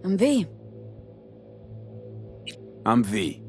I'm V. I'm V.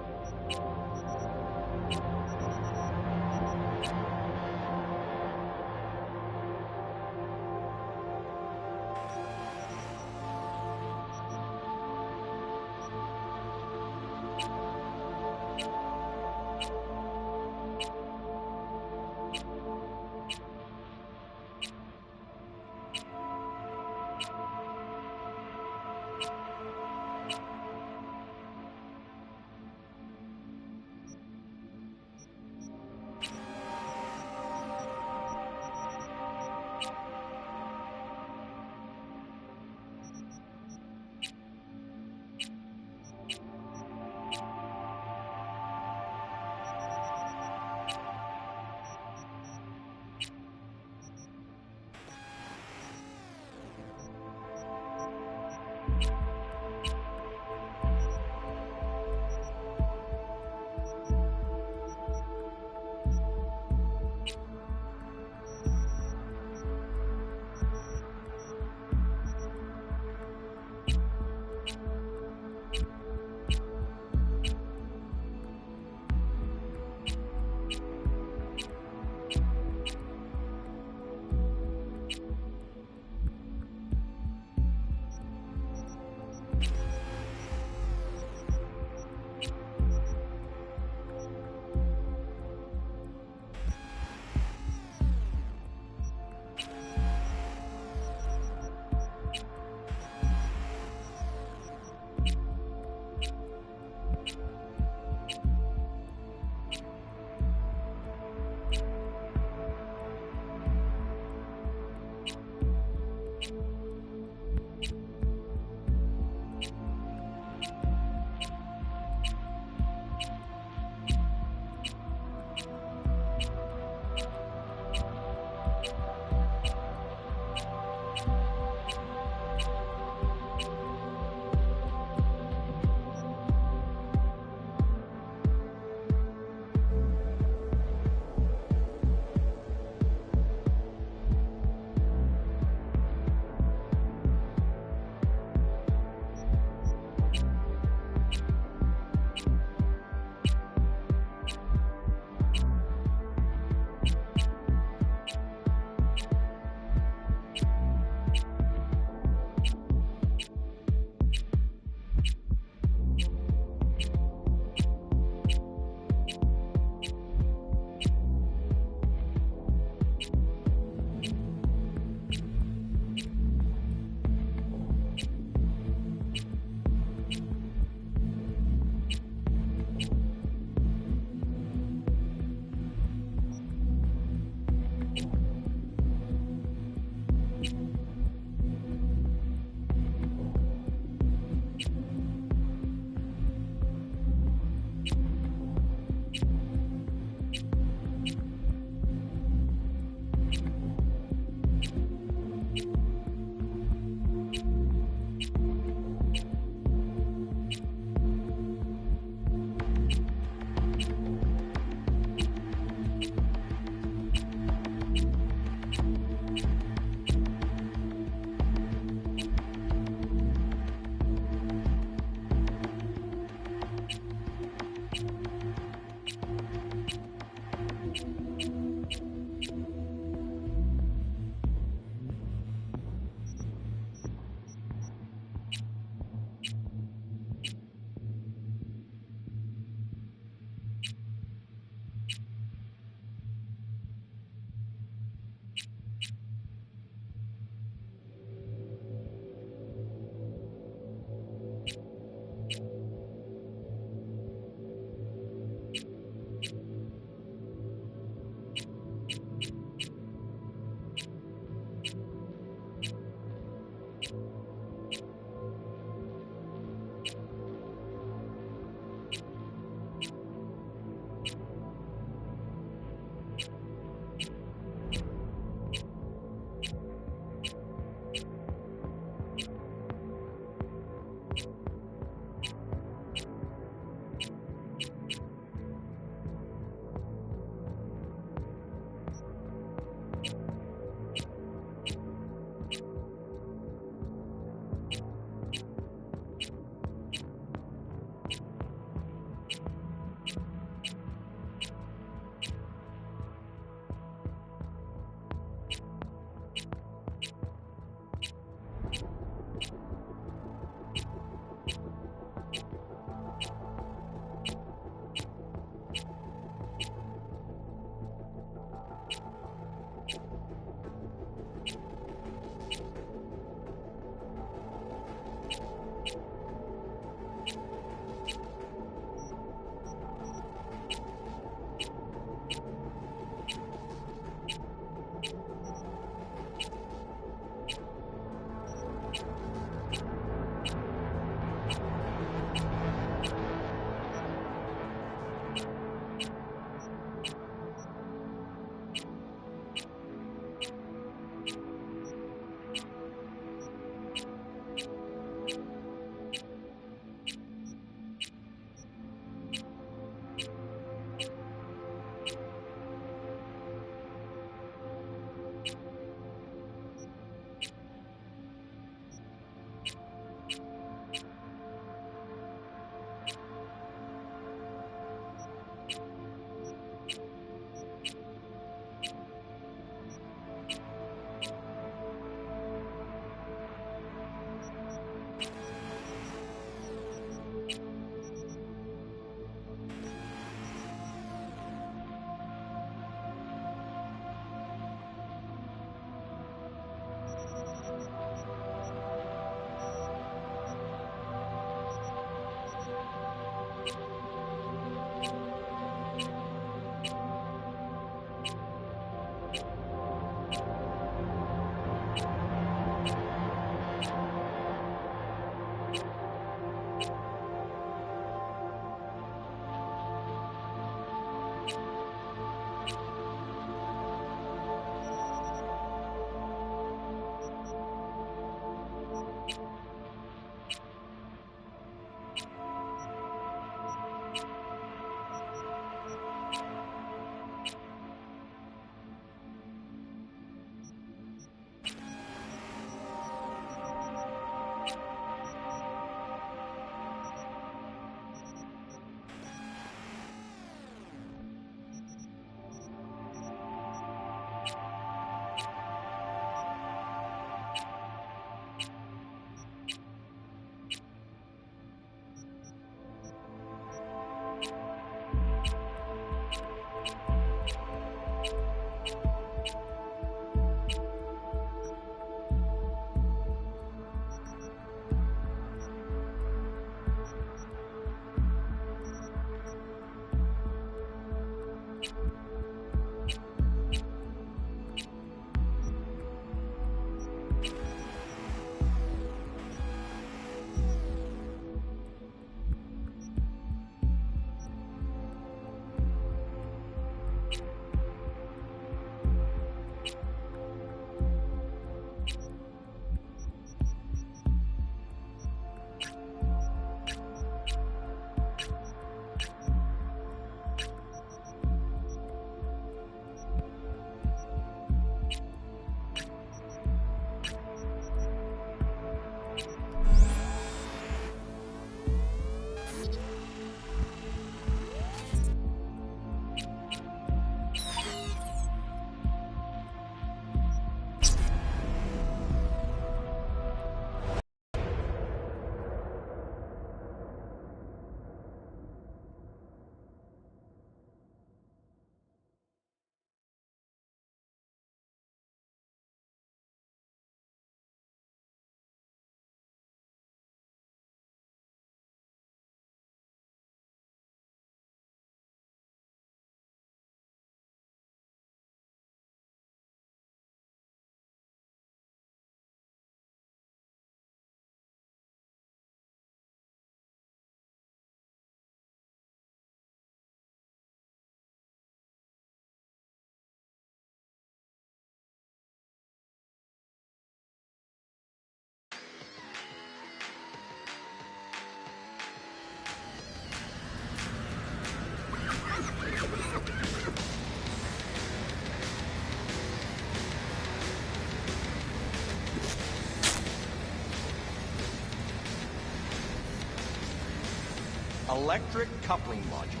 Electric coupling module.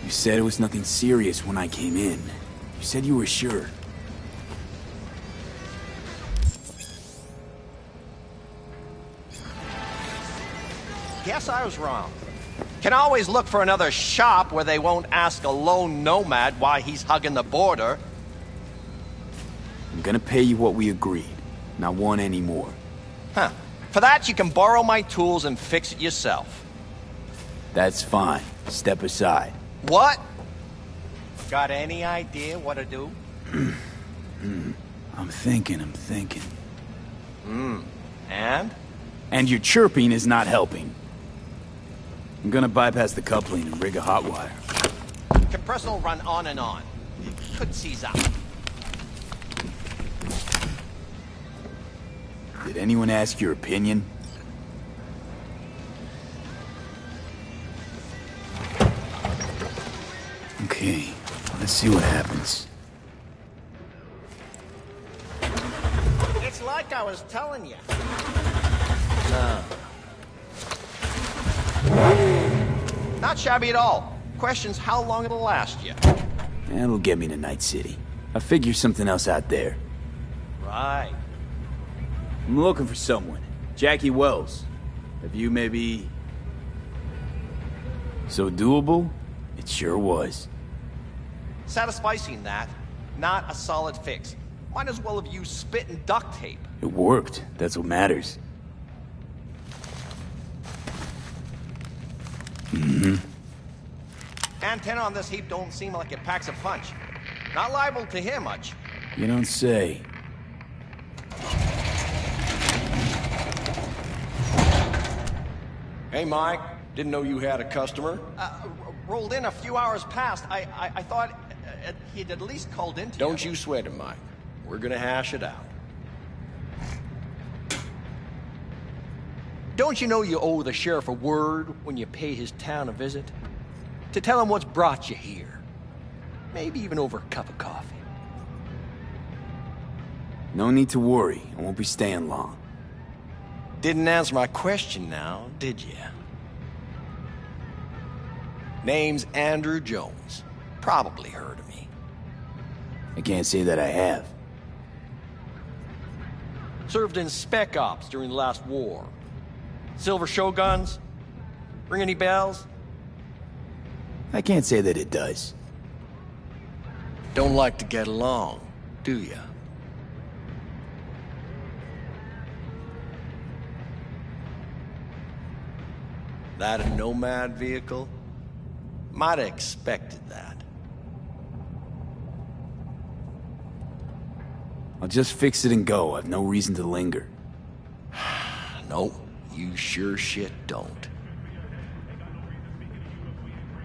You said it was nothing serious when I came in. You said you were sure. Guess I was wrong. Can always look for another shop where they won't ask a lone nomad why he's hugging the border. I'm gonna pay you what we agreed. Not one anymore. Huh. For that, you can borrow my tools and fix it yourself. That's fine. Step aside. What? Got any idea what to do? I'm thinking. And? And your chirping is not helping. I'm gonna bypass the coupling and rig a hot wire. Compressor will run on and on. It could seize up. Did anyone ask your opinion? Okay, let's see what happens. It's like I was telling you. Not shabby at all. Question's how long it'll last you. That'll get me to Night City. I'll figure something else out there. Right. I'm looking for someone. Jackie Wells. Have you maybe... So doable? It sure was. Satisficing that. Not a solid fix. Might as well have used spit and duct tape. It worked. That's what matters. Antenna on this heap don't seem like it packs a punch. Not liable to hear much. You don't say. Hey, Mike. Didn't know you had a customer. Rolled in a few hours past. I thought he'd at least called in to you. Don't you sweat it, Mike. We're gonna hash it out. Don't you know you owe the sheriff a word when you pay his town a visit? To tell him what's brought you here. Maybe even over a cup of coffee. No need to worry. I won't be staying long. Didn't answer my question now, did you? Name's Andrew Jones. Probably heard of me. I can't say that I have. Served in Spec Ops during the last war. Silver Shoguns? Ring any bells? I can't say that it does. Don't like to get along, do ya? That a nomad vehicle? Might have expected that. I'll just fix it and go. I've no reason to linger. No, you sure shit don't.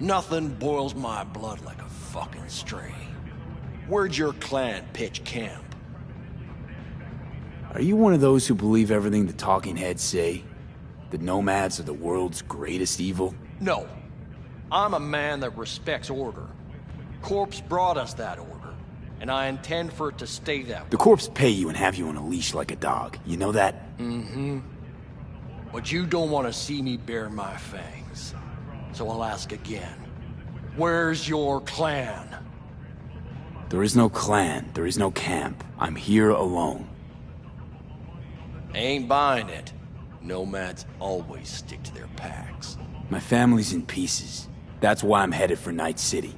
Nothing boils my blood like a fucking stray. Where'd your clan pitch camp? Are you one of those who believe everything the talking heads say? That nomads are the world's greatest evil? No. I'm a man that respects order. Corpse brought us that order, and I intend for it to stay that way. The Corps pay you and have you on a leash like a dog. You know that? Mm-hmm. But you don't want to see me bare my fangs. So I'll ask again. Where's your clan? There is no clan. There is no camp. I'm here alone. Ain't buying it. Nomads always stick to their packs. My family's in pieces. That's why I'm headed for Night City.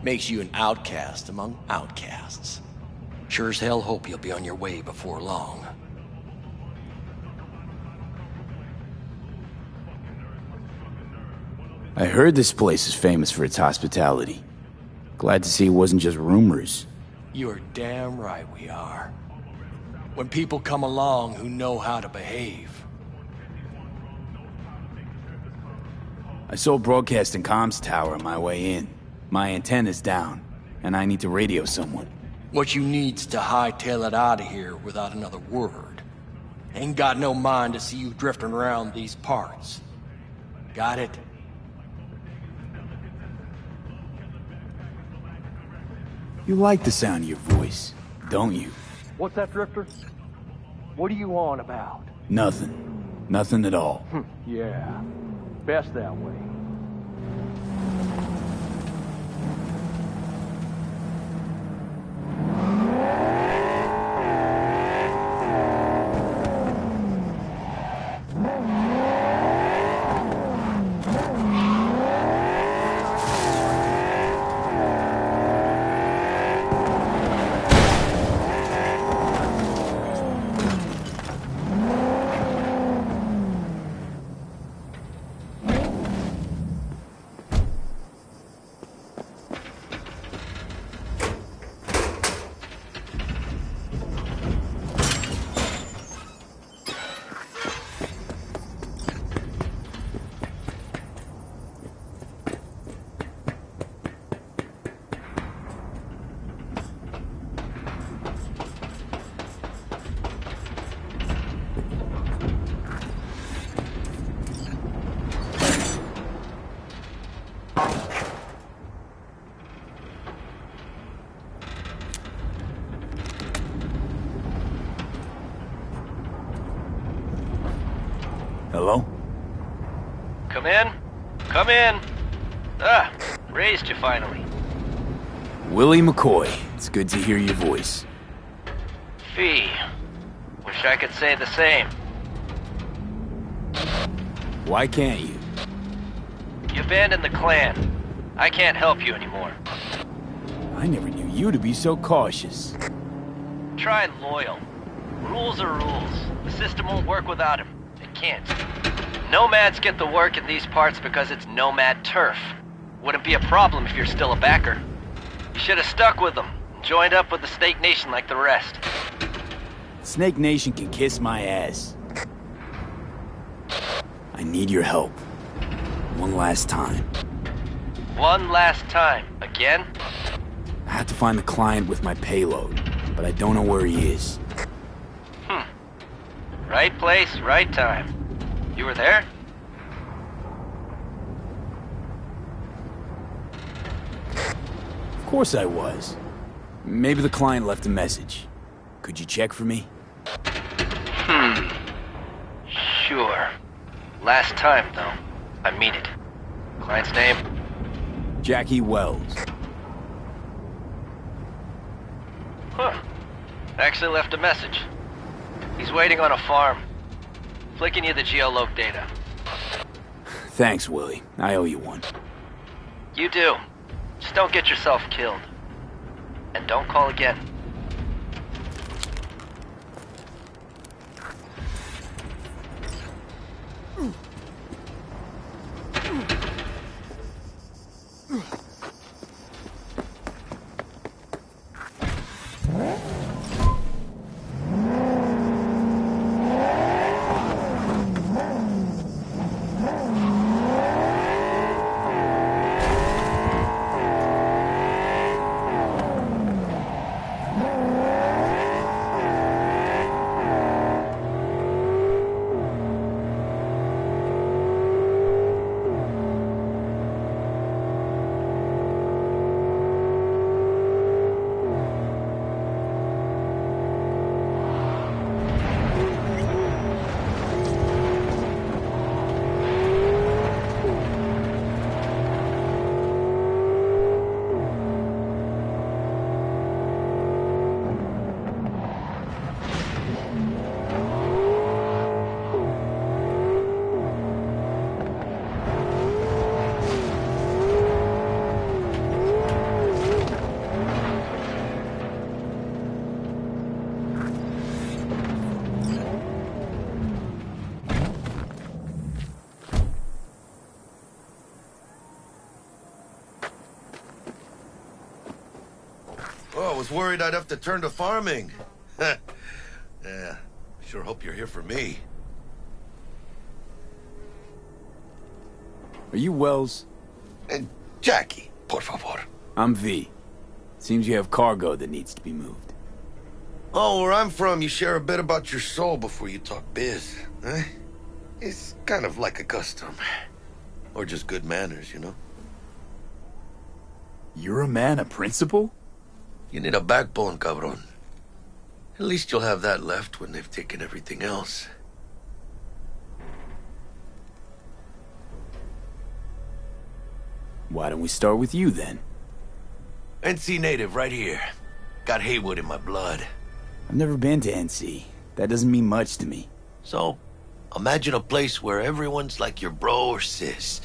Makes you an outcast among outcasts. Sure as hell hope you'll be on your way before long. I heard this place is famous for its hospitality. Glad to see it wasn't just rumors. You're damn right we are. When people come along who know how to behave. I saw a broadcasting comms tower on my way in. My antenna's down, and I need to radio someone. What you need's to hightail it out of here without another word. Ain't got no mind to see you drifting around these parts. Got it? You like the sound of your voice, don't you? What's that, Drifter? What are you on about? Nothing. Nothing at all. Yeah. best that way. Hello? Come in? Come in! Ah, raised you finally. Willie McCoy. It's good to hear your voice. Fee. Wish I could say the same. Why can't you? You abandoned the clan. I can't help you anymore. I never knew you to be so cautious. Try loyal. Rules are rules. The system won't work without him. It can't. Nomads get the work in these parts because it's nomad turf. Wouldn't be a problem if you're still a backer. You should have stuck with them and joined up with the Snake Nation like the rest. Snake Nation can kiss my ass. I need your help. One last time. One last time. Again? I have to find the client with my payload, but I don't know where he is. Right place, right time. You were there? Of course I was. Maybe the client left a message. Could you check for me? Sure. Last time, though. I mean it. Client's name? Jackie Wells. Huh. Actually left a message. He's waiting on a farm. Flicking you the geoloc data. Thanks, Willie. I owe you one. You do. Just don't get yourself killed. And don't call again. Oh, I was worried I'd have to turn to farming. Yeah, sure hope you're here for me. Are you Wells? Jackie, por favor. I'm V. Seems you have cargo that needs to be moved. Oh, where I'm from, you share a bit about your soul before you talk biz, eh? It's kind of like a custom. Or just good manners, you know? You're a man of principle? You need a backbone, cabron. At least you'll have that left when they've taken everything else. Why don't we start with you, then? NC native right here. Got Haywood in my blood. I've never been to NC. That doesn't mean much to me. So, imagine a place where everyone's like your bro or sis.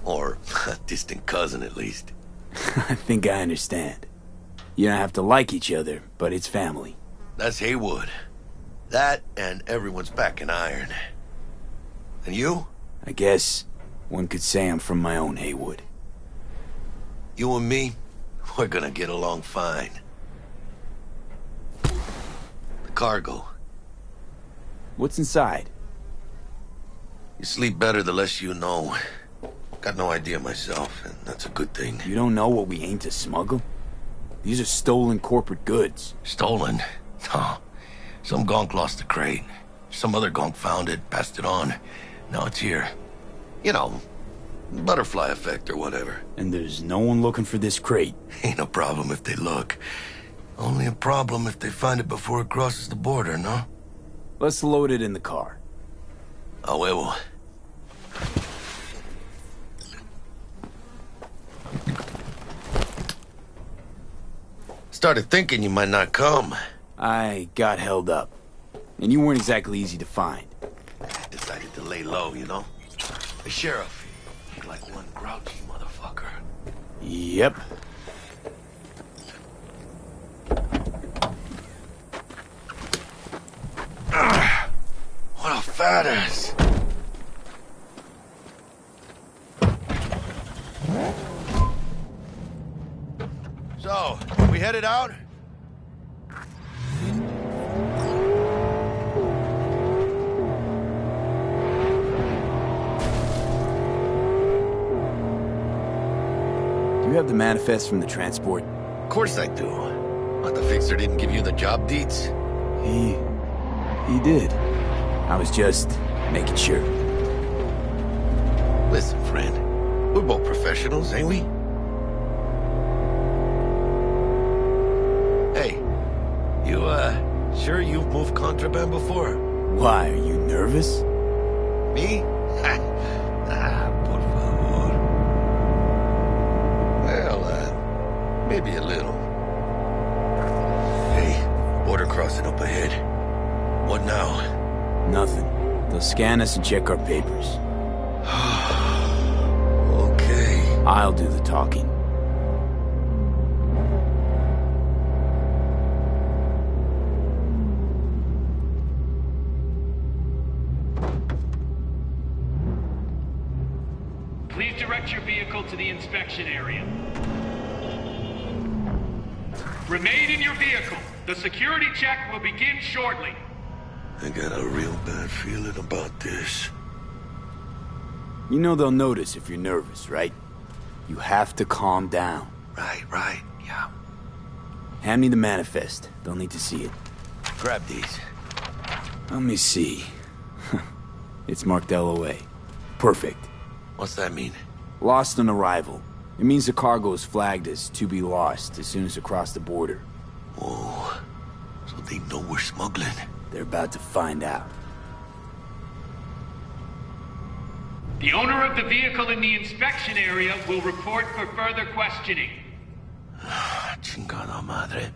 Or a distant cousin, at least. I think I understand. You don't have to like each other, but it's family. That's Haywood. That and everyone's back in iron. And you? I guess one could say I'm from my own Haywood. You and me, we're gonna get along fine. The cargo. What's inside? You sleep better the less you know. Got no idea myself, and that's a good thing. You don't know what we aim to smuggle? These are stolen corporate goods. Stolen? No. Some gonk lost the crate. Some other gonk found it, passed it on. Now it's here. You know, butterfly effect or whatever. And there's no one looking for this crate. Ain't a problem if they look. Only a problem if they find it before it crosses the border, no? Let's load it in the car. A huevo. Started thinking you might not come. I got held up. And you weren't exactly easy to find. I decided to lay low, you know? The sheriff. Looked like one grouchy motherfucker. Yep. What a fat ass. So, we headed out? Do you have the manifest from the transport? Of course I do. But the fixer didn't give you the job deets? He did. I was just making sure. Listen, friend. We're both professionals, ain't we? Hey, you, sure you've moved contraband before? Why, are you nervous? Me? Por favor. Well, maybe a little. Hey, border crossing up ahead. What now? Nothing. They'll scan us and check our papers. Okay. I'll do the talking. Please direct your vehicle to the inspection area. Remain in your vehicle. The security check will begin shortly. I got a real bad feeling about this. You know they'll notice if you're nervous, right? You have to calm down. Right, yeah. Hand me the manifest. They'll need to see it. Grab these. Let me see. It's marked LOA. Perfect. What's that mean? Lost on arrival. It means the cargo is flagged as to be lost as soon as it crossed the border. Whoa. So they know we're smuggling. They're about to find out. The owner of the vehicle in the inspection area will report for further questioning. Chingada madre.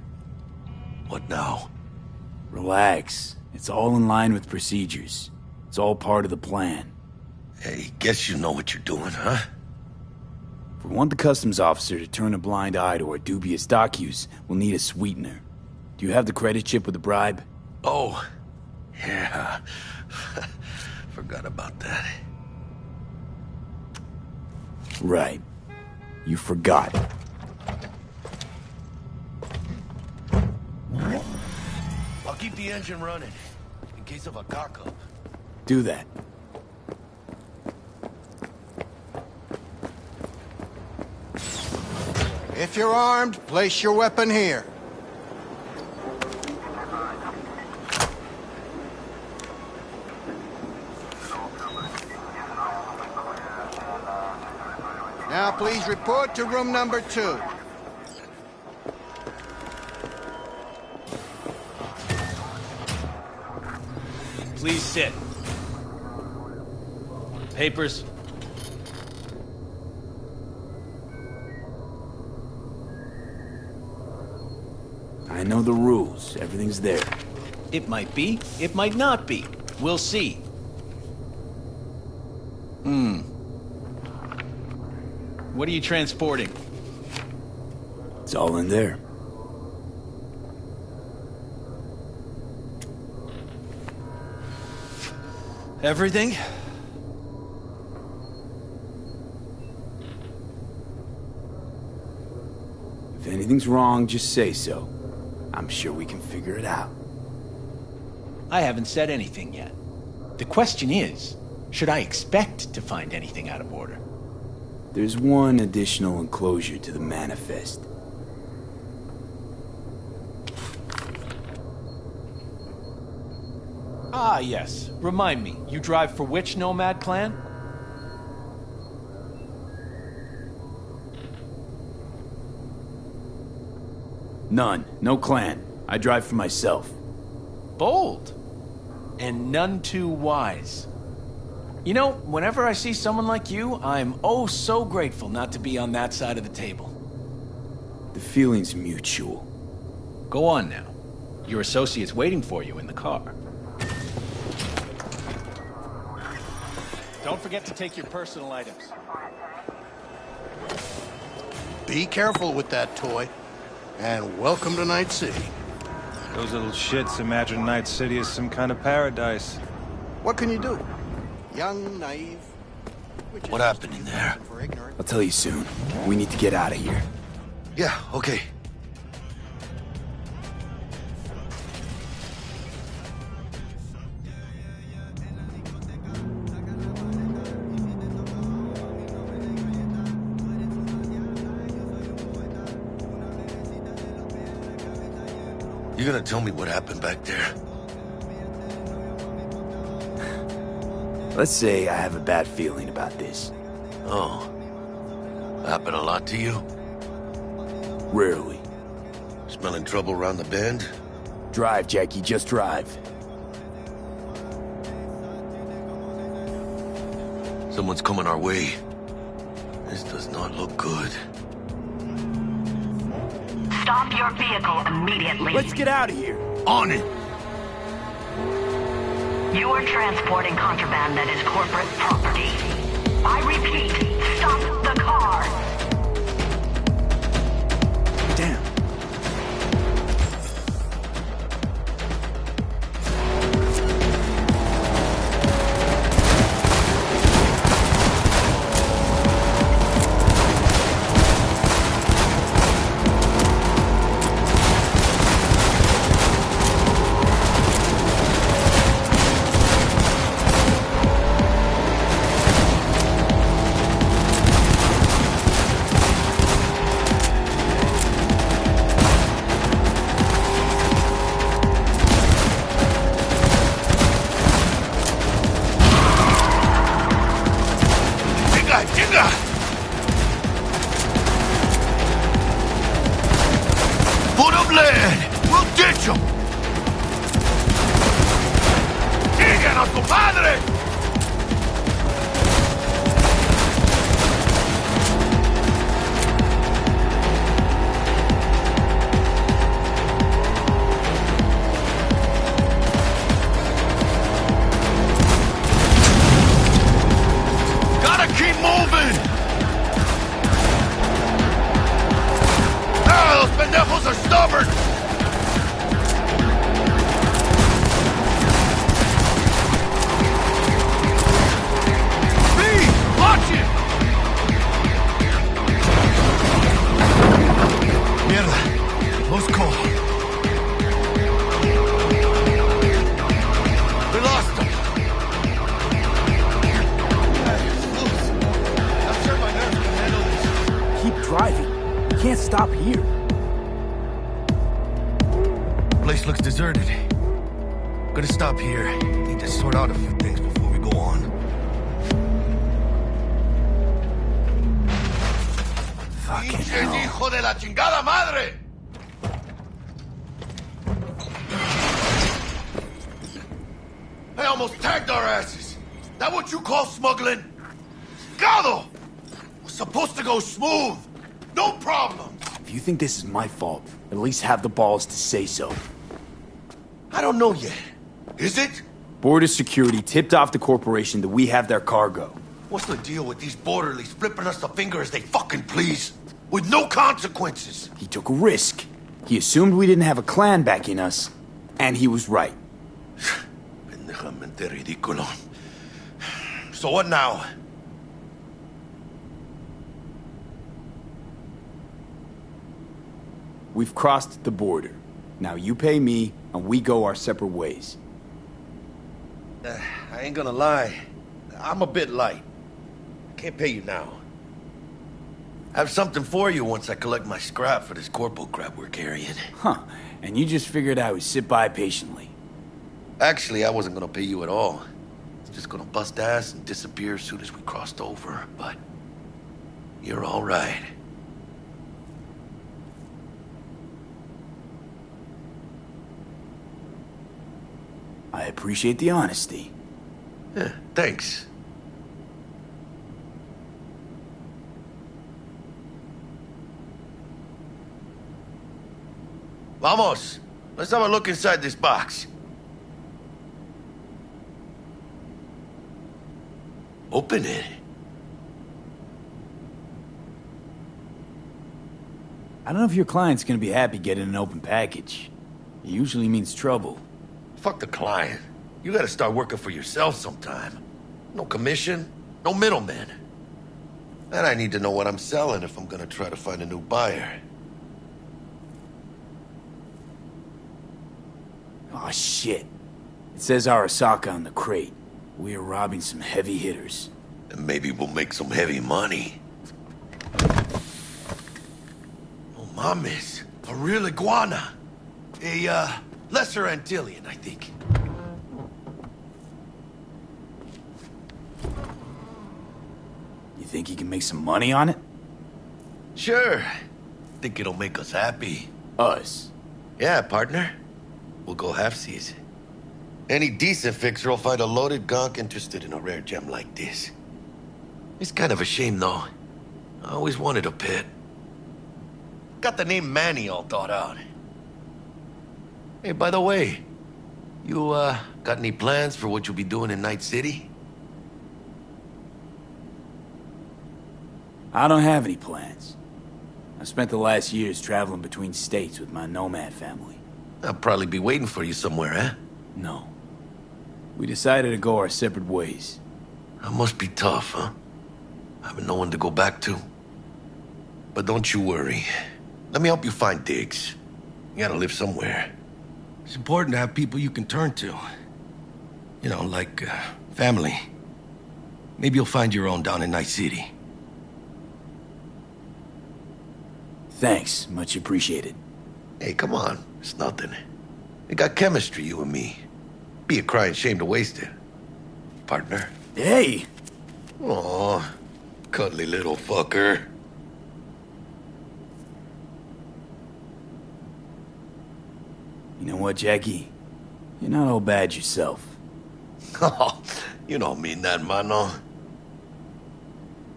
What now? Relax. It's all in line with procedures. It's all part of the plan. Hey, guess you know what you're doing, huh? If we want the customs officer to turn a blind eye to our dubious dock use, we'll need a sweetener. Do you have the credit chip with the bribe? Oh, yeah. Forgot about that. Right. You forgot. I'll keep the engine running, in case of a cock-up. Do that. If you're armed, place your weapon here. Now please report to room number 2. Please sit. Papers. know the rules. Everything's there. It might be, it might not be. We'll see. What are you transporting? It's all in there. Everything? If anything's wrong, just say so. I'm sure we can figure it out. I haven't said anything yet. The question is, should I expect to find anything out of order? There's one additional enclosure to the manifest. Ah, yes. Remind me, you drive for which Nomad clan? None. No clan. I drive for myself. Bold. And none too wise. You know, whenever I see someone like you, I'm oh so grateful not to be on that side of the table. The feeling's mutual. Go on now. Your associate's waiting for you in the car. Don't forget to take your personal items. Be careful with that toy. And welcome to Night City. Those little shits imagine Night City as some kind of paradise. What can you do? Young, naive. What happened in there? For ignorant. I'll tell you soon. We need to get out of here. Yeah, okay. You gonna tell me what happened back there? Let's say I have a bad feeling about this. Oh. Happened a lot to you? Rarely. Smelling trouble around the bend? Drive, Jackie, just drive. Someone's coming our way. This does not look good. Stop your vehicle immediately. Let's get out of here. On it! You are transporting contraband that is corporate property. I repeat, stop the car. Damn. Put up land! We'll ditch them! ¡Síguenos, compadre! Gotta keep moving! Those pendejos are stubborn! B! Watch it! Mierda! Close call. We lost him! I'm sure my nerves can handle this. Keep driving. You can't stop here. Place looks deserted. Gonna stop here. Need to sort out a few things before we go on. Fucking ¡Pinches hell. hijo de la chingada madre! They almost tagged our asses. That what you call smuggling? Gado! Was supposed to go smooth. No problem. If you think this is my fault, at least have the balls to say so. I don't know yet. Is it? Border security tipped off the corporation that we have their cargo. What's the deal with these borderlies flipping us the finger as they fucking please? With no consequences? He took a risk. He assumed we didn't have a clan backing us, and he was right. Pendejamente ridículo. So what now? We've crossed the border. Now you pay me, and we go our separate ways. I ain't gonna lie. I'm a bit light. I can't pay you now. I have something for you once I collect my scrap for this corpo crap we're carrying. Huh. And you just figured I would sit by patiently. Actually, I wasn't gonna pay you at all. It's just gonna bust ass and disappear as soon as we crossed over, but... you're all right. I appreciate the honesty. Yeah, thanks. Vamos! Let's have a look inside this box. Open it. I don't know if your client's gonna be happy getting an open package. It usually means trouble. Fuck the client. You gotta start working for yourself sometime. No commission, no middleman. And I need to know what I'm selling if I'm gonna try to find a new buyer. Aw, shit. It says Arasaka on the crate. We are robbing some heavy hitters. And maybe we'll make some heavy money. Oh, mames. A real iguana. A, lesser Antillean, I think. You think you can make some money on it? Sure. Think it'll make us happy. Us? Yeah, partner. We'll go halfsies. Any decent fixer will find a loaded gonk interested in a rare gem like this. It's kind of a shame, though. I always wanted a pet. Got the name Manny all thought out. Hey, by the way, you, got any plans for what you'll be doing in Night City? I don't have any plans. I spent the last years traveling between states with my nomad family. I'll probably be waiting for you somewhere, eh? No. We decided to go our separate ways. That must be tough, huh? Having no one to go back to. But don't you worry. Let me help you find digs. You gotta live somewhere. It's important to have people you can turn to. You know, like, family. Maybe you'll find your own down in Night City. Thanks, much appreciated. Hey, come on. It's nothing. We got chemistry, you and me. Be a crying shame to waste it. Partner. Hey! Aw, cuddly little fucker. You know what, Jackie? You're not all bad yourself. Oh, you don't mean that, mano.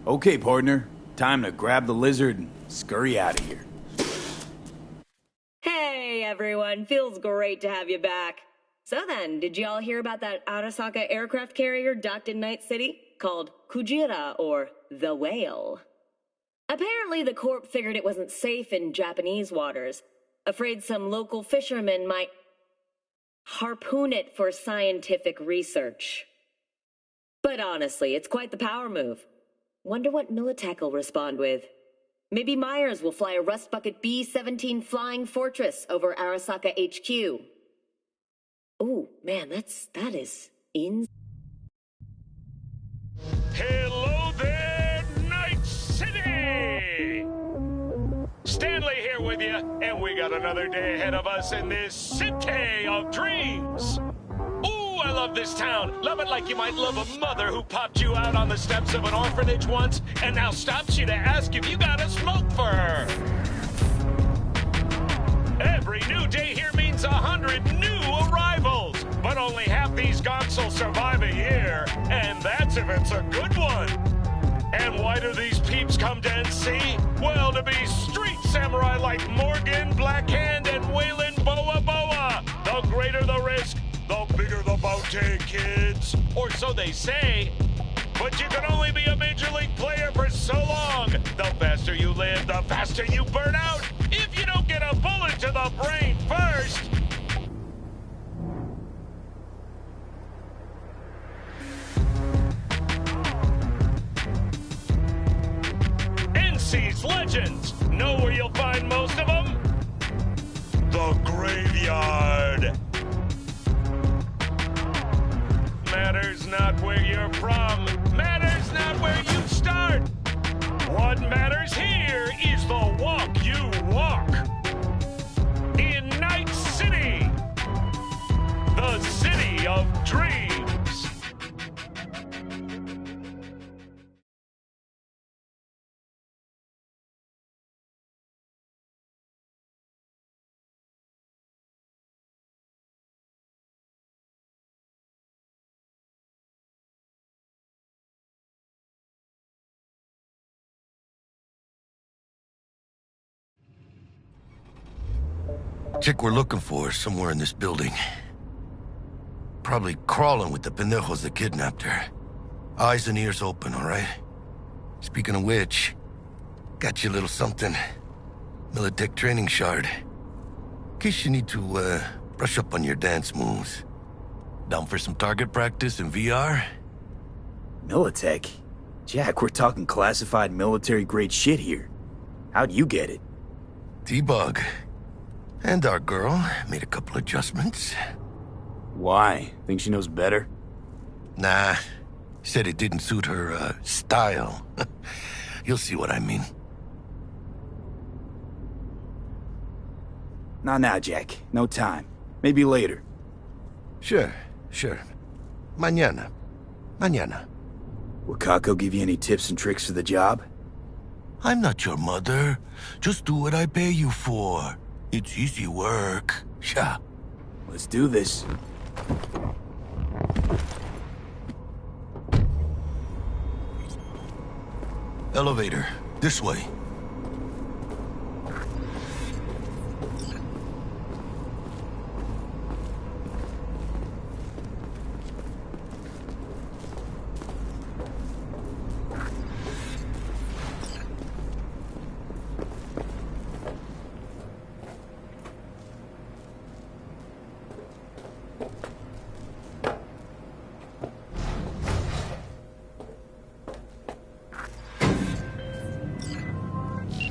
Okay, partner. Time to grab the lizard and scurry out of here. Hey, everyone. Feels great to have you back. So then, did y'all hear about that Arasaka aircraft carrier docked in Night City? Called Kujira, or the Whale. Apparently, the Corp figured it wasn't safe in Japanese waters. Afraid some local fishermen might harpoon it for scientific research. But honestly, it's quite the power move. Wonder what Militech will respond with. Maybe Myers will fly a Rust Bucket B-17 Flying Fortress over Arasaka HQ. Ooh, man, that is Hello there, Night City! Stanley here with you, and we got another day ahead of us in this city of dreams. Ooh, I love this town. Love it like you might love a mother who popped you out on the steps of an orphanage once and now stops you to ask if you got a smoke for her. Every new day here means 100 new arrivals, but only half these gonks will survive a year, and that's if it's a good one. And why do these peeps come to NC? Well, to be street samurai like Morgan, Blackhand, and Waylon Boa Boa, the greater the risk, the bigger the bounty, kids. Or so they say. But you can only be a Major League player for so long. The faster you live, the faster you burn out. If you don't get a bullet to the brain first. NC's Legends. Know where you'll find most of them? The graveyard. Matters not where you're from. Matters not where you start. What matters here is the walk you walk. In Night City, the city of dreams. Chick we're looking for is somewhere in this building. Probably crawling with the pendejos that kidnapped her. Eyes and ears open, all right? Speaking of which, got you a little something. Militech training shard. In case you need to, brush up on your dance moves. Down for some target practice in VR? Militech? Jack, we're talking classified military-grade shit here. How'd you get it? T-Bug. And our girl made a couple adjustments. Why? Think she knows better? Nah. Said it didn't suit her, style. You'll see what I mean. Not now, Jack. No time. Maybe later. Sure. Mañana. Will Kako give you any tips and tricks for the job? I'm not your mother. Just do what I pay you for. It's easy work. Yeah. Let's do this. Elevator. This way.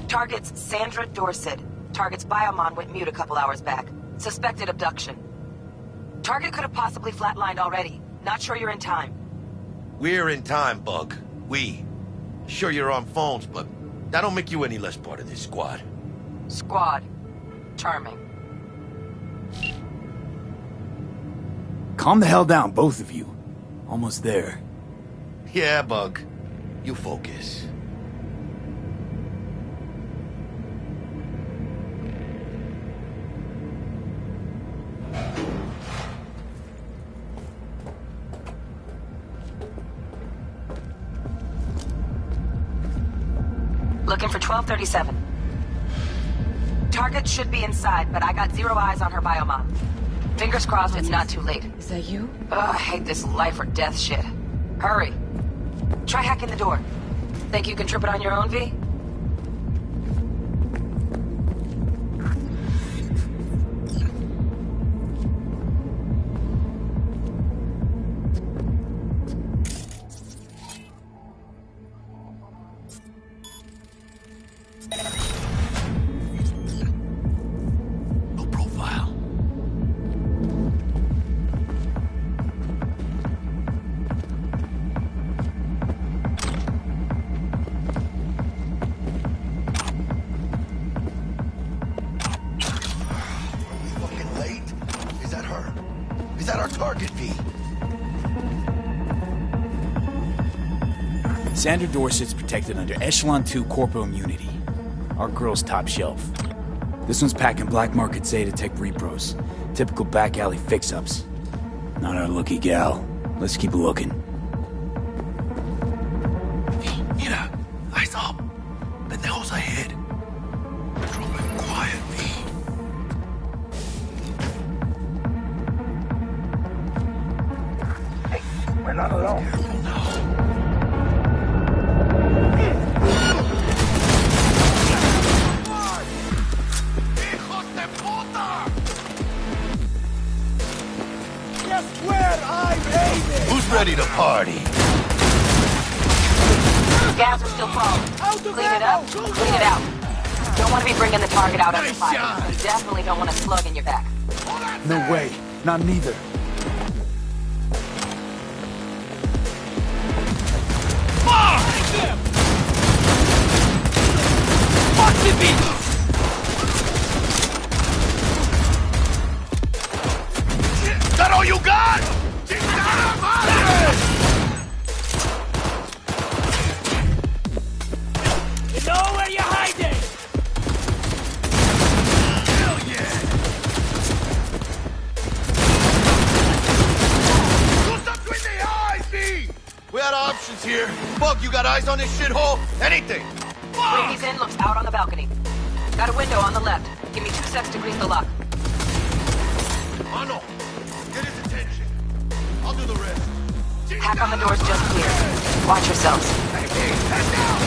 Target's Sandra Dorset. Target's biomon went mute a couple hours back. Suspected abduction. Target could have possibly flatlined already. Not sure you're in time. We're in time, Bug. We. Sure you're on phones, but that don't make you any less part of this squad. Squad. Charming. Calm the hell down, both of you. Almost there. Yeah, Bug. You focus. Looking for 1237. Target should be inside, but I got zero eyes on her biomon. Fingers crossed it's not too late. Is that you? Ugh, I hate this life or death shit. Hurry. Try hacking the door. Think you can trip it on your own, V? Sandra Dorset's protected under Echelon 2 Corpo Immunity. Our girl's top shelf. This one's packing black market Zeta Tech repros. Typical back alley fix-ups. Not our lucky gal. Let's keep looking. Mira, eyes up. Pendejos ahead. Drop it quietly. Hey, we're not alone. Careful now. Who's ready to party? Gas are still crawling. Clean it up, clean it out. Don't want to be bringing the target out under fire. You definitely don't want a slug in your back. No way. Not neither. That all you got? You know where you're hiding! Hell yeah! Do something with the eyes, B! We had options here. Fuck, you got eyes on this shithole? Anything! Where he's in looks out on the balcony. Got a window on the left. Give me 2 secs to grease the lock. Mano, get his attention. I'll do the rest. Hack on the door's just clear. Watch yourselves. Hey, head down!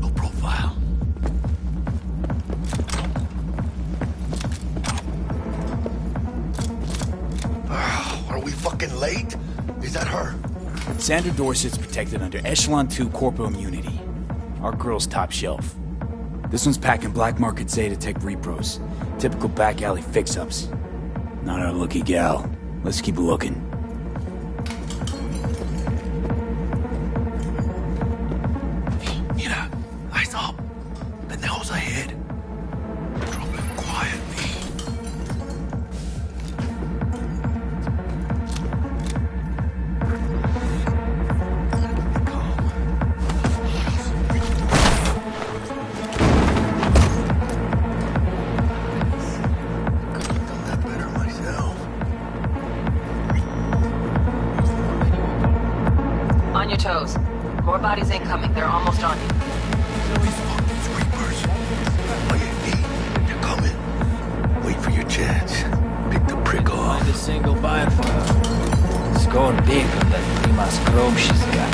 No profile. Are we fucking late? Is that her? Sandra Dorset's protected under Echelon 2 corporal immunity. Our girl's top shelf. This one's packing black market Zeta Tech repros. Typical back alley fix-ups. Not our lucky gal. Let's keep looking. Mira, eyes up. Pendejos ahead. Drop it quietly. Done that better myself. On your toes. More bodies incoming. They're almost on you. Fuck these creepers. Oh yeah, B, they're coming. Wait for your chance. Pick the prick off. Find a single buyer for her. It's going big on that Primas Chrome she's got.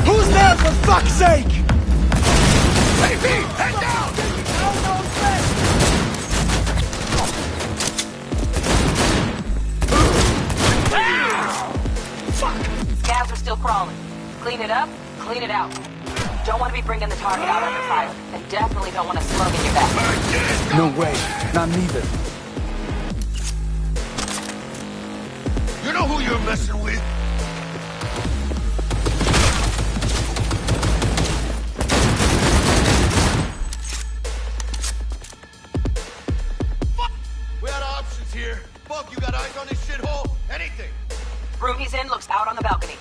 Who's there, for fuck's sake? Hey, B, head down! Scabs are still crawling. Clean it up, clean it out. Don't want to be bringing the target out under fire. And definitely don't want a slug in your back. No way. Not neither. You know who you're messing with? Fuck! We had options here. Fuck, you got eyes on this shithole? Anything! Room he's in looks out on the balcony.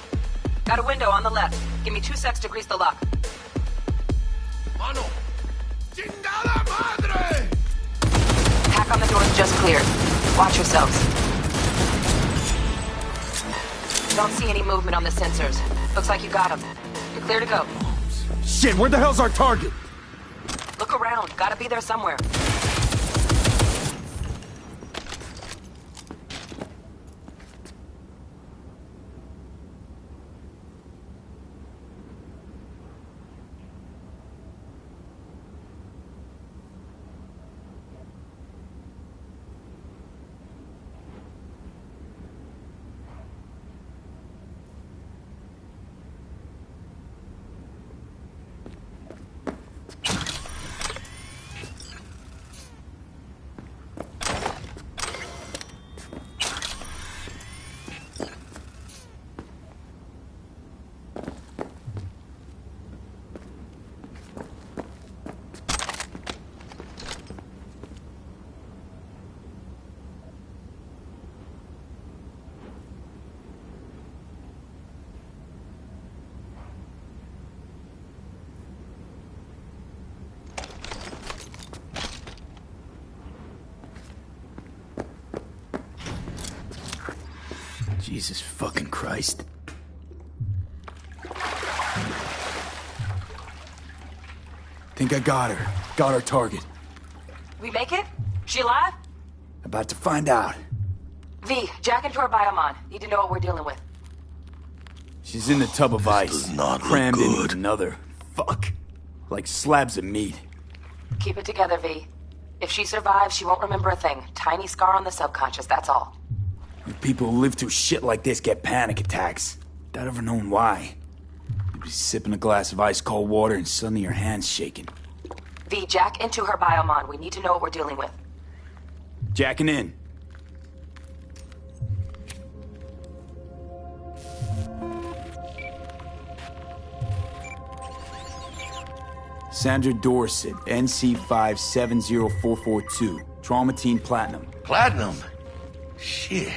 Got a window on the left. Give me 2 secs to grease the lock. Mano! Chingada madre! Hack on the door's just cleared. Watch yourselves. Don't see any movement on the sensors. Looks like you got them. You're clear to go. Shit, where the hell's our target? Look around. Gotta be there somewhere. Jesus fucking Christ. Think I got her. Got our target. We make it? She alive? About to find out. V, jack into her biomon. Need to know what we're dealing with. She's in the tub of ice. Does not look crammed in good. with another. Fuck. Like slabs of meat. Keep it together, V. If she survives, she won't remember a thing. Tiny scar on the subconscious, that's all. The people who live through shit like this get panic attacks. Without ever knowing why. You'd be sipping a glass of ice-cold water and suddenly your hand's shaking. V, jack into her biomon. We need to know what we're dealing with. Jacking in. Sandra Dorset, NC570442. Traumatine Platinum. Platinum? Shit.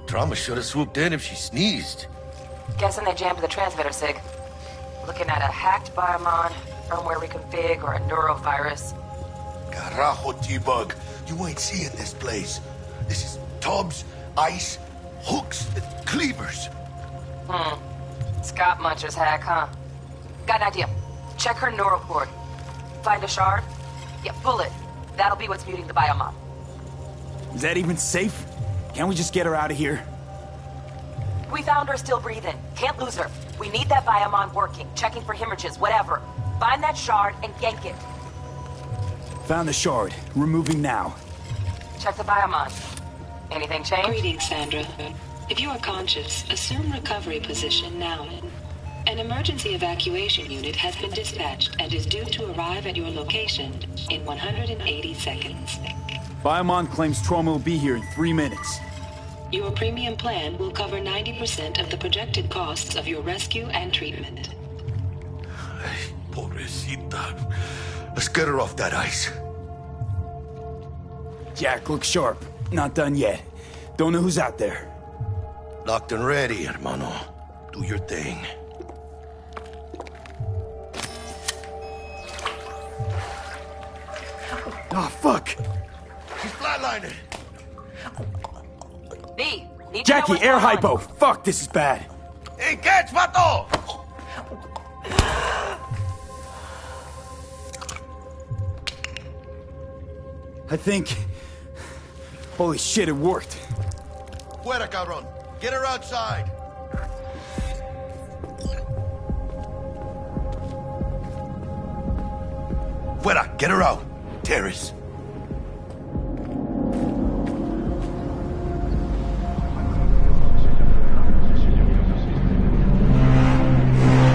Trauma should have swooped in if she sneezed. Guessing they jammed the transmitter, Sig. Looking at a hacked biomon, firmware reconfig, or a neurovirus. Carajo, T-Bug. You ain't seeing this place. This is tubs, ice, hooks, cleavers. Scott Muncher's hack, huh? Got an idea. Check her neural cord. Find a shard? Yeah, pull it. That'll be what's muting the biomon. Is that even safe? Can't we just get her out of here? We found her still breathing. Can't lose her. We need that biomon working, checking for hemorrhages, whatever. Find that shard and yank it. Found the shard. Removing now. Check the biomon. Anything change? Greetings, Sandra. If you are conscious, assume recovery position now. An emergency evacuation unit has been dispatched and is due to arrive at your location in 180 seconds. Biomon claims trauma will be here in 3 minutes. Your premium plan will cover 90% of the projected costs of your rescue and treatment. Pobrecita. Let's get her off that ice. Jack, look sharp. Not done yet. Don't know who's out there. Locked and ready, hermano. Do your thing. Oh, fuck! She's flatlining. B, need to know Jackie, what's air going on. hypo! Fuck, this is bad. Hey, catch, vato! I think... Holy shit, it worked. Fuera, cabrón. Get her outside. Fuera, get her out. Terrace.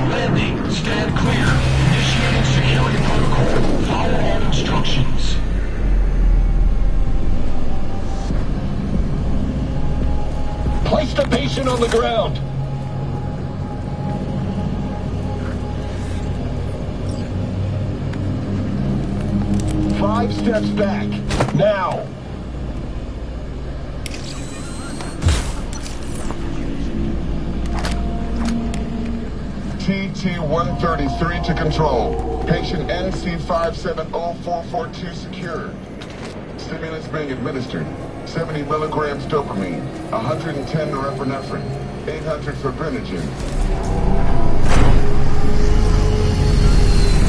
Landing. Stand clear. Initiating security protocol. Follow all instructions. Place the patient on the ground. Five steps back. Now. TT-133 to control. Patient NC570442 secured. Stimulants being administered. 70 milligrams dopamine, 110 norepinephrine, 800 fibrinogen.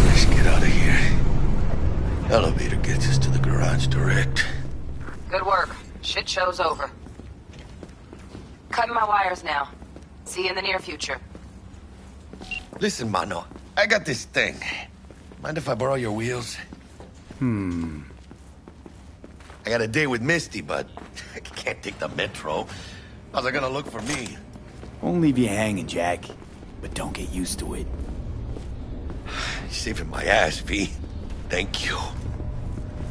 Let's get out of here. Elevator gets us to the garage direct. Good work. Shit show's over. Cutting my wires now. See you in the near future. Listen, mano. I got this thing. Mind if I borrow your wheels? I got a date with Misty, but I can't take the metro. How's it gonna look for me? Won't leave you hanging, Jack. But don't get used to it. You're saving my ass, V. Thank you.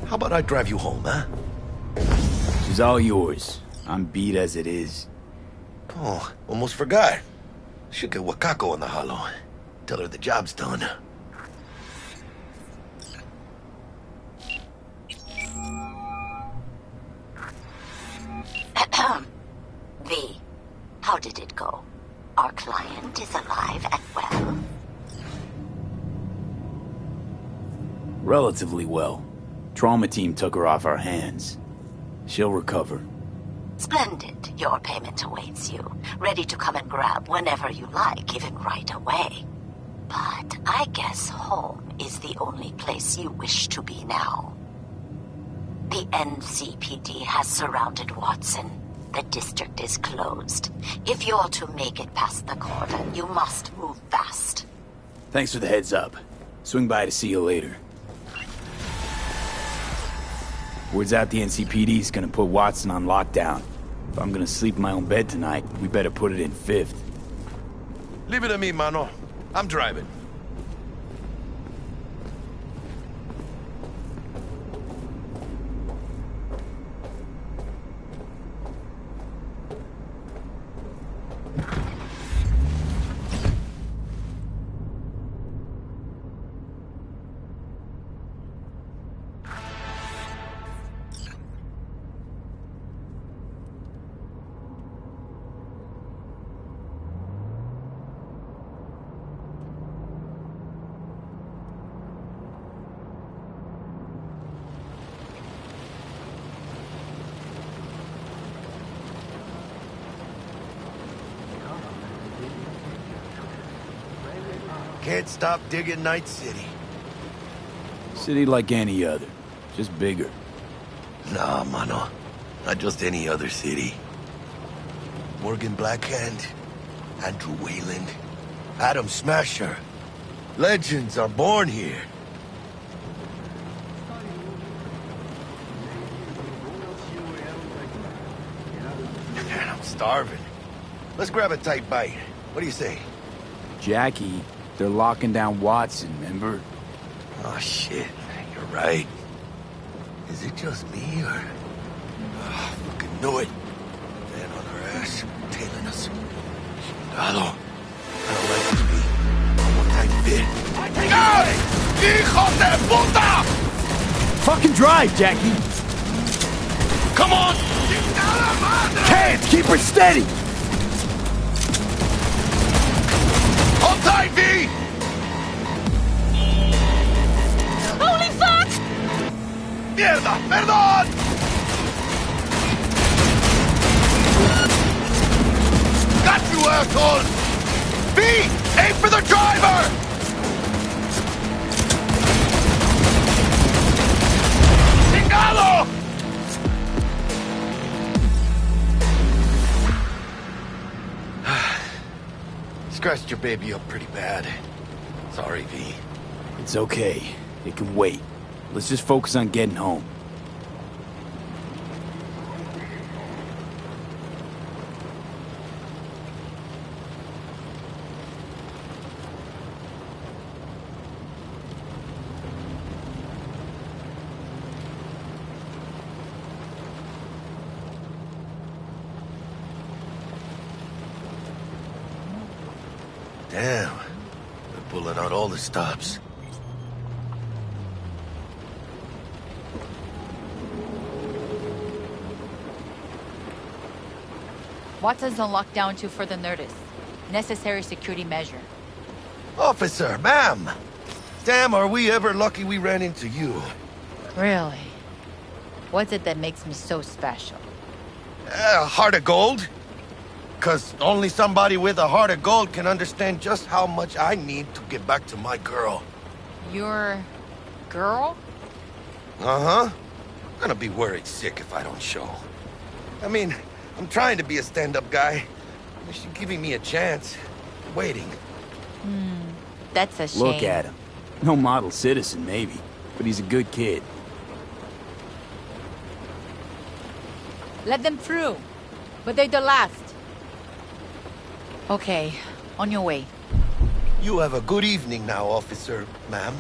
How about I drive you home, huh? She's all yours. I'm beat as it is. Oh, almost forgot. Should get Wakako on the hollow. Tell her the job's done. V, how did it go? Our client is alive and well? Relatively well. Trauma team took her off our hands. She'll recover. Splendid. Your payment awaits you, ready to come and grab whenever you like, even right away. But I guess home is the only place you wish to be now. The NCPD has surrounded Watson. The district is closed. If you're to make it past the cordon, you must move fast. Thanks for the heads up. Swing by to see you later. Word's out the NCPD's gonna put Watson on lockdown. If I'm gonna sleep in my own bed tonight, we better put it in 5th. Leave it to me, mano. I'm driving. Can't stop digging Night City. City like any other, just bigger. Nah, mano. Not just any other city. Morgan Blackhand, Andrew Wayland, Adam Smasher. Legends are born here. Man, I'm starving. Let's grab a tight bite. What do you say? Jackie, they're locking down Watson, remember? Oh, shit. You're right. Is it just me, or... Oh, I fucking knew it. Man on our ass, tailing us. Chingado. I don't like this beat. One time bit. ¡Ay! ¡Hijos de puta! Fucking drive, Jackie! Come on! ¡Chingada madre! Hands, keep her steady! Hold tight, V! Holy fuck! ¡Mierda! ¡Perdón! Got you, asshole! V! Aim for the driver! ¡Chingado! Scratched your baby up pretty bad. Sorry, V. It's okay. It can wait. Let's just focus on getting home. Damn. They're pulling out all the stops. Watson's on lockdown to further notice. Necessary security measure. Officer, ma'am! Damn, are we ever lucky we ran into you. Really? What's it that makes me so special? Heart of gold? 'Cause only somebody with a heart of gold can understand just how much I need to get back to my girl. Your... girl? Uh-huh. I'm gonna be worried sick if I don't show. I mean, I'm trying to be a stand-up guy. She's giving me a chance. Waiting. That's a shame. Look at him. No model citizen, maybe, but he's a good kid. Let them through. But they're the last. Okay, on your way. You have a good evening now, officer, ma'am.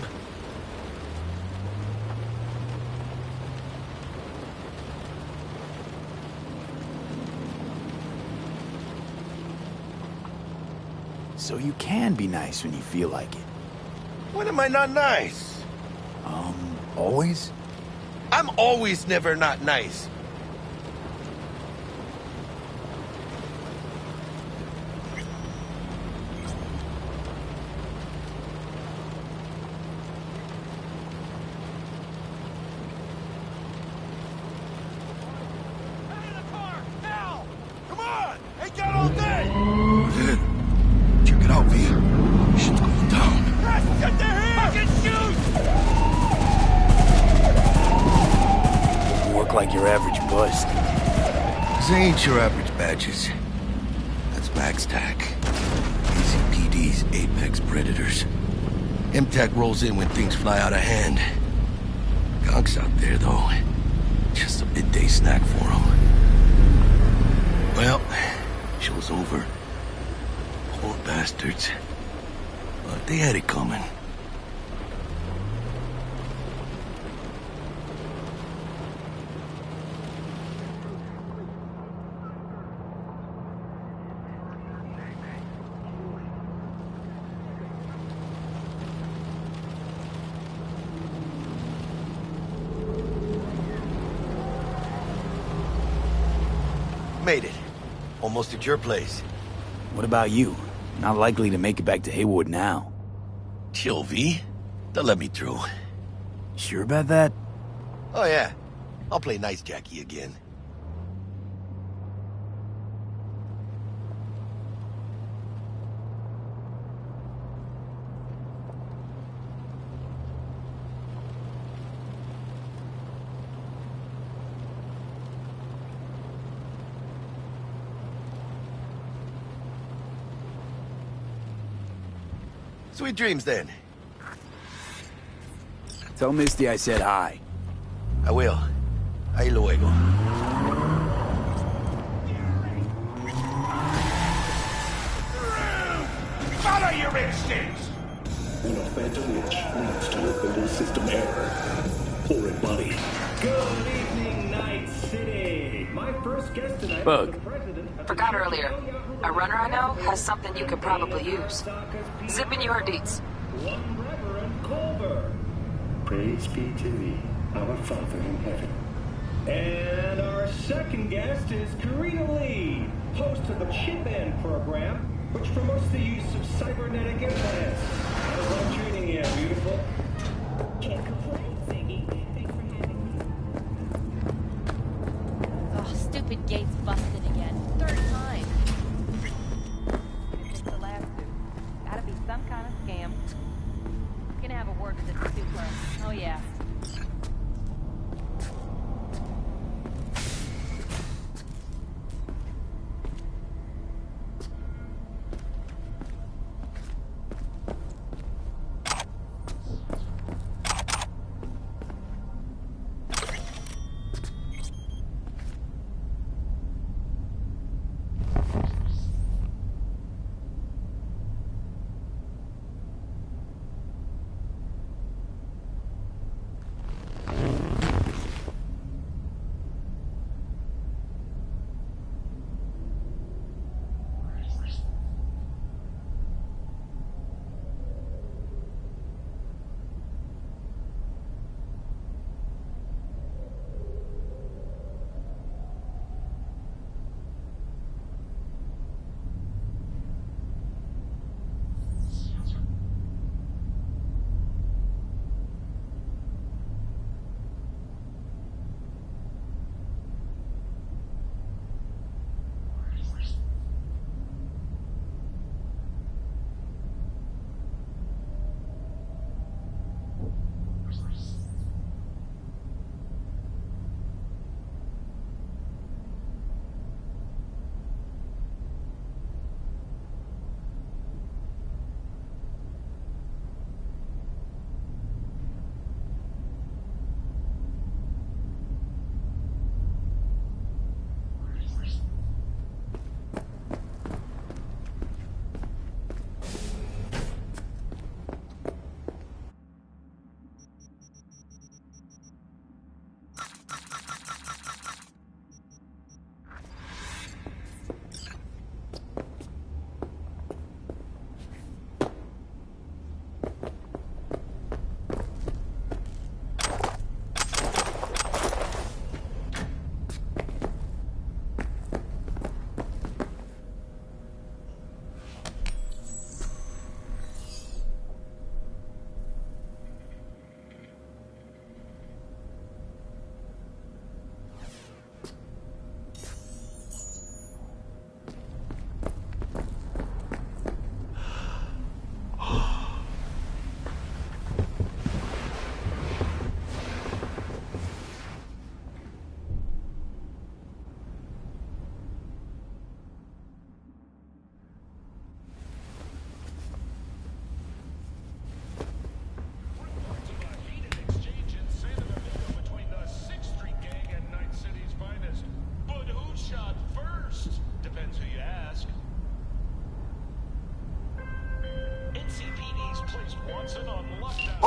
So you can be nice when you feel like it. When am I not nice? Always? I'm always never not nice. They ain't your average badges. That's Max TAC. ACPD's apex predators. MTAC rolls in when things fly out of hand. Gonks out there, though. Just a midday snack for them. Well, show's over. Poor bastards. But they had it coming. Made it. Almost at your place. What about you? Not likely to make it back to Haywood now. Chill, V. They'll let me through. Sure about that? Oh, yeah. I'll play nice Jackie again. Sweet dreams, then. Tell Misty I said hi. I will. Ahí luego. Follow your instincts! When a phantom witch leads to a fatal system error, pour it, buddy. Good evening, Night City. My first guest tonight. Bug. Forgot earlier. A runner I know has something you could probably use. Zip in your deets. One Reverend Culver. Praise be to thee, our Father in heaven. And our second guest is Karina Lee, host of the Chip In program, which promotes the use of cybernetic implants. How's that treating you, beautiful? Can't complain, Ziggy. Thanks for having me. Oh, stupid gate's busted again. Third time. It's the last two. Gotta be some kind of scam. Gonna have a word with this super. Oh yeah.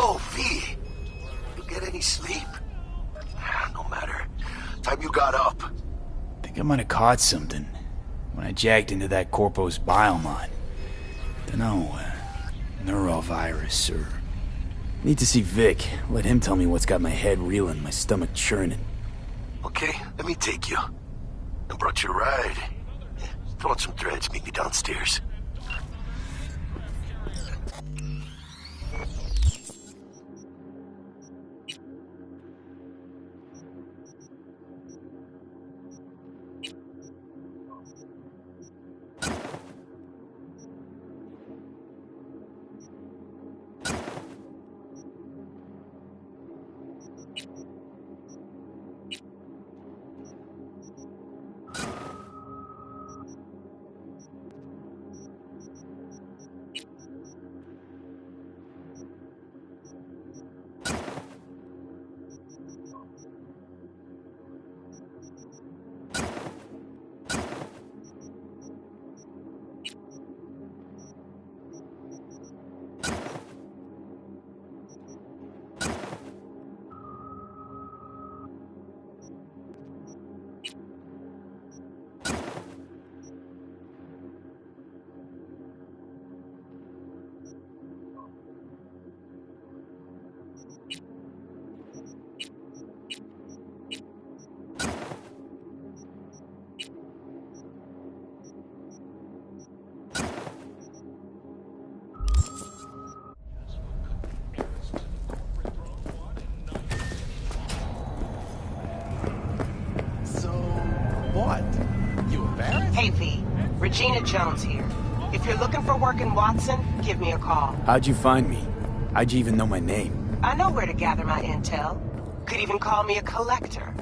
Oh, V. You get any sleep? No matter. Time you got up. I think I might have caught something when I jacked into that Corpo's biomon. Dunno, neurovirus or... Need to see Vic. Let him tell me what's got my head reeling, my stomach churning. Okay, let me take you. I brought you a ride. Throw on some threads, meet me downstairs. Hey, V. Regina Jones here. If you're looking for work in Watson, give me a call. How'd you find me? How'd you even know my name? I know where to gather my intel. Could even call me a collector.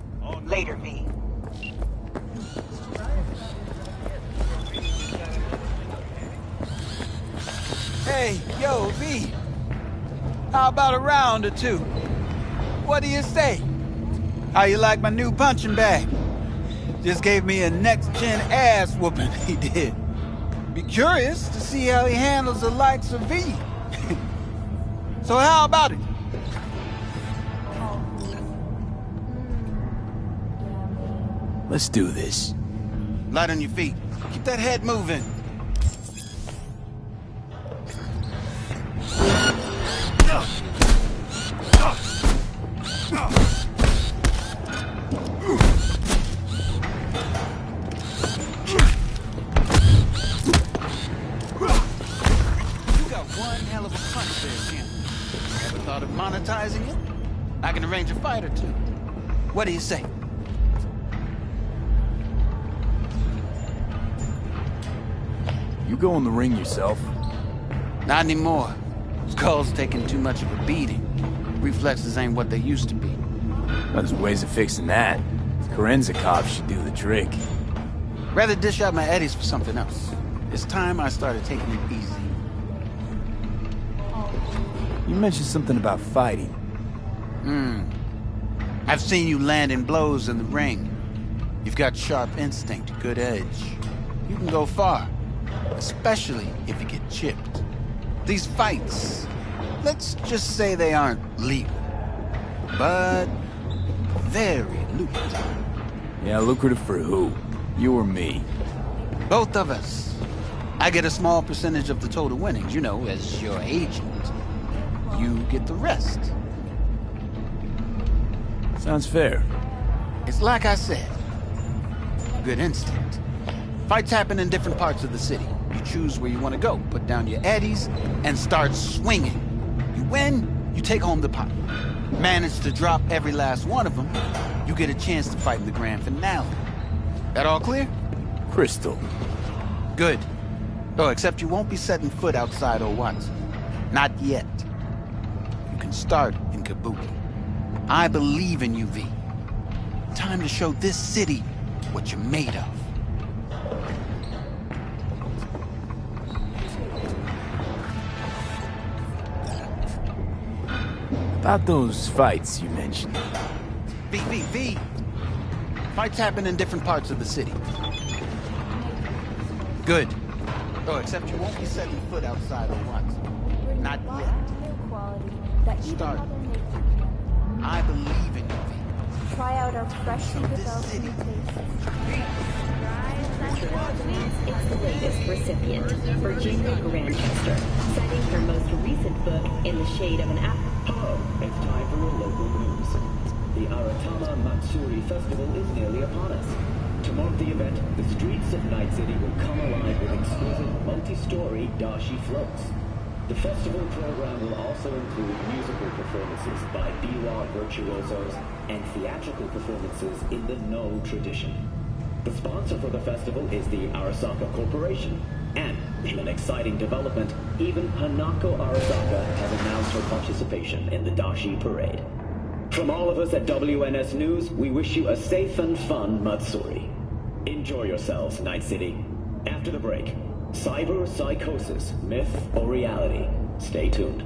Later, V. Hey, yo, V. How about a round or two? What do you say? How you like my new punching bag? Just gave me a next-gen ass whooping, he did. Be curious to see how he handles the likes of V. So how about it? Let's do this. Light on your feet. Keep that head moving. Monetizing it? I can arrange a fight or two. What do you say? You go in the ring yourself? Not anymore. Skull's taking too much of a beating. Reflexes ain't what they used to be. Well, there's ways of fixing that. Korenzakov should do the trick. Rather dish out my eddies for something else. It's time I started taking it easy. You mentioned something about fighting. I've seen you landing blows in the ring. You've got sharp instinct, good edge. You can go far, especially if you get chipped. These fights, let's just say they aren't legal, but very lucrative. Yeah, lucrative for who? You or me? Both of us. I get a small percentage of the total winnings, you know, as your agent. You get the rest. Sounds fair. It's like I said. Good instinct. Fights happen in different parts of the city. You choose where you want to go, put down your eddies, and start swinging. You win, you take home the pot. Manage to drop every last one of them, you get a chance to fight in the grand finale. That all clear? Crystal. Good. Oh, except you won't be setting foot outside old Watson. Not yet. You can start in Kabuki. I believe in you, V. Time to show this city what you're made of. About those fights you mentioned. V. Fights happen in different parts of the city. Good. Oh, except you won't be setting foot outside of Watson. Not yet. Start. I believe in you. Try out our freshly developed new taste. It's the latest recipient, Virginia Grandchester, citing her most recent book, In the Shade of an Apple. Hello, it's time for your local news. The Aratama Matsuri Festival is nearly upon us. To mark the event, the streets of Night City will come alive with exquisite multi-story dashi floats. The festival program will also include musical performances by biwa virtuosos and theatrical performances in the No tradition. The sponsor for the festival is the Arasaka Corporation, and in an exciting development, even Hanako Arasaka has announced her participation in the Dashi Parade. From all of us at WNS News, we wish you a safe and fun Matsuri. Enjoy yourselves, Night City. After the break, cyber psychosis, myth or reality? Stay tuned.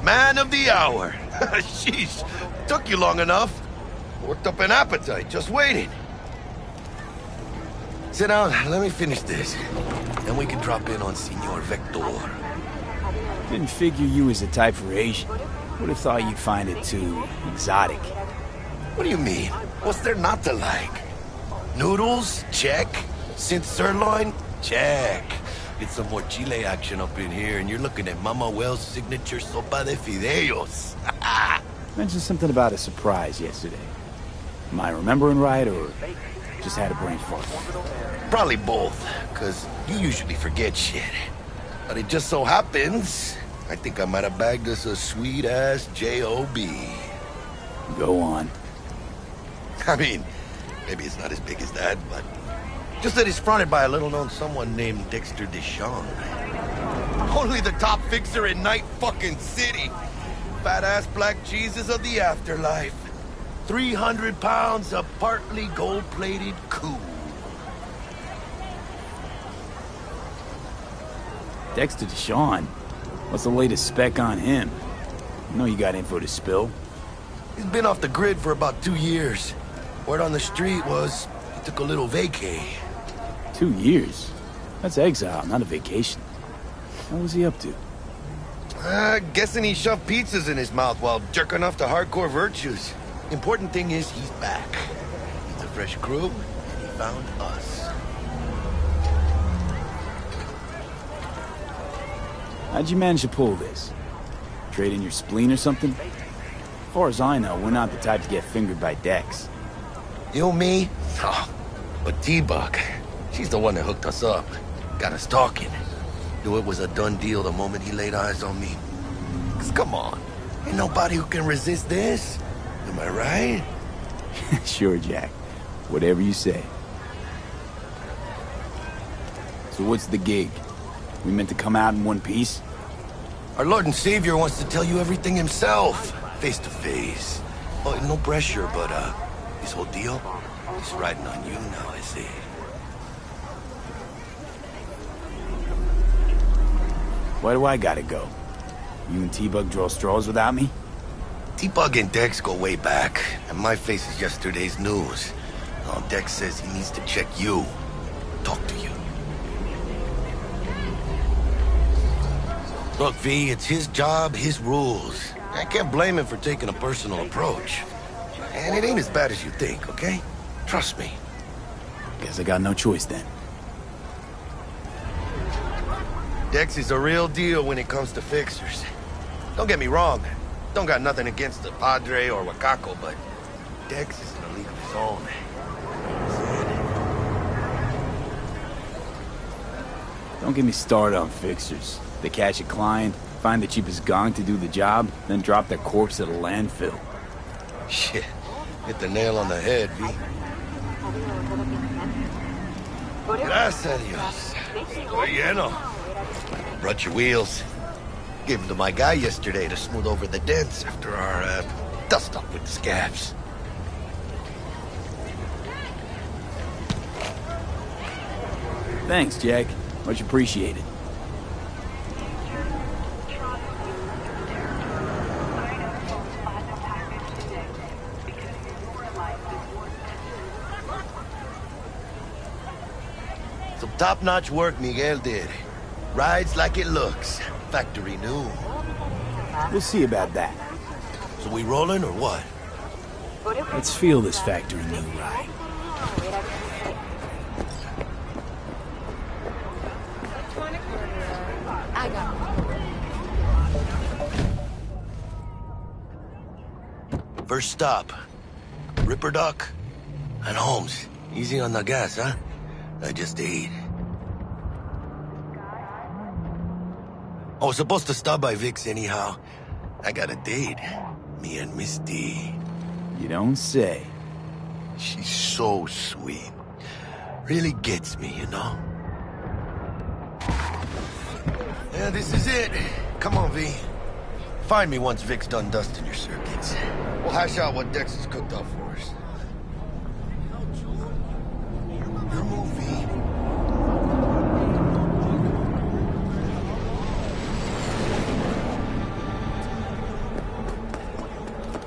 Man of the hour. Sheesh. Took you long enough. Worked up an appetite, just waiting. Sit down, let me finish this. Then we can drop in on Senor Vector. Didn't figure you was the type for Asian. Would have thought you'd find it too exotic. What do you mean? What's there not to like? Noodles? Check. Synth sirloin? Check. Get some more Chile action up in here, and you're looking at Mama Wells' signature sopa de fideos. Mentioned something about a surprise yesterday. Am I remembering right, or just had a brain fart? Probably both, because you usually forget shit. But it just so happens, I think I might have bagged us a sweet-ass J.O.B. Go on. I mean, maybe it's not as big as that, but just that it's fronted by a little-known someone named Dexter Deshawn. Only the top fixer in Night fucking City. Fat-ass black Jesus of the afterlife. 300 pounds of partly gold-plated cool. Dexter Deshawn? What's the latest spec on him? I know you got info to spill. He's been off the grid for about 2 years. Word on the street was he took a little vacay. 2 years? That's exile, not a vacation. What was he up to? Guessing he shoved pizzas in his mouth while jerking off to hardcore virtues. Important thing is he's back. He's a fresh crew, and he found us. How'd you manage to pull this? Trade in your spleen or something? As far as I know, we're not the type to get fingered by Dex. You, me? Oh, but T-Bug, she's the one that hooked us up. Got us talking. Knew it was a done deal the moment he laid eyes on me. 'Cause come on, ain't nobody who can resist this. Am I right? Sure, Jack. Whatever you say. So what's the gig? We meant to come out in one piece? Our Lord and Savior wants to tell you everything himself, face to face. Oh, no pressure, but this whole deal is riding on you now, I see. Why do I gotta go? You and T-Bug draw straws without me? T-Bug and Dex go way back, and my face is yesterday's news. Oh, Dex says he needs to check you, talk to you. Look, V, it's his job, his rules. I can't blame him for taking a personal approach. And it ain't as bad as you think, okay? Trust me. Guess I got no choice then. Dex is a real deal when it comes to fixers. Don't get me wrong. Don't got nothing against the Padre or Wakako, but Dex is in a league of his own. Don't get me started on fixers. They catch a client, find the cheapest gong to do the job, then drop their corpse at a landfill. Shit. Hit the nail on the head, V. Gracias a Dios. Estoy lleno. Brought your wheels. Gave them to my guy yesterday to smooth over the dents after our dust-up with the scabs. Thanks, Jack. Much appreciated. Some top-notch work Miguel did. Rides like it looks. Factory new. We'll see about that. So we rolling or what? Let's feel this factory new ride. I got First stop. Ripper Doc and Holmes. Easy on the gas, huh? I just ate. I was supposed to stop by Vic's anyhow. I got a date. Me and Misty. You don't say. She's so sweet. Really gets me, you know? Yeah, this is it. Come on, V. Find me once Vic's done dusting your circuits. We'll hash out what Dex has cooked up for us. Your move, V.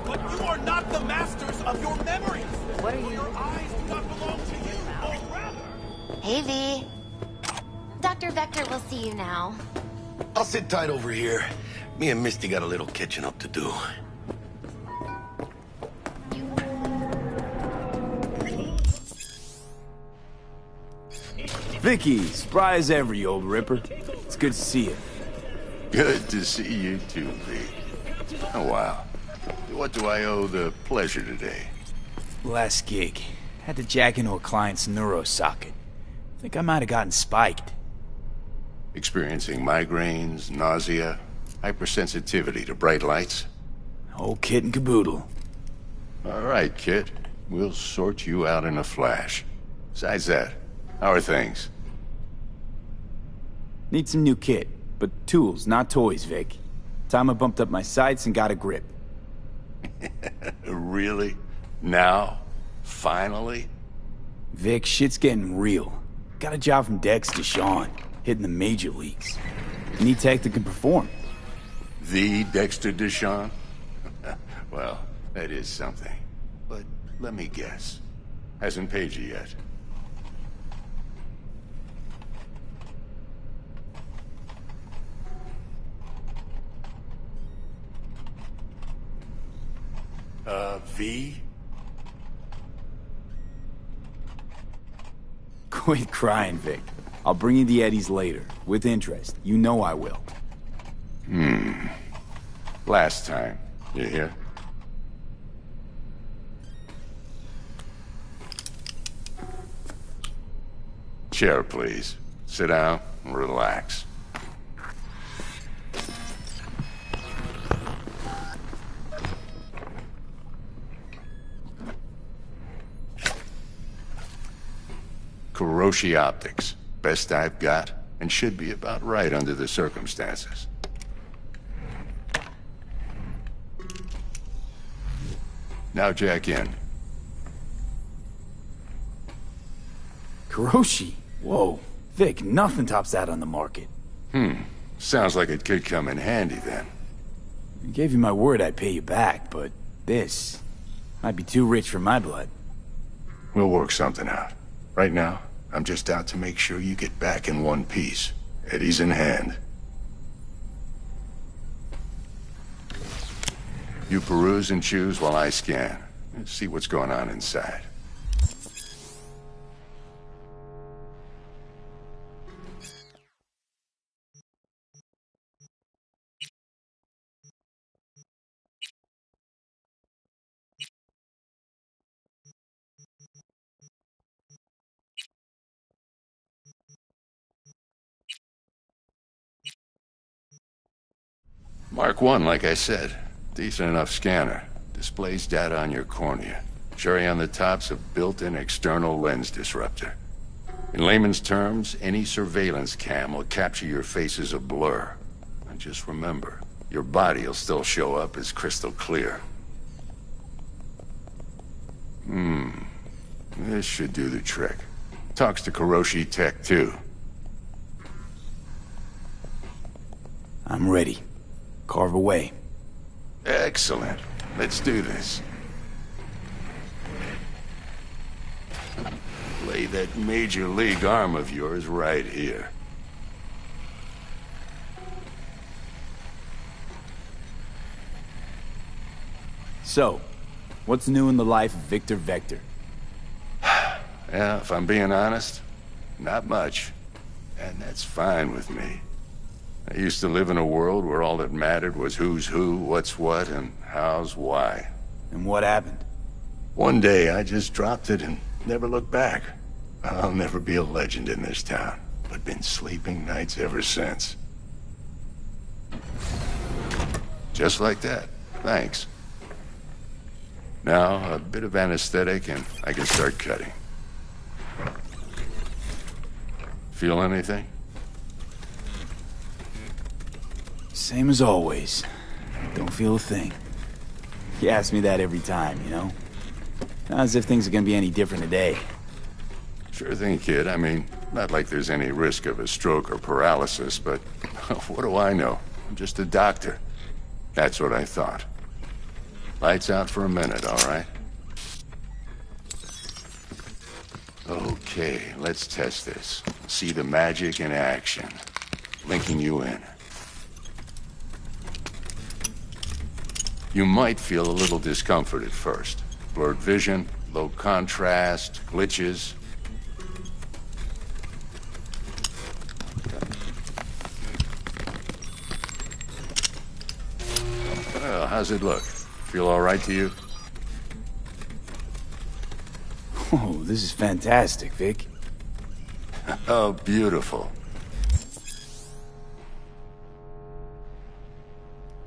But you are not the masters of your memories. What are you? Your eyes do not belong to you, or rather. Hey, V. Dr. Vector will see you now. I'll sit tight over here. Me and Misty got a little catching up to do. Vicky, spry as ever, you old ripper. It's good to see you. Good to see you too, V. Oh, wow. What do I owe the pleasure today? Last gig. Had to jack into a client's neuro socket. Think I might have gotten spiked. Experiencing migraines, nausea, hypersensitivity to bright lights? Whole kit and caboodle. All right, kid. We'll sort you out in a flash. Besides that, how are things? Need some new kit, but tools, not toys, Vic. Time I bumped up my sights and got a grip. Really? Now? Finally? Vic, shit's getting real. Got a job from Dex to Sean, hitting the major leagues. Need tech that can perform. The Dexter Deshawn? Well, that is something. But let me guess. Hasn't paid you yet. V? Quit crying, Vic. I'll bring you the eddies later, with interest. You know I will. Last time. You hear? Chair, please. Sit down and relax. Kuroshi Optics. Best I've got, and should be about right under the circumstances. Now jack in. Kuroshi? Whoa. Vic, nothing tops that on the market. Sounds like it could come in handy then. I gave you my word I'd pay you back, but this might be too rich for my blood. We'll work something out. Right now, I'm just out to make sure you get back in one piece. Eddie's in hand. You peruse and choose while I scan. Let's see what's going on inside. Mark 1, like I said. Decent enough scanner. Displays data on your cornea. Cherry on the top's a built-in external lens disruptor. In layman's terms, any surveillance cam will capture your face as a blur. And just remember, your body will still show up as crystal clear. This should do the trick. Talks to Kuroshi Tech, too. I'm ready. Carve away. Excellent. Let's do this. Lay that major league arm of yours right here. So, what's new in the life of Victor Vector? Yeah, if I'm being honest, not much. And that's fine with me. I used to live in a world where all that mattered was who's who, what's what, and how's why. And what happened? One day, I just dropped it and never looked back. I'll never be a legend in this town, but been sleeping nights ever since. Just like that. Thanks. Now, a bit of anesthetic and I can start cutting. Feel anything? Same as always. Don't feel a thing. You ask me that every time, you know? Not as if things are gonna be any different today. Sure thing, kid. I mean, not like there's any risk of a stroke or paralysis, but what do I know? I'm just a doctor. That's what I thought. Lights out for a minute, all right? Okay, let's test this. See the magic in action. Linking you in. You might feel a little discomfort at first. Blurred vision, low contrast, glitches. Well, how's it look? Feel all right to you? Oh, this is fantastic, Vic. Oh, beautiful.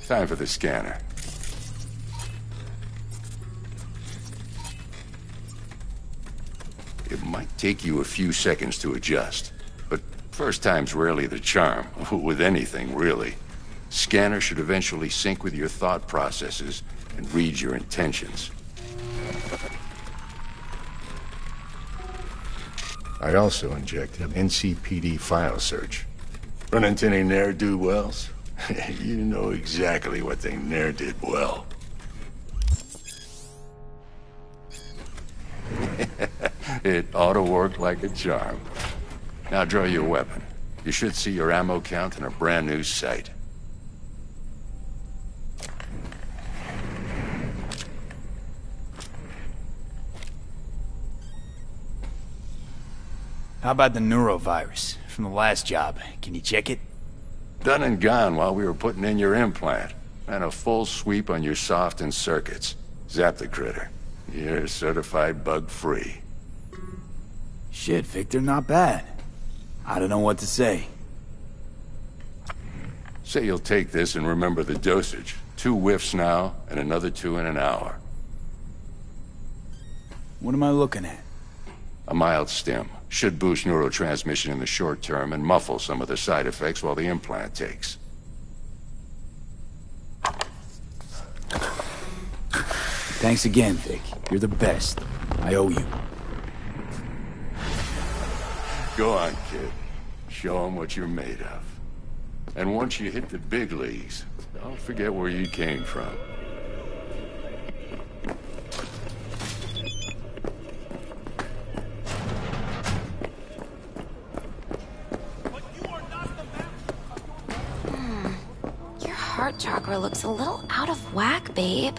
Time for the scanner. It might take you a few seconds to adjust, but first time's rarely the charm, with anything, really. Scanner should eventually sync with your thought processes and read your intentions. I also injected NCPD file search. Run into any ne'er-do-wells? You know exactly what they ne'er did well. It ought to work like a charm. Now draw your weapon. You should see your ammo count in a brand new sight. How about the neurovirus from the last job? Can you check it? Done and gone while we were putting in your implant. And a full sweep on your soft and circuits. Zap the critter. You're certified bug-free. Shit, Victor, not bad. I don't know what to say. Say you'll take this and remember the dosage. 2 whiffs now, and another 2 in an hour. What am I looking at? A mild stim. Should boost neurotransmission in the short term and muffle some of the side effects while the implant takes. Thanks again, Vic. You're the best. I owe you. Go on, kid. Show them what you're made of. And once you hit the big leagues, don't forget where you came from. Your heart chakra looks a little out of whack, babe.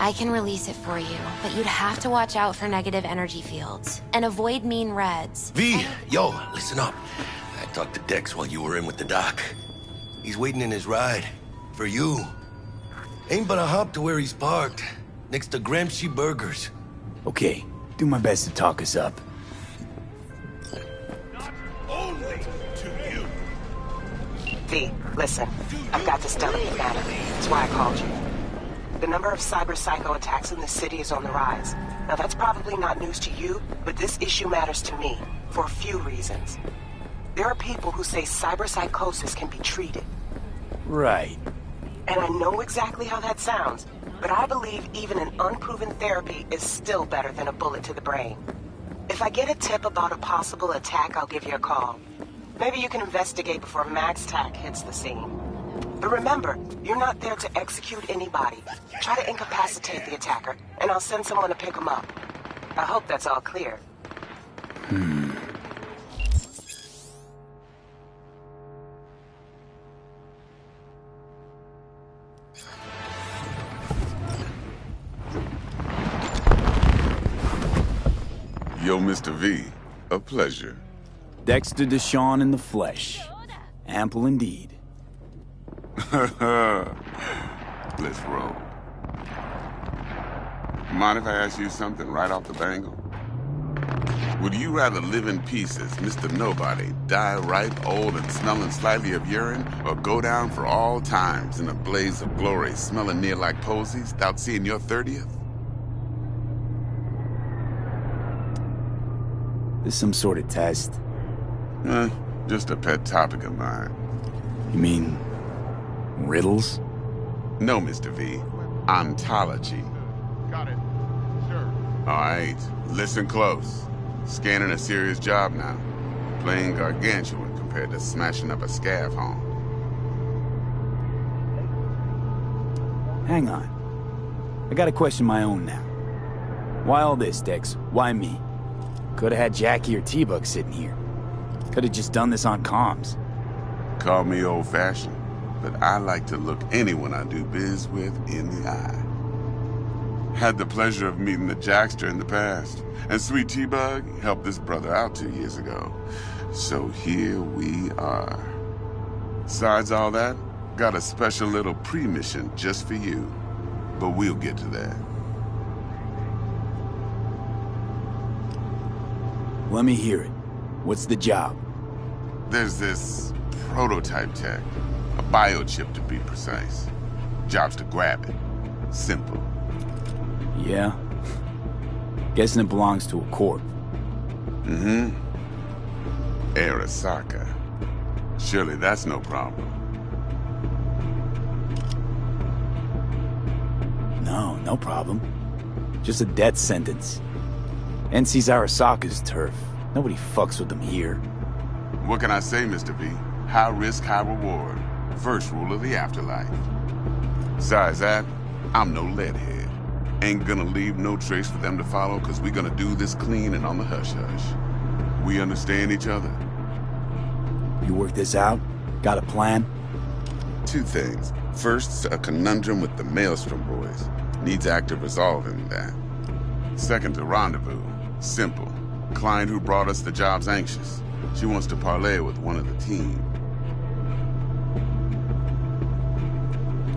I can release it for you, but you'd have to watch out for negative energy fields and avoid mean reds. V, yo, listen up. I talked to Dex while you were in with the doc. He's waiting in his ride. For you. Ain't but a hop to where he's parked. Next to Gramsci Burgers. Okay, do my best to talk us up. Only to you. V, listen. I've got this delicate matter. That's why I called you. The number of cyber psycho attacks in this city is on the rise. Now that's probably not news to you, but this issue matters to me for a few reasons. There are people who say cyberpsychosis can be treated. Right. And I know exactly how that sounds, but I believe even an unproven therapy is still better than a bullet to the brain. If I get a tip about a possible attack, I'll give you a call. Maybe you can investigate before Max Tack hits the scene. But remember, you're not there to execute anybody. Try to incapacitate the attacker, and I'll send someone to pick him up. I hope that's all clear. Yo, Mr. V, a pleasure. Dexter Deshawn in the flesh. Ample indeed. Let's roll. Mind if I ask you something right off the bangle? Would you rather live in pieces, Mr. Nobody, die ripe, old, and smelling slightly of urine, or go down for all times in a blaze of glory, smelling near like posies, without seeing your 30th? This some sort of test? Just a pet topic of mine. You mean riddles? No, Mr. V. Ontology. Got it. Sure. All right, listen close. Scanning a serious job now. Playing gargantuan compared to smashing up a scav home. Hang on. I gotta question my own now. Why all this, Dex? Why me? Could've had Jackie or T-Bug sitting here. Could've just done this on comms. Call me old-fashioned, but I like to look anyone I do biz with in the eye. Had the pleasure of meeting the Jackster in the past, and Sweet T-Bug helped this brother out 2 years ago. So here we are. Besides all that, got a special little pre-mission just for you. But we'll get to that. Let me hear it. What's the job? There's this prototype tech. A biochip, to be precise. Job's to grab it. Simple. Yeah? Guessing it belongs to a corp. Mm-hmm. Arasaka. Surely that's no problem. No problem. Just a death sentence. NC's Arasaka's turf. Nobody fucks with them here. What can I say, Mr. V? High risk, high reward. First rule of the afterlife. Besides that, I'm no leadhead. Ain't gonna leave no trace for them to follow, cause we gonna do this clean and on the hush-hush. We understand each other. You work this out? Got a plan? Two things. First, a conundrum with the Maelstrom boys. Needs active resolving that. Second, a rendezvous. Simple. Client who brought us the job's anxious. She wants to parlay with one of the team.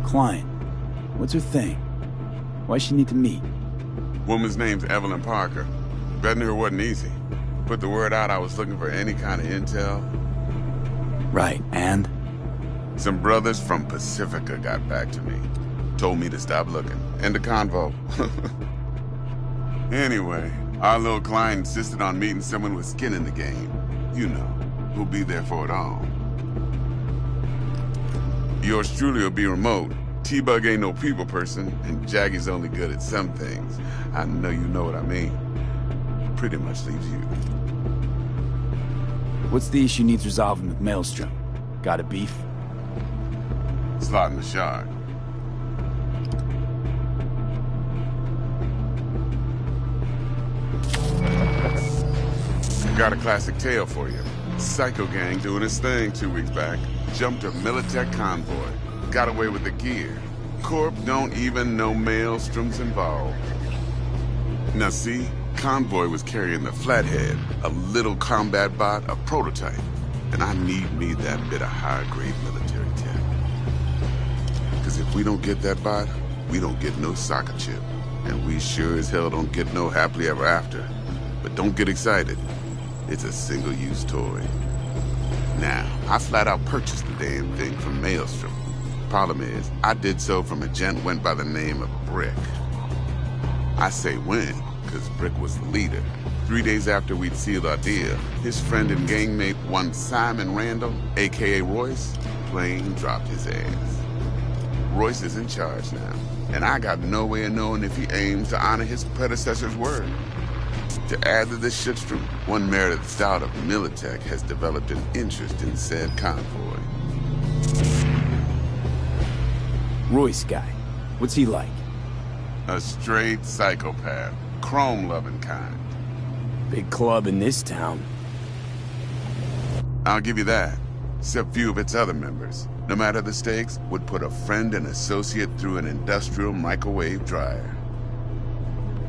Client? What's her thing? Why's she need to meet? Woman's name's Evelyn Parker. Betting her wasn't easy. Put the word out I was looking for any kind of intel. Right, and? Some brothers from Pacifica got back to me. Told me to stop looking. End of convo. Anyway, our little client insisted on meeting someone with skin in the game. You know, who'll be there for it all. Yours truly will be remote. T-Bug ain't no people person, and Jaggy's only good at some things. I know you know what I mean. Pretty much leaves you. What's the issue needs resolving with Maelstrom? Got a beef? Slotting the shard. Got a classic tale for you. Psycho gang doing his thing 2 weeks back. Jumped a Militech convoy. Got away with the gear. Corp don't even know Maelstrom's involved. Now see, convoy was carrying the Flathead, a little combat bot, a prototype. And I need me that bit of high-grade military tech. Because if we don't get that bot, we don't get no soccer chip. And we sure as hell don't get no happily ever after. But don't get excited. It's a single-use toy. Now, I flat out purchased the damn thing from Maelstrom. Problem is, I did so from a gent went by the name of Brick. I say when, because Brick was the leader. 3 days after we'd sealed our deal, his friend and gangmate, one Simon Randall, a.k.a. Royce, plain dropped his ass. Royce is in charge now, and I got no way of knowing if he aims to honor his predecessor's word. To add to this shitstorm, one Meredith Stout of Militech has developed an interest in said convoy. Royce guy. What's he like? A straight psychopath. Chrome-loving kind. Big club in this town. I'll give you that. Except few of its other members, no matter the stakes, would put a friend and associate through an industrial microwave dryer.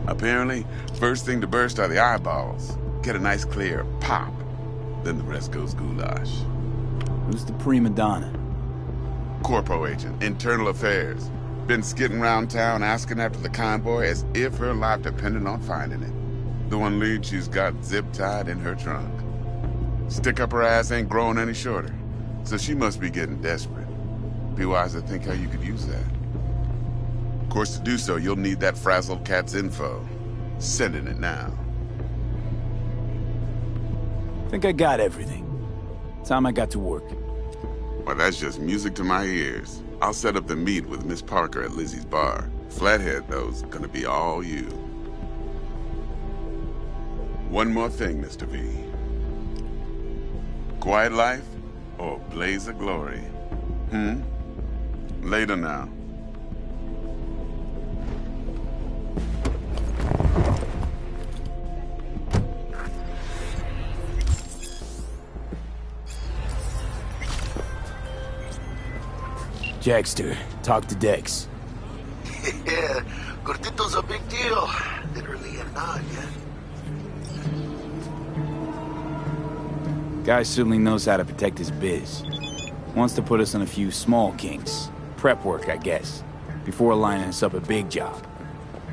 Apparently, first thing to burst are the eyeballs. Get a nice clear pop. Then the rest goes goulash. Who's the prima donna? Corpo agent, internal affairs. Been skidding around town asking after the convoy as if her life depended on finding it. The one lead she's got zip-tied in her trunk. Stick up her ass ain't growing any shorter, so she must be getting desperate. Be wise to think how you could use that. Of course, to do so, you'll need that frazzled cat's info. Sending it now. Think I got everything. Time I got to work. Well, that's just music to my ears. I'll set up the meet with Miss Parker at Lizzie's bar. Flathead, though's gonna be all you. One more thing, Mr. V. Quiet life or blaze of glory? Later now. Jackster, talk to Dex. Yeah, Gordito's a big deal. Literally and not yet. Guy certainly knows how to protect his biz. Wants to put us on a few small kinks. Prep work, I guess. Before lining us up a big job.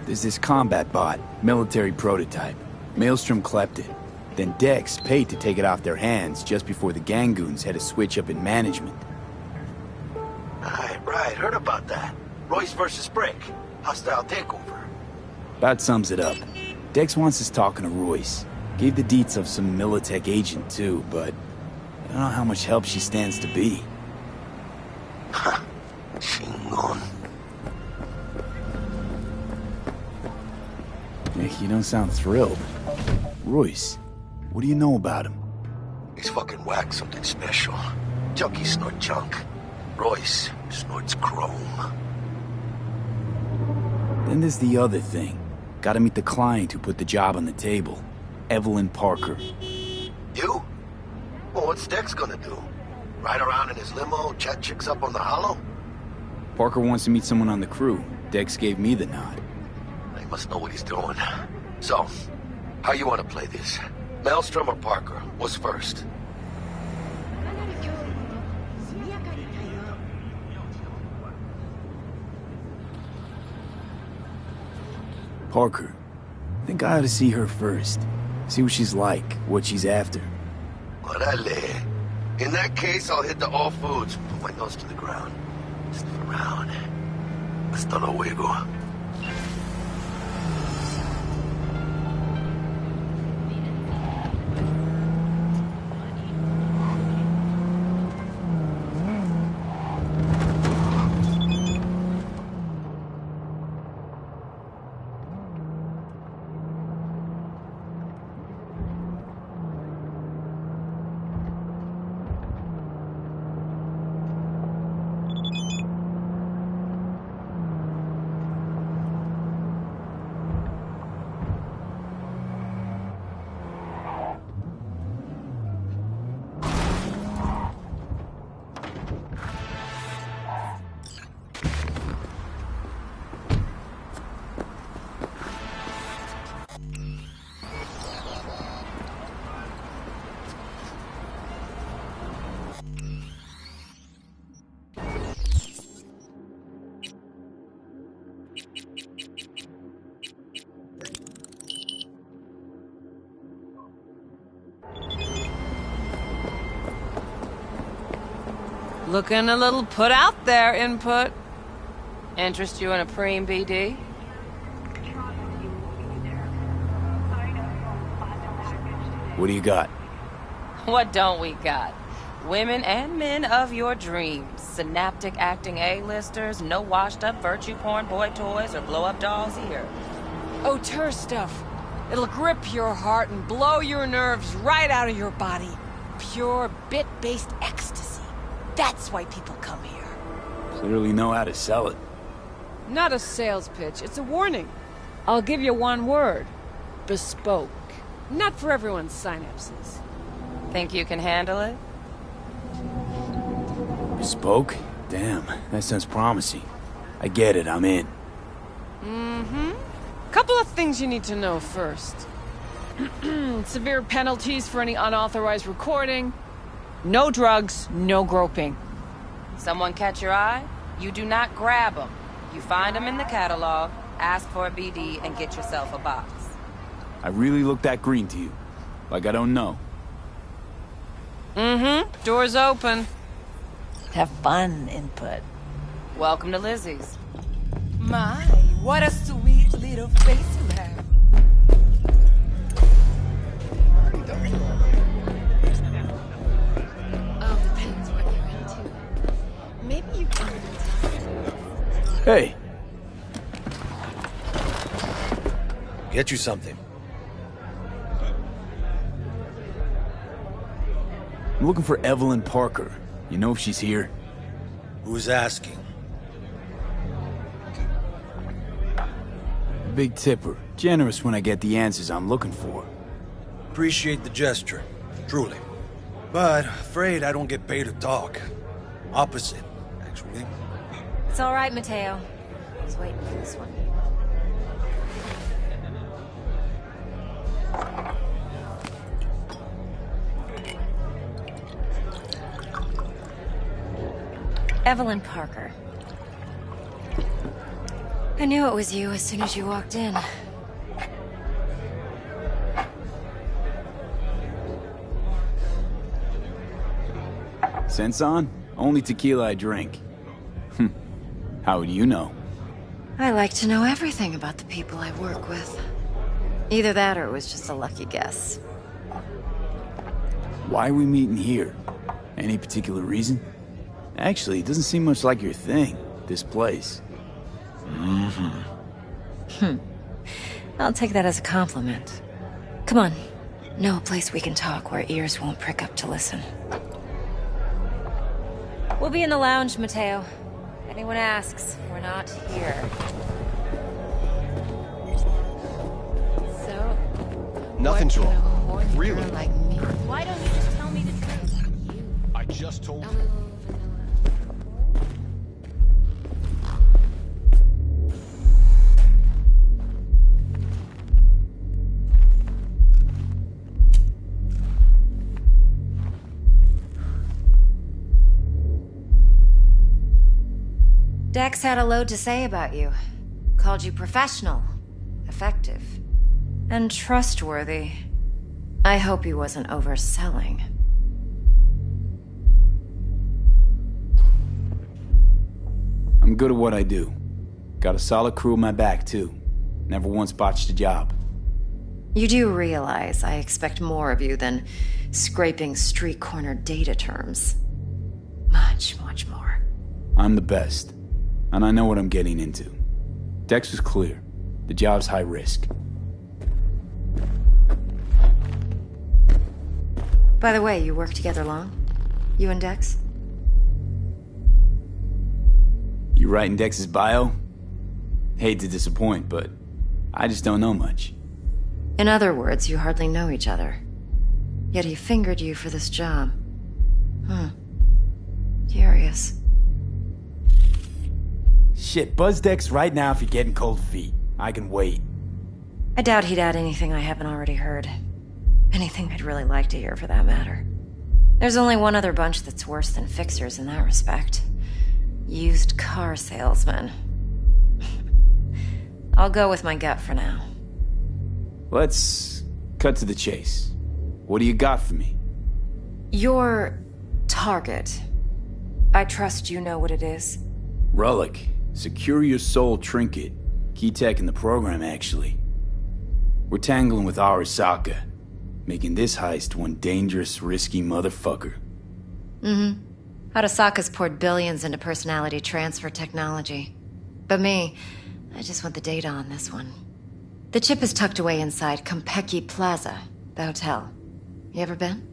There's this combat bot, military prototype. Maelstrom clept it. Then Dex paid to take it off their hands just before the Gangoons had a switch up in management. Right, heard about that. Royce versus Brick. Hostile takeover. About sums it up. Dex wants us talking to Royce. Gave the deets of some Militech agent too, but I don't know how much help she stands to be. Chingon. You don't sound thrilled. Royce, what do you know about him? He's fucking whack, something special. Junkies snort junk. Royce snorts chrome. Then there's the other thing. Gotta meet the client who put the job on the table. Evelyn Parker. You? Well, what's Dex gonna do? Ride around in his limo, chat chicks up on the hollow? Parker wants to meet someone on the crew. Dex gave me the nod. He must know what he's doing. So, how you want to play this? Maelstrom or Parker? What's first? Parker. Think I ought to see her first. See what she's like, what she's after. Orale. In that case, I'll hit the all foods. Put my nose to the ground. Sniff around. Hasta luego. Looking a little put out there, Input. Interest you in a preem, BD? What do you got? What don't we got? Women and men of your dreams. Synaptic acting A-listers, no washed-up virtue porn boy toys or blow-up dolls here. Auteur stuff. It'll grip your heart and blow your nerves right out of your body. Pure bit-based ecstasy. That's why people come here. Clearly know how to sell it. Not a sales pitch, it's a warning. I'll give you one word. Bespoke. Not for everyone's synapses. Think you can handle it? Bespoke? Damn, that sounds promising. I get it, I'm in. Mm-hmm. Couple of things you need to know first. Severe penalties for any unauthorized recording. No drugs, no groping. Someone catch your eye? You do not grab them. You find them in the catalog, ask for a BD, and get yourself a box. I really look that green to you. Like I don't know. Mm-hmm. Door's open. Have fun, input. Welcome to Lizzie's. My, what a sweet little face you have. Oh, depends what you're into. Maybe you can... Hey. Get you something. I'm looking for Evelyn Parker. You know if she's here? Who's asking? Big tipper. Generous when I get the answers I'm looking for. Appreciate the gesture, truly. But afraid I don't get paid to talk. Opposite, actually. It's all right, Mateo. I was waiting for this one. Evelyn Parker. I knew it was you as soon as you walked in. Sense on? Only tequila I drink. How would you know? I like to know everything about the people I work with. Either that or it was just a lucky guess. Why are we meeting here? Any particular reason? Actually, it doesn't seem much like your thing, this place. I'll take that as a compliment. Come on. Know a place we can talk where ears won't prick up to listen. We'll be in the lounge, Mateo. If anyone asks, we're not here. So... Nothing's wrong. Really? Like me. Why don't you just tell me the truth? I just told you. Dex had a load to say about you. Called you professional, effective, and trustworthy. I hope he wasn't overselling. I'm good at what I do. Got a solid crew on my back, too. Never once botched a job. You do realize I expect more of you than scraping street corner data terms. Much, much more. I'm the best. And I know what I'm getting into. Dex was clear. The job's high risk. By the way, you work together long? You and Dex? You writing Dex's bio? Hate to disappoint, but I just don't know much. In other words, you hardly know each other. Yet he fingered you for this job. Curious. Shit, buzz Dex right now if you're getting cold feet. I can wait. I doubt he'd add anything I haven't already heard. Anything I'd really like to hear, for that matter. There's only one other bunch that's worse than fixers in that respect. Used car salesmen. I'll go with my gut for now. Let's cut to the chase. What do you got for me? Your target. I trust you know what it is. Relic. Secure your soul trinket. Key tech in the program, actually. We're tangling with Arasaka, making this heist one dangerous, risky motherfucker. Arasaka's poured billions into personality transfer technology. But me, I just want the data on this one. The chip is tucked away inside Kompeki Plaza, the hotel. You ever been?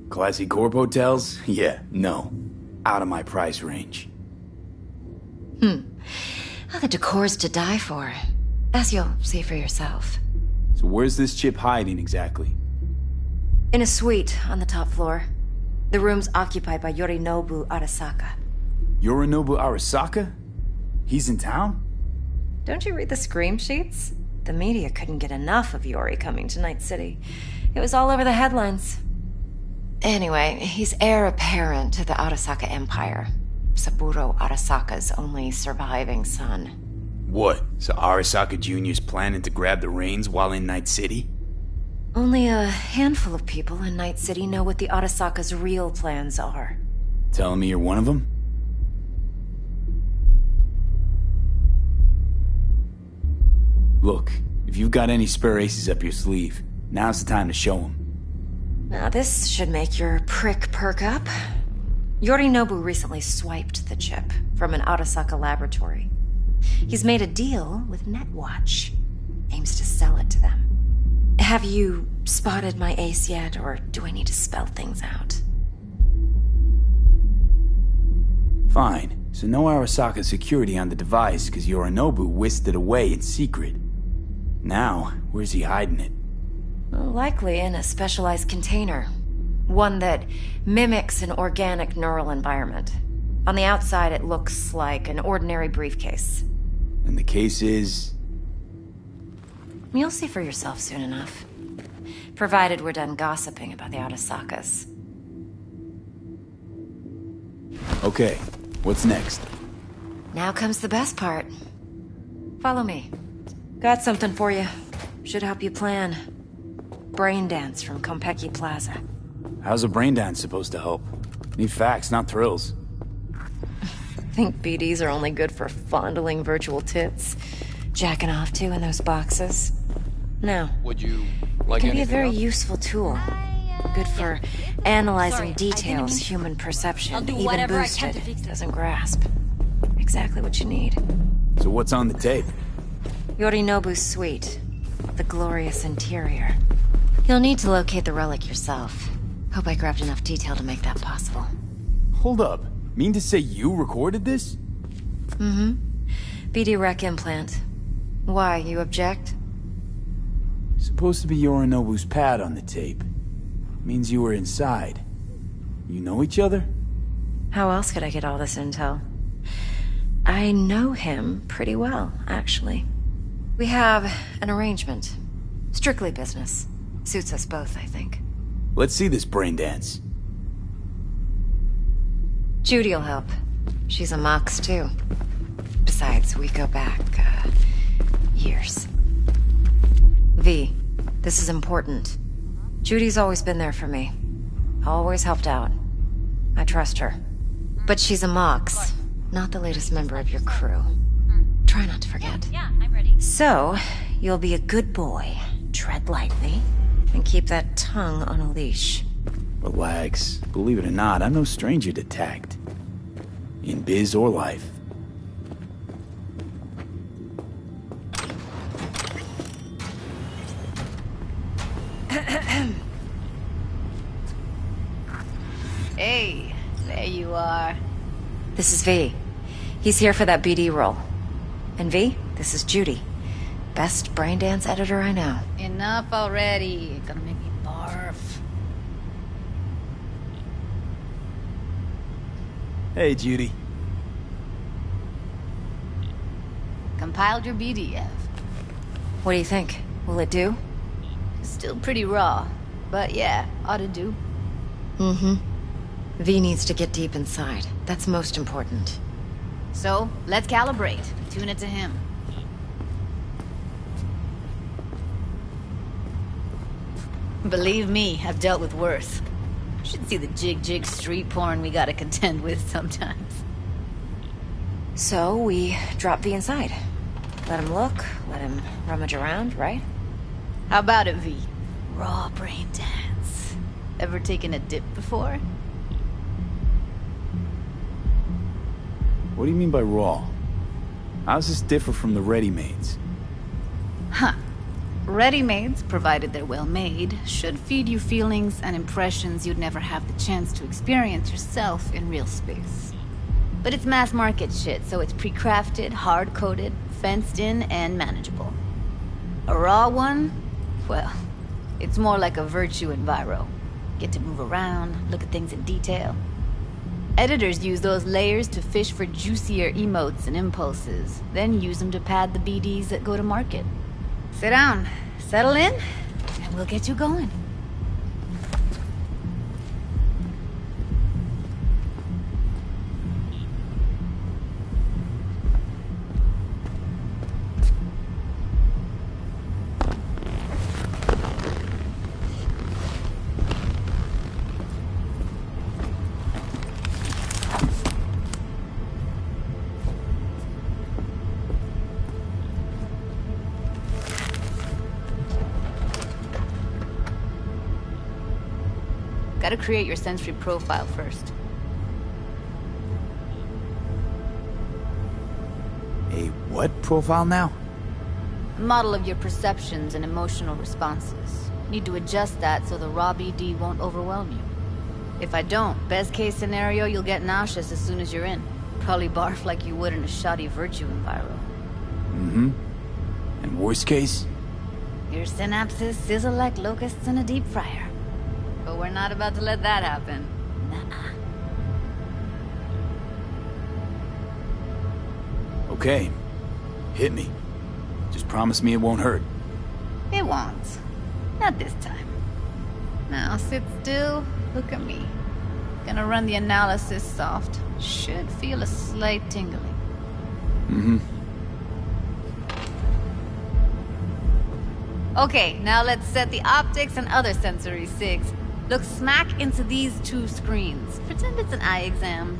Classy corp hotels? Yeah, no. Out of my price range. Well, the decor's to die for, as you'll see for yourself. So where's this chip hiding exactly? In a suite on the top floor. The room's occupied by Yorinobu Arasaka. Yorinobu Arasaka? He's in town? Don't you read the scream sheets? The media couldn't get enough of Yori coming to Night City. It was all over the headlines. Anyway, he's heir apparent to the Arasaka Empire. Saburo Arasaka's only surviving son. What? So Arasaka Jr.'s planning to grab the reins while in Night City? Only a handful of people in Night City know what the Arasaka's real plans are. Telling me you're one of them? Look, if you've got any spare aces up your sleeve, now's the time to show them. Now this should make your prick perk up. Yorinobu recently swiped the chip from an Arasaka laboratory. He's made a deal with Netwatch. Aims to sell it to them. Have you spotted my ace yet, or do I need to spell things out? Fine. So no Arasaka security on the device because Yorinobu whisked it away in secret. Now, where's he hiding it? Well, likely in a specialized container. One that mimics an organic neural environment. On the outside, it looks like an ordinary briefcase. And the case is... You'll see for yourself soon enough. Provided we're done gossiping about the Arasakas. Okay, what's next? Now comes the best part. Follow me. Got something for you. Should help you plan. Brain dance from Konpeki Plaza. How's a brain dance supposed to help? Need facts, not thrills. Think BDs are only good for fondling virtual tits? Jacking off to in those boxes? No. Would you like it can be a anything very else? useful tool. Good for analyzing details human perception, I'll do even whatever I can boosted, to fix it. doesn't grasp. Exactly what you need. So what's on the tape? Yorinobu's suite. The glorious interior. You'll need to locate the relic yourself. Hope I grabbed enough detail to make that possible. Hold up. Mean to say you recorded this? Mm-hmm. BD rec implant. Why, you object? Supposed to be Yorinobu's pad on the tape. Means you were inside. You know each other? How else could I get all this intel? I know him pretty well, actually. We have an arrangement. Strictly business. Suits us both, I think. Let's see this brain dance. Judy'll help. She's a Mox, too. Besides, we go back, years. V, this is important. Judy's always been there for me. Always helped out. I trust her. But she's a Mox, not the latest member of your crew. Try not to forget. Yeah, I'm ready. So, you'll be a good boy. Tread lightly, and keep that tongue on a leash. Relax. Believe it or not, I'm no stranger to tact. In biz or life. Hey, there you are. This is V. He's here for that BD role. And V, this is Judy. Best brain dance editor I know. Enough already. Gonna make me barf. Hey, Judy. Compiled your BDF. What do you think? Will it do? Still pretty raw, but yeah, ought to do. Mm-hmm. V needs to get deep inside. That's most important. So, let's calibrate. Tune it to him. Believe me, I've dealt with worse. Should see the jig-jig street porn we gotta contend with sometimes. So, we drop V inside. Let him look, let him rummage around, right? How about it, V? Raw brain dance. Ever taken a dip before? What do you mean by raw? How's this differ from the ready-mades? Huh. Ready-mades, provided they're well made, should feed you feelings and impressions you'd never have the chance to experience yourself in real space. But it's mass market shit, so it's pre-crafted, hard-coded, fenced in, and manageable. A raw one? Well, it's more like a virtue enviro. Get to move around, look at things in detail. Editors use those layers to fish for juicier emotes and impulses, then use them to pad the BDs that go to market. Sit down, settle in, and we'll get you going. Gotta create your sensory profile first. A what profile now? A model of your perceptions and emotional responses. Need to adjust that so the raw BD won't overwhelm you. If I don't, best case scenario, you'll get nauseous as soon as you're in. Probably barf like you would in a shoddy virtue enviro. Mm-hmm. And worst case? Your synapses sizzle like locusts in a deep fryer. But we're not about to let that happen. Nuh-uh. Okay. Hit me. Just promise me it won't hurt. It won't. Not this time. Now sit still, look at me. Gonna run the analysis soft. Should feel a slight tingling. Mm-hmm. Okay, now let's set the optics and other sensory sigs. Look smack into these two screens. Pretend it's an eye exam.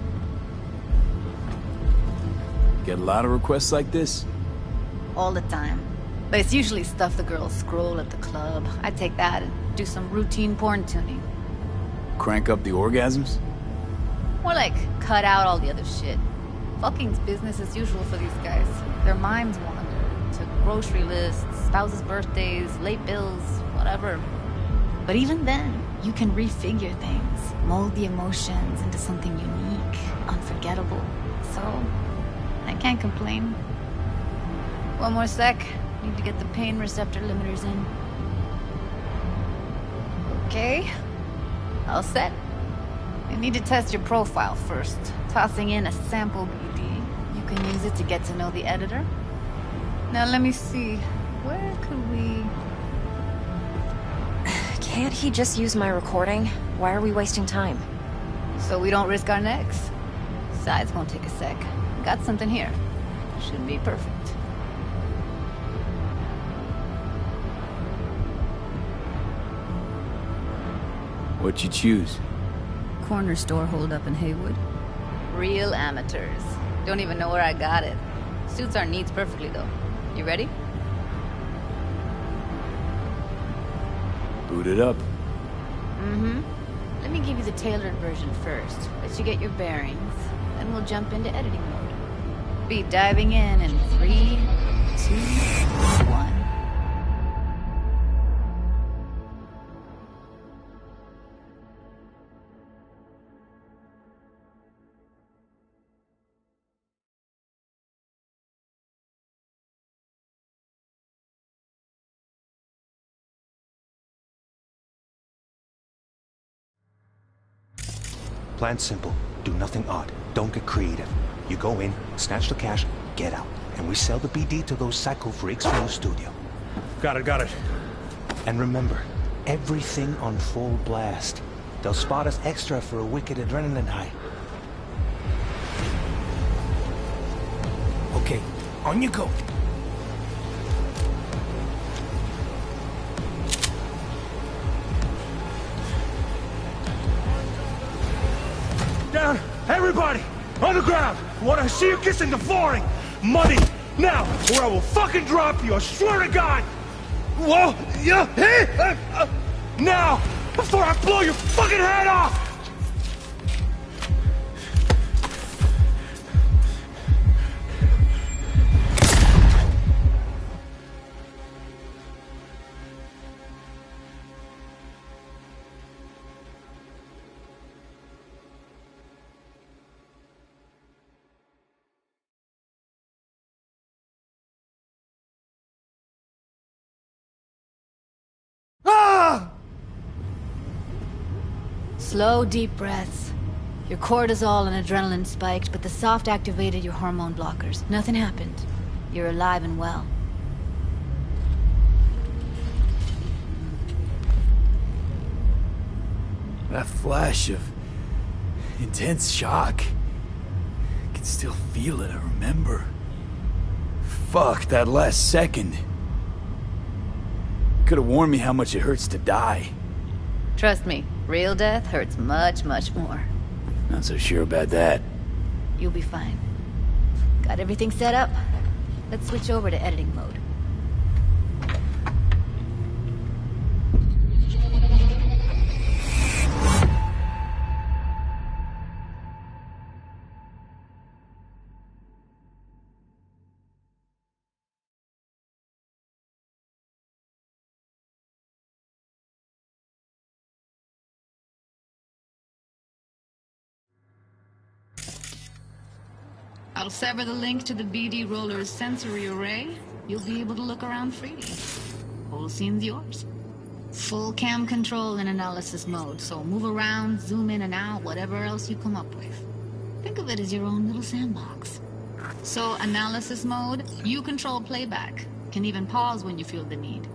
Get a lot of requests like this? All the time. But it's usually stuff the girls scroll at the club. I take that and do some routine porn tuning. Crank up the orgasms? More like cut out all the other shit. Fucking's business as usual for these guys. Their minds wander to grocery lists, spouses' birthdays, late bills, whatever. But even then, you can refigure things, mold the emotions into something unique, unforgettable. So, I can't complain. One more sec. Need to get the pain receptor limiters in. Okay. All set. I need to test your profile first. Tossing in a sample BD. You can use it to get to know the editor. Now let me see. Where could we... Can't he just use my recording? Why are we wasting time? So we don't risk our necks. Besides, won't take a sec. Got something here. Should be perfect. What'd you choose? Corner store hold up in Haywood. Real amateurs. Don't even know where I got it. Suits our needs perfectly though. You ready? Boot it up. Mm-hmm. Let me give you the tailored version first. Let you get your bearings. Then we'll jump into editing mode. Be diving in 3, 2, 1. Plan's simple. Do nothing odd. Don't get creative. You go in, snatch the cash, get out. And we sell the BD to those psycho freaks from the studio. Got it. And remember, everything on full blast. They'll spot us extra for a wicked adrenaline high. Okay, on you go. Down! Everybody! On the ground! I want to see you kissing the flooring! Money! Now! Or I will fucking drop you! I swear to God! Whoa! Yeah! Hey! Now! Before I blow your fucking head off! Slow, deep breaths. Your cortisol and adrenaline spiked, but the soft activated your hormone blockers. Nothing happened. You're alive and well. That flash of intense shock. I can still feel it, I remember. Fuck, that last second. Could have warned me how much it hurts to die. Trust me, real death hurts much, much more. Not so sure about that. You'll be fine. Got everything set up? Let's switch over to editing mode. I'll sever the link to the BD Roller's sensory array. You'll be able to look around freely. Whole scene's yours. Full cam control in analysis mode, so move around, zoom in and out, whatever else you come up with. Think of it as your own little sandbox. So, analysis mode, you control playback. Can even pause when you feel the need.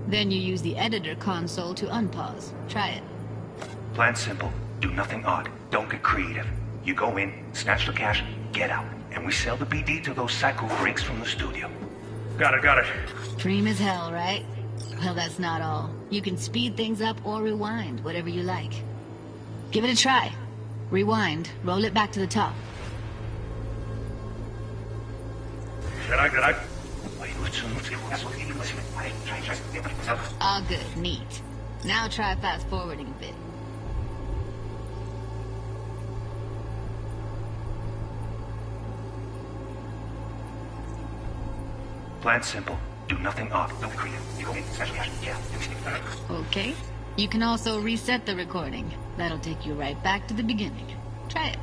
Then you use the editor console to unpause. Try it. Plan simple. Do nothing odd. Don't get creative. You go in, snatch the cash, get out. And we sell the BD to those psycho freaks from the studio. Got it. Dream as hell, right? Well, that's not all. You can speed things up or rewind, whatever you like. Give it a try. Rewind, roll it back to the top. All good, neat. Now try fast forwarding a bit. Plan simple. Do nothing odd. Don't be creative. You go in, snatch the cash, get out. Okay. You can also reset the recording. That'll take you right back to the beginning. Try it.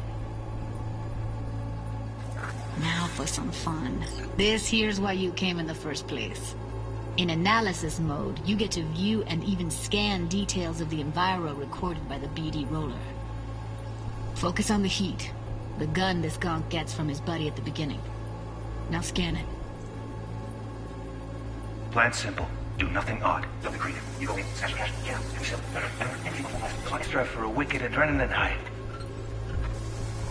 Now for some fun. This here's why you came in the first place. In analysis mode, you get to view and even scan details of the enviro recorded by the BD Roller. Focus on the heat. The gun this gonk gets from his buddy at the beginning. Now scan it. Plan simple. Do nothing odd. Don't be creative. You go in, snatch the cash, get out. Extra for a wicked adrenaline high.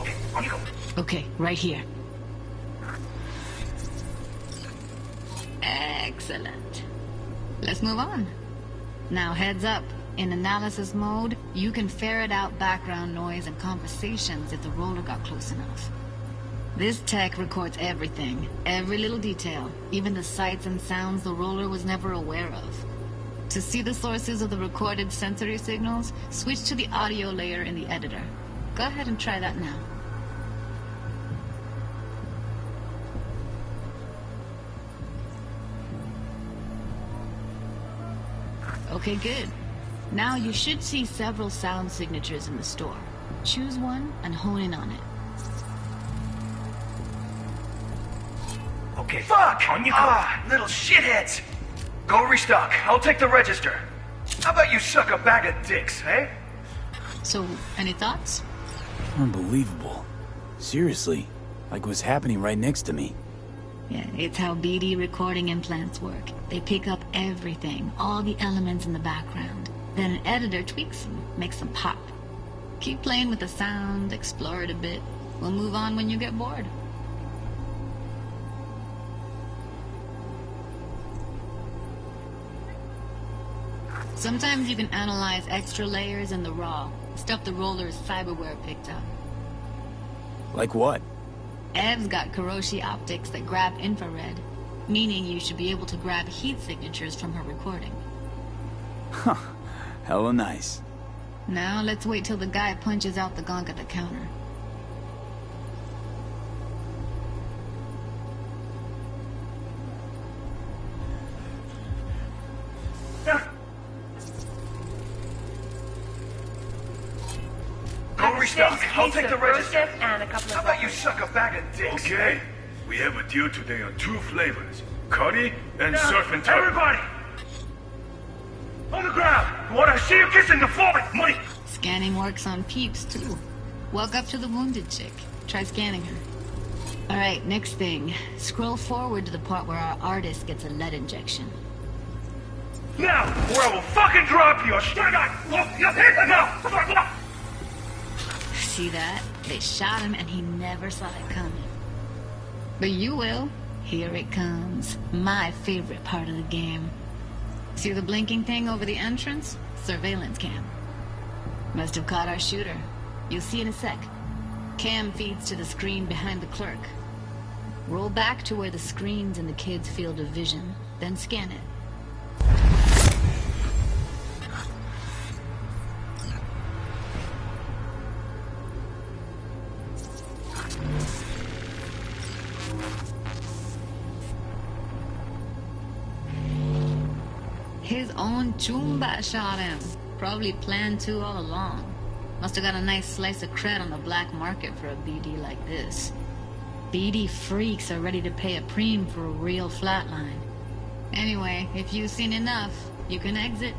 Okay, on you go. Okay, right here. Excellent. Let's move on. Now heads up. In analysis mode, you can ferret out background noise and conversations if the roller got close enough. This tech records everything, every little detail, even the sights and sounds the roller was never aware of. To see the sources of the recorded sensory signals, switch to the audio layer in the editor. Go ahead and try that now. Okay, good. Now you should see several sound signatures in the store. Choose one and hone in on it. Okay. Fuck! On you go. Little shitheads! Go restock. I'll take the register. How about you suck a bag of dicks, eh? So, any thoughts? Unbelievable. Seriously. Like what's happening right next to me. Yeah, it's how BD recording implants work. They pick up everything, all the elements in the background. Then an editor tweaks them, makes them pop. Keep playing with the sound, explore it a bit. We'll move on when you get bored. Sometimes you can analyze extra layers in the raw, stuff the roller's cyberware picked up. Like what? Ev's got Kiroshi optics that grab infrared, meaning you should be able to grab heat signatures from her recording. Huh. Hella nice. Now let's wait till the guy punches out the gonk at the counter. Go restock. I'll take the register. And a couple of How about you suck a bag of dicks? Okay. We have a deal today on 2 flavors. Curry and surf and turf. Everybody! On the ground! I want to see you kissing the floor! Money! Scanning works on peeps, too. Walk up to the wounded chick. Try scanning her. Alright, next thing. Scroll forward to the part where our artist gets a lead injection. Now, or I will fucking drop you! Now! See that? They shot him and he never saw it coming. But you will. Here it comes. My favorite part of the game. See the blinking thing over the entrance? Surveillance cam. Must have caught our shooter. You'll see in a sec. Cam feeds to the screen behind the clerk. Roll back to where the screen's in the kid's field of vision, then scan it. His own Chumba shot him. Probably planned to all along. Must have got a nice slice of cred on the black market for a BD like this. BD freaks are ready to pay a preem for a real flatline. Anyway, if you've seen enough, you can exit.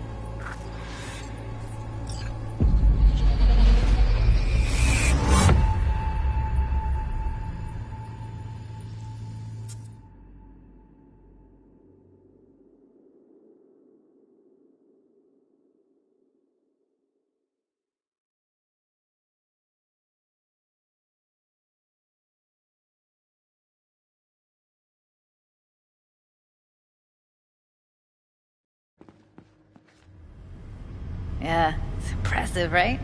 Yeah, it's impressive, right?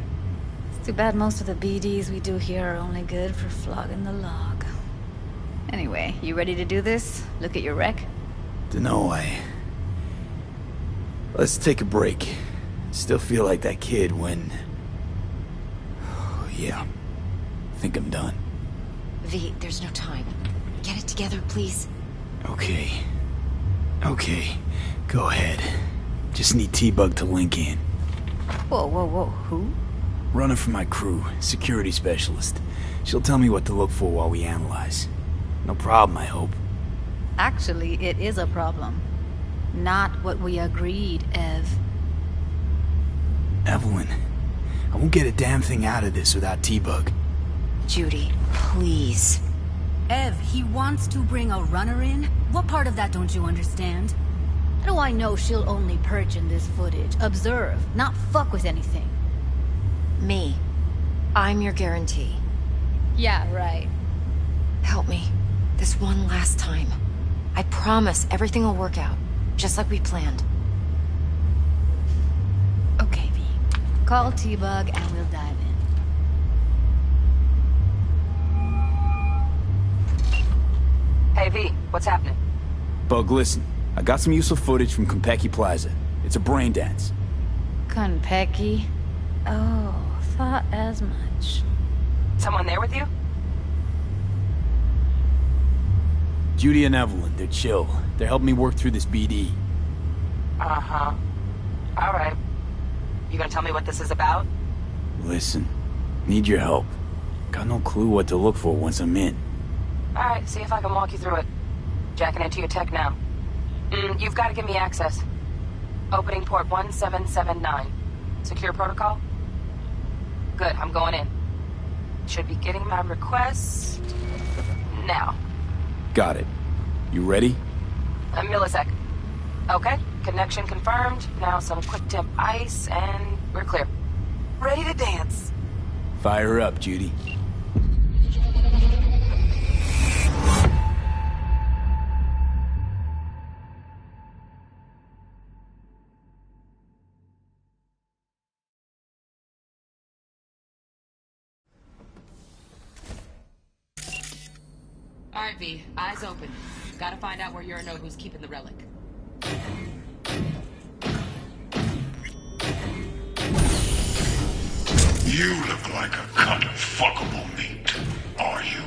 It's too bad most of the BDs we do here are only good for flogging the log. Anyway, you ready to do this? Look at your wreck? Dunno, Let's take a break. Still feel like that kid when... Oh, yeah. Think I'm done. V, there's no time. Get it together, please. Okay. Okay. Go ahead. Just need T-Bug to link in. Whoa, whoa, whoa, who? Running for my crew, security specialist. She'll tell me what to look for while we analyze. No problem, I hope. Actually, it is a problem. Not what we agreed, Ev. Evelyn, I won't get a damn thing out of this without T-Bug. Judy, please. Ev, he wants to bring a runner in? What part of that don't you understand? How do I know she'll only perch in this footage? Observe, not fuck with anything. Me. I'm your guarantee. Yeah, right. Help me. This one last time. I promise everything will work out. Just like we planned. Okay, V. Call T-Bug and we'll dive in. Hey, V. What's happening? Bug, listen. I got some useful footage from Konpeki Plaza. It's a brain dance. Konpeki? Oh, thought as much. Someone there with you? Judy and Evelyn, they're chill. They're helping me work through this BD. Uh-huh. All right. You gonna tell me what this is about? Listen, need your help. Got no clue what to look for once I'm in. All right, see if I can walk you through it. Jacking into your tech now. You've got to give me access. Opening port 1779. Secure protocol? Good, I'm going in. Should be getting my request... now. Got it. You ready? A millisec. Okay, connection confirmed. Now some quick temp ice, and we're clear. Ready to dance. Fire up, Judy. Alright, V. Eyes open. Gotta find out where Yorinobu's keeping the relic. You look like a cut of fuckable meat, are you?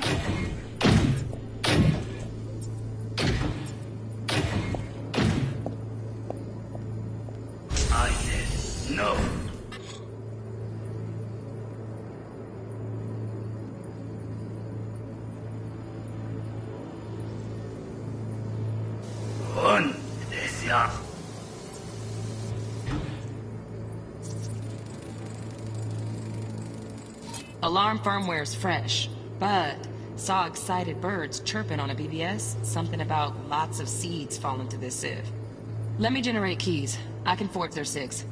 I said no. This young. Alarm firmware's fresh, but saw excited birds chirping on a BBS. Something about lots of seeds falling to this sieve. Let me generate keys. I can forge their SIGs.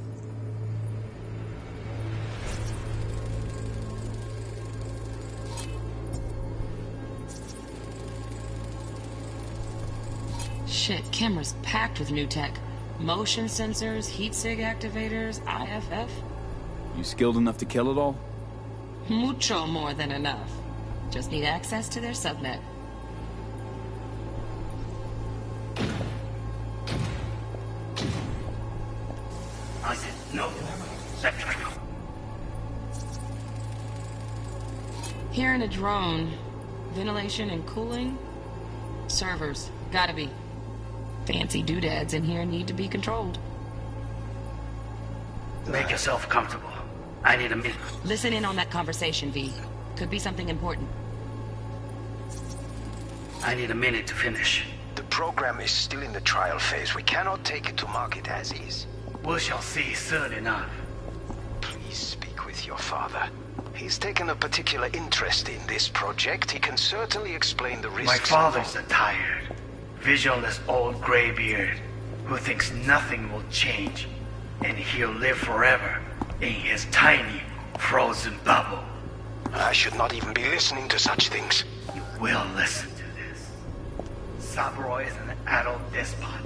Shit, camera's packed with new tech. Motion sensors, heat sig activators, IFF. You skilled enough to kill it all? Mucho more than enough. Just need access to their subnet. I said no. Hearing a drone. Ventilation and cooling? Servers. Gotta be. Fancy doodads in here need to be controlled. Make yourself comfortable. I need a minute. Listen in on that conversation, V. Could be something important. I need a minute to finish. The program is still in the trial phase. We cannot take it to market as is. We shall see soon enough. Please speak with your father. He's taken a particular interest in this project. He can certainly explain the risks. My father's a tired, visionless old graybeard who thinks nothing will change, and he'll live forever in his tiny, frozen bubble. I should not even be listening to such things. You will listen to this. Saburo is an adult despot,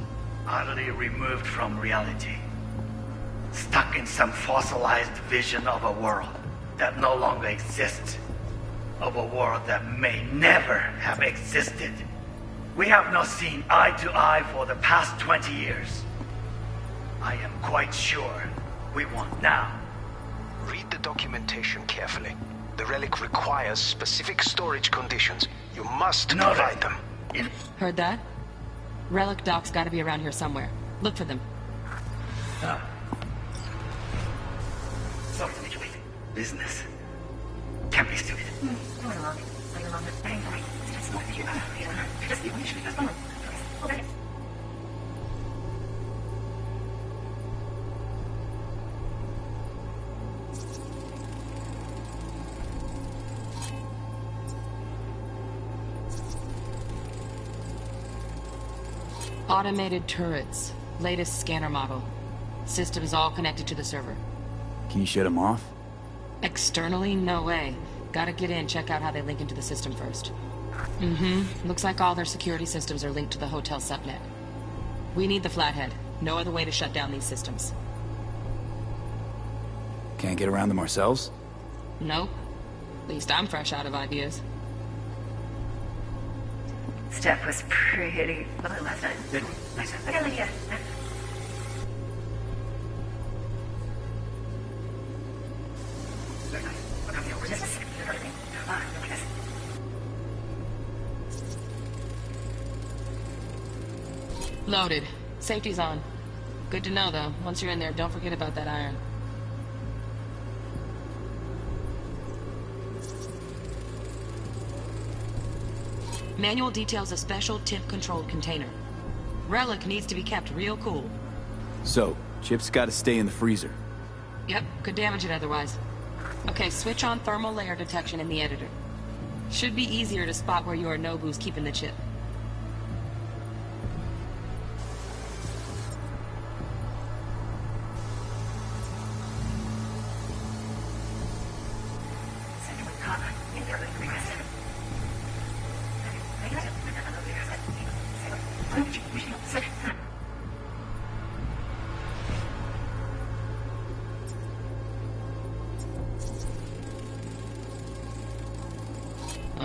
utterly removed from reality. Stuck in some fossilized vision of a world that no longer exists. Of a world that may never have existed. We have not seen eye to eye for the past 20 years. I am quite sure we won't now. Read the documentation carefully. The relic requires specific storage conditions. You must provide them. Heard that? Relic docs gotta be around here somewhere. Look for them. Sorry to make you wait. Business. Can't be stupid. Automated turrets. Latest scanner model. Systems all connected to the server. Can you shut them off? Externally, no way. Gotta get in, check out how they link into the system first. Mm-hmm. Looks like all their security systems are linked to the hotel subnet. We need the flathead. No other way to shut down these systems. Can't get around them ourselves? Nope. At least I'm fresh out of ideas. Steph was pretty fun last night. Good one. Nice. I got an idea. Very nice. What kind of over this? Look at this. Loaded. Safety's on. Good to know, though. Once you're in there, don't forget about that iron. Manual details a special temp-controlled container. Relic needs to be kept real cool. So, Chip's gotta stay in the freezer. Yep, could damage it otherwise. Okay, switch on thermal layer detection in the editor. Should be easier to spot where Yorinobu's keeping the chip.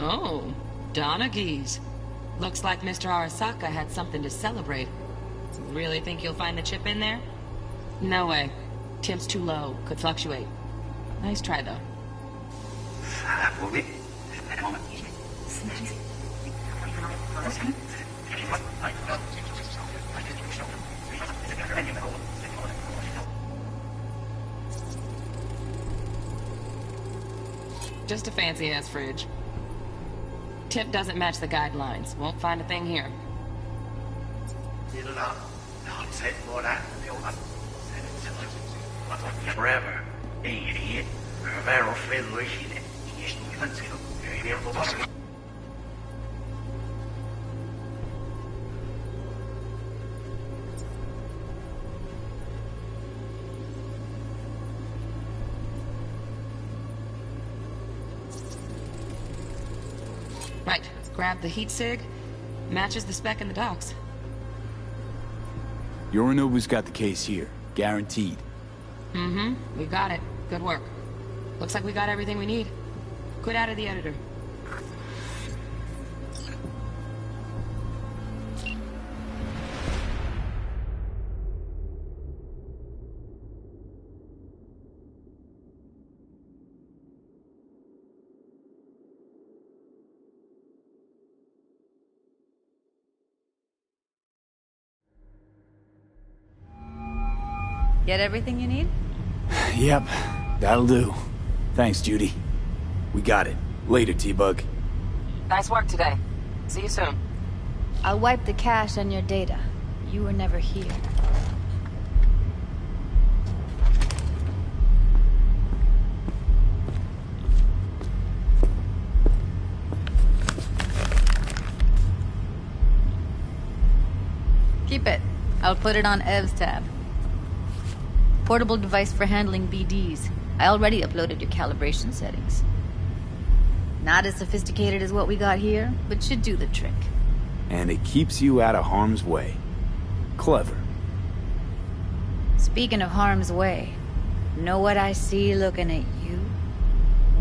Oh, Donaghys. Looks like Mr. Arasaka had something to celebrate. Really think you'll find the chip in there? No way. Temp's too low. Could fluctuate. Nice try, though. Just a fancy-ass fridge. Tip doesn't match the guidelines. Won't find a thing here. Forever. Right. Grab the heat sig. Matches the spec in the docs. Yorinobu's got the case here. Guaranteed. Mm-hmm. We got it. Good work. Looks like we got everything we need. Quit out of the editor. Get everything you need? Yep, that'll do. Thanks, Judy. We got it. Later, T-Bug. Nice work today. See you soon. I'll wipe the cache on your data. You were never here. Keep it. I'll put it on Ev's tab. Portable device for handling BDs. I already uploaded your calibration settings. Not as sophisticated as what we got here, but should do the trick. And it keeps you out of harm's way. Clever. Speaking of harm's way, know what I see looking at you?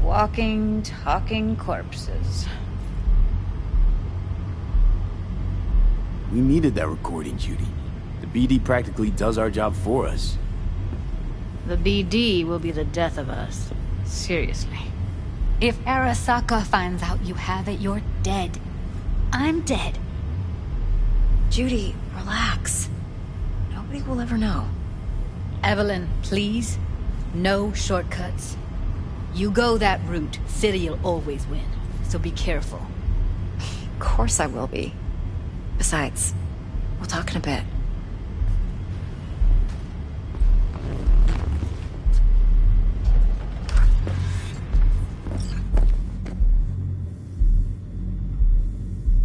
Walking, talking corpses. We needed that recording, Judy. The BD practically does our job for us. The BD will be the death of us. Seriously. If Arasaka finds out you have it, you're dead. I'm dead. Judy, relax. Nobody will ever know. Evelyn, please. No shortcuts. You go that route, City'll always win. So be careful. Of course I will be. Besides, we'll talk in a bit.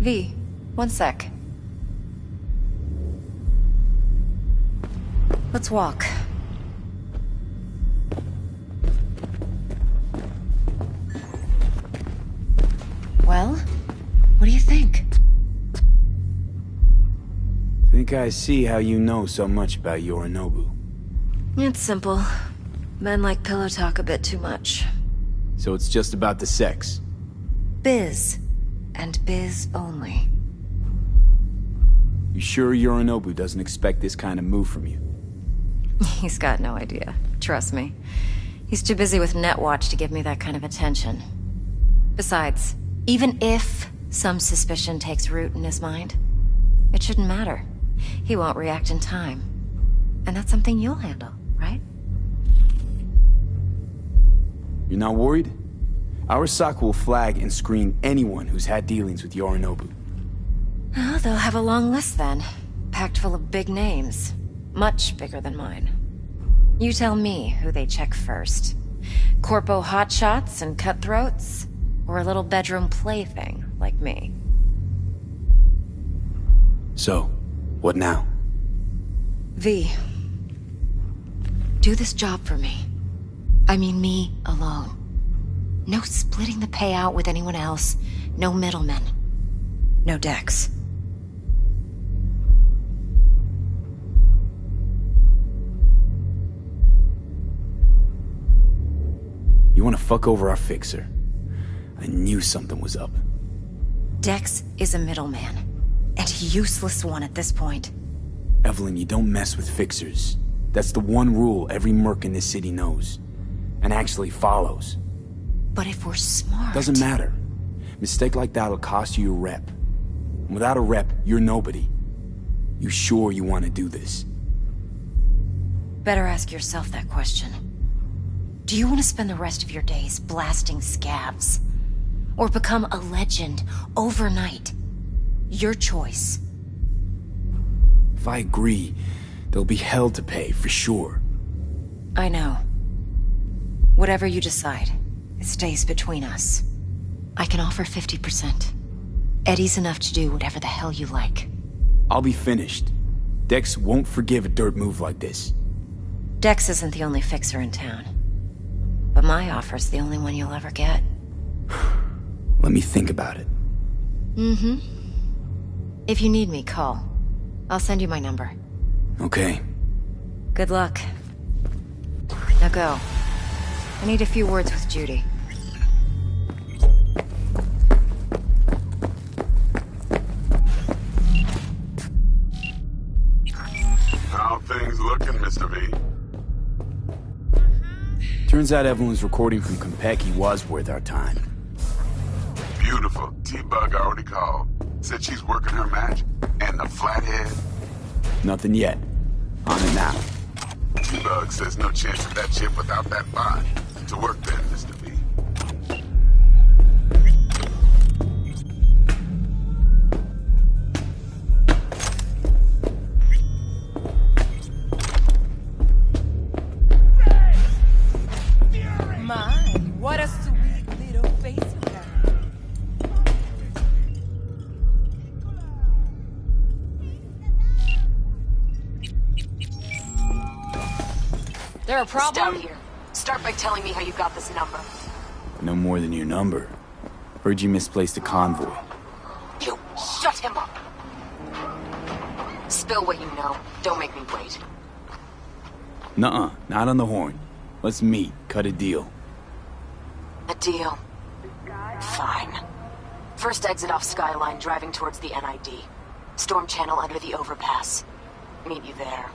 V, one sec. Let's walk. Well, what do you think? Think I see how you know so much about Yorinobu. It's simple. Men like pillow talk a bit too much. So it's just about the sex. Biz. And biz only. You sure Yorinobu doesn't expect this kind of move from you? He's got no idea. Trust me. He's too busy with Netwatch to give me that kind of attention. Besides, even if some suspicion takes root in his mind, it shouldn't matter. He won't react in time. And that's something you'll handle, right? You're not worried? Arasaka will flag and screen anyone who's had dealings with Yorinobu. Oh, they'll have a long list then. Packed full of big names. Much bigger than mine. You tell me who they check first. Corpo hotshots and cutthroats? Or a little bedroom plaything like me? So, what now? V. Do this job for me. I mean me alone. No splitting the payout with anyone else. No middlemen. No Dex. You want to fuck over our fixer? I knew something was up. Dex is a middleman. And a useless one at this point. Evelyn, you don't mess with fixers. That's the one rule every merc in this city knows. And actually follows. But if we're smart... Doesn't matter. Mistake like that'll cost you your rep. And without a rep, you're nobody. You sure you want to do this? Better ask yourself that question. Do you want to spend the rest of your days blasting scabs? Or become a legend overnight? Your choice. If I agree, there'll be hell to pay, for sure. I know. Whatever you decide, it stays between us. I can offer 50%. Eddie's enough to do whatever the hell you like. I'll be finished. Dex won't forgive a dirt move like this. Dex isn't the only fixer in town. But my offer's the only one you'll ever get. Let me think about it. Mm-hmm. If you need me, call. I'll send you my number. Okay. Good luck. Now go. I need a few words with Judy. How things looking, Mr. V? Turns out Evelyn's recording from Konpeki was worth our time. Beautiful. T-Bug already called. Said she's working her magic. And the flathead? Nothing yet. On it now. T-Bug says no chance of that chip without that bond. To work then, Mr. V. My, what a sweet little face you got. There a problem? Down here. Start by telling me how you got this number. No more than your number. Heard you misplaced a convoy. You shut him up. Spill what you know. Don't make me wait. Nuh-uh, not on the horn. Let's meet, cut a deal. A deal. Fine. First exit off Skyline, driving towards the NID. Storm channel under the overpass. Meet you there.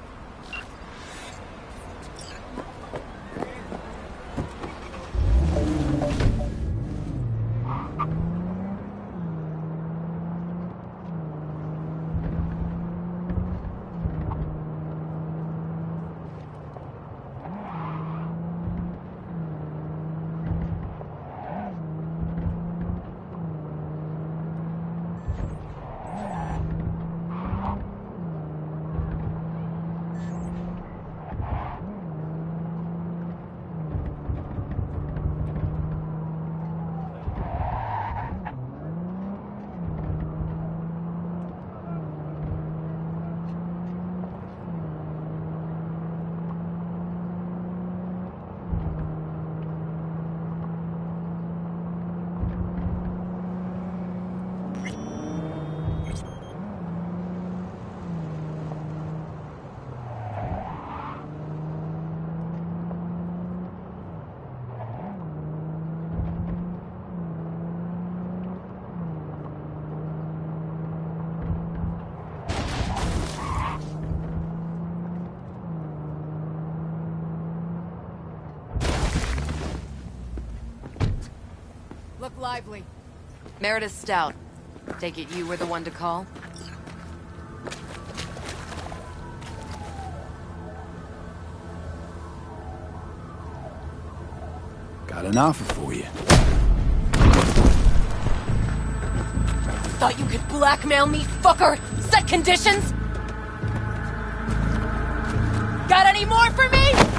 Look lively. Meredith Stout. Take it you were the one to call? Got an offer for you. Thought you could blackmail me, fucker? Set conditions? Got any more for me?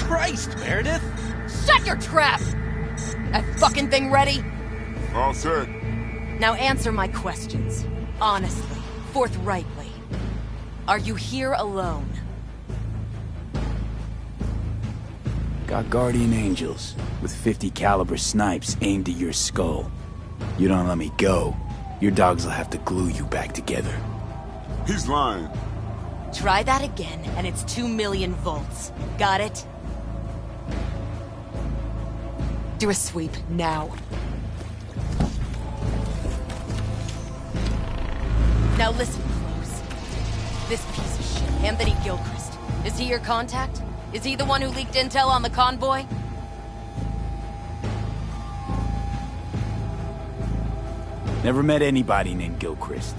Christ, Meredith! Shut your trap! That fucking thing ready? All set. Now answer my questions. Honestly, forthrightly. Are you here alone? Got guardian angels with 50 caliber snipes aimed at your skull. You don't let me go, your dogs will have to glue you back together. He's lying. Try that again, and it's 2 million volts. Got it? Do a sweep, now. Now listen close. This piece of shit, Anthony Gilchrist. Is he your contact? Is he the one who leaked intel on the convoy? Never met anybody named Gilchrist.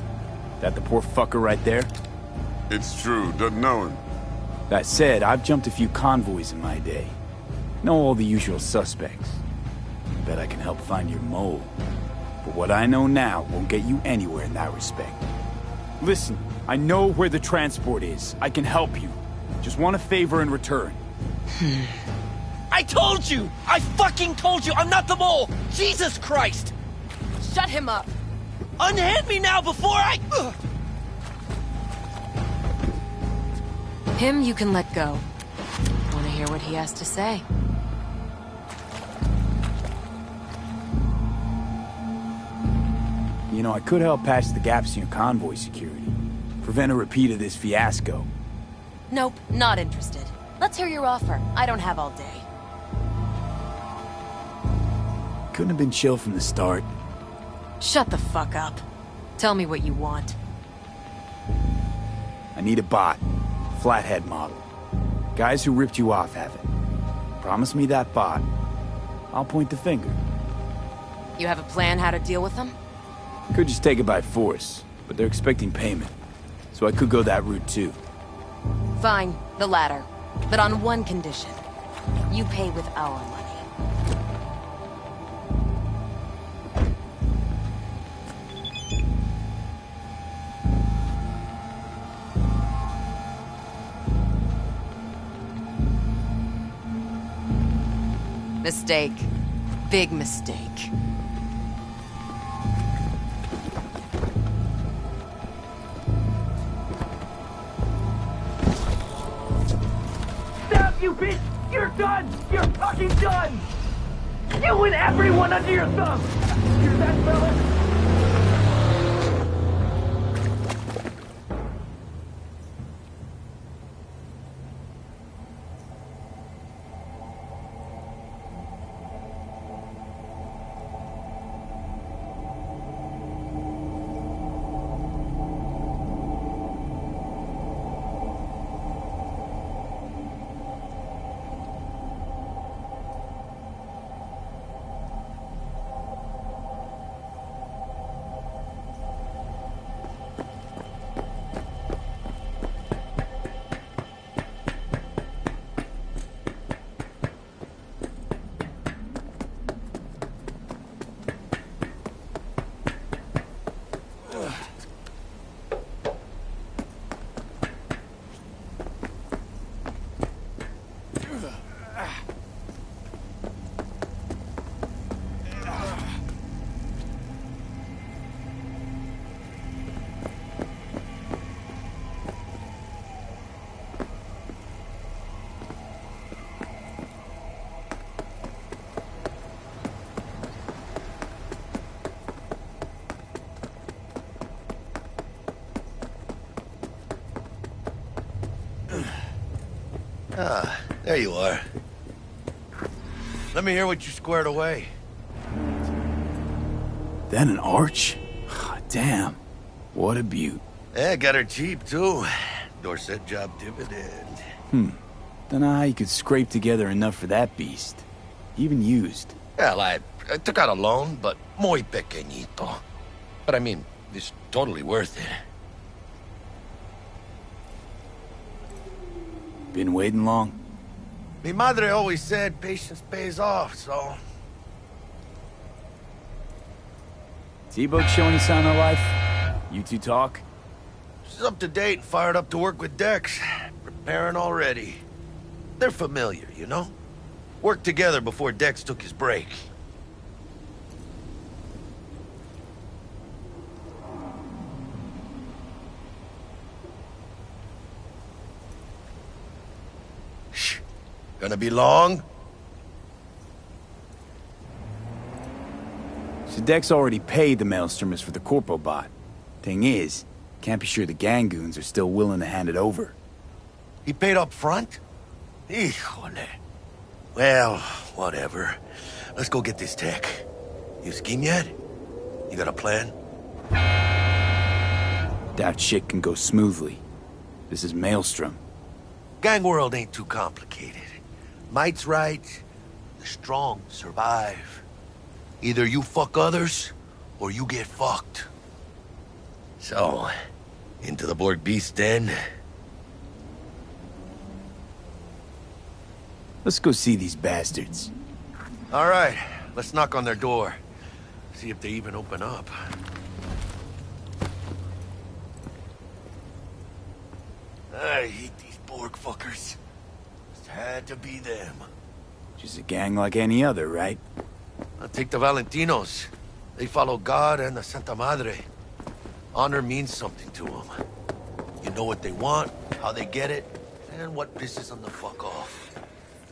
That the poor fucker right there? It's true, doesn't know him. That said, I've jumped a few convoys in my day. Know all the usual suspects. Bet I can help find your mole. But what I know now won't get you anywhere in that respect. Listen, I know where the transport is. I can help you. Just want a favor in return. I told you! I fucking told you! I'm not the mole! Jesus Christ! Shut him up! Unhand me now before I... Him you can let go. Want to hear what he has to say? You know, I could help patch the gaps in your convoy security. Prevent a repeat of this fiasco. Nope, not interested. Let's hear your offer. I don't have all day. Couldn't have been chill from the start. Shut the fuck up. Tell me what you want. I need a bot. Flathead model. Guys who ripped you off have it. Promise me that bot. I'll point the finger. You have a plan how to deal with them? Could just take it by force, but they're expecting payment. So I could go that route too. Fine, the latter. But on one condition. You pay with our money. Mistake. Big mistake. Stop, you bitch! You're done! You're fucking done! You and everyone under your thumb! Hear that, fella? Ah, there you are. Let me hear what you squared away. Then an arch? Damn. What a beaut. Yeah, got her cheap, too. Dorset job dividend. Don't know how you could scrape together enough for that beast. Even used. Well, I took out a loan, but muy pequeñito. But I mean, it's totally worth it. Been waiting long? Mi madre always said patience pays off, so... T-Bug show any sign of life? You two talk? She's up to date and fired up to work with Dex. Preparing already. They're familiar, you know? Worked together before Dex took his break. Shh. Gonna be long? So Dex already paid the Maelstromers for the Corpo bot. Thing is, can't be sure the Gangoons are still willing to hand it over. He paid up front? Híjole. Well, whatever. Let's go get this tech. You scheme yet? You got a plan? Doubt shit can go smoothly. This is Maelstrom. Gang world ain't too complicated. Might's right, the strong survive. Either you fuck others, or you get fucked. So, into the Borg Beast den? Let's go see these bastards. All right, let's knock on their door. See if they even open up. I hate these Borg fuckers. Just had to be them. Just a gang like any other, right? I'll take the Valentinos. They follow God and the Santa Madre. Honor means something to them. You know what they want, how they get it, and what pisses them the fuck off.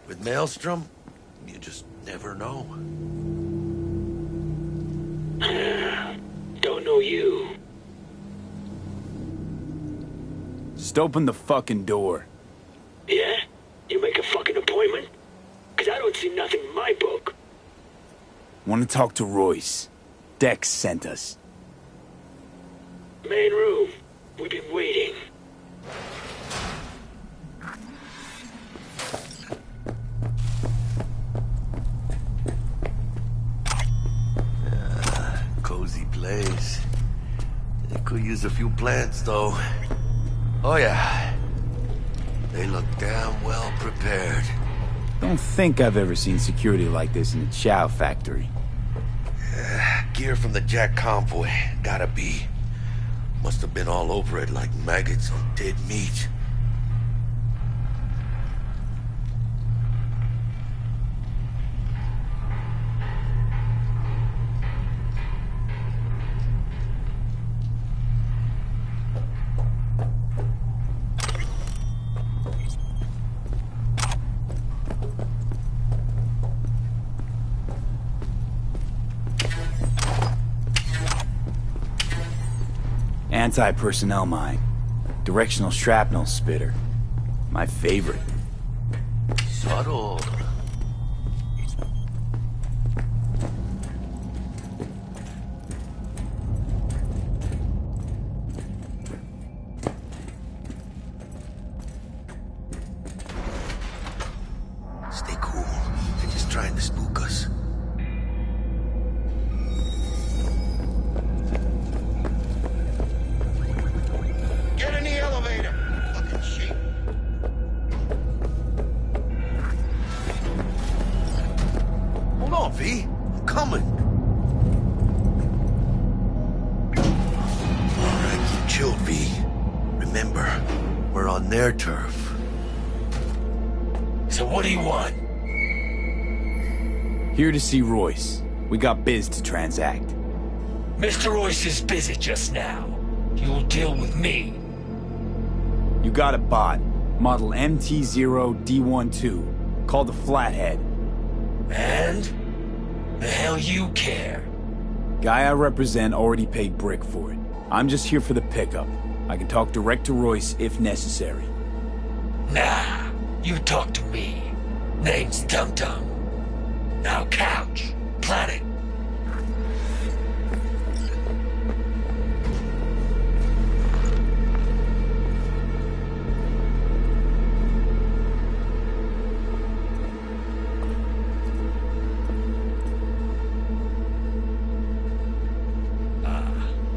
With Maelstrom, you just never know. Don't know you. Just open the fucking door. Yeah? You make a fucking appointment? Because I don't see nothing in my book. Want to talk to Royce. Dex sent us. Main room. We've been waiting. Cozy place. They could use a few plants, though. Oh, yeah. They look damn well prepared. Don't think I've ever seen security like this in a chow factory. Gear from the Jack convoy. Gotta be. Must have been all over it like maggots on dead meat. Anti-personnel mine. Directional shrapnel spitter. My favorite. Subtle. Stay cool. They're just trying to spook us. Get in the elevator. Fucking shit. Hold on, V. I'm coming. All right, keep chilled, V. Remember, we're on their turf. So what do you want? Here to see Royce. We got biz to transact. Mr. Royce is busy just now. You'll deal with me. You got a bot. Model MT0D12. Called the Flathead. And? The hell you care? Guy I represent already paid Brick for it. I'm just here for the pickup. I can talk direct to Royce if necessary. Nah, you talk to me. Name's Dum Dum. Now couch, planet.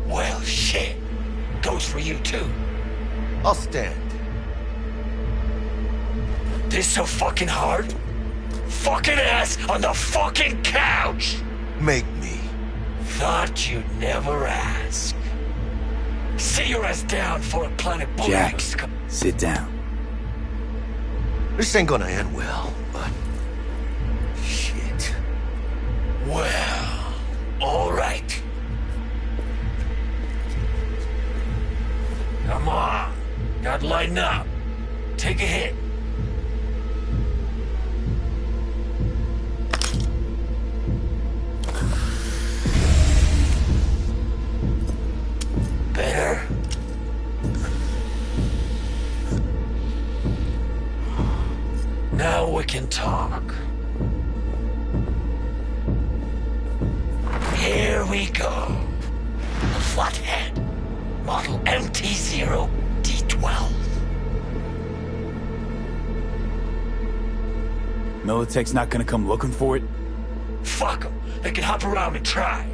Well, shit. Goes for you too. I'll stand. This so fucking hard? Fucking ass on the fucking couch! Make me. Thought you'd never ask. Sit your ass down for a planet bullet. Jack, sit down. This ain't gonna end well, but... shit. Well, alright. Come on. Gotta lighten up. Take a hit. Better? Now we can talk. Here we go. The Flathead. Model MT0D12. Militech's not gonna come looking for it? Fuck them. They can hop around and try.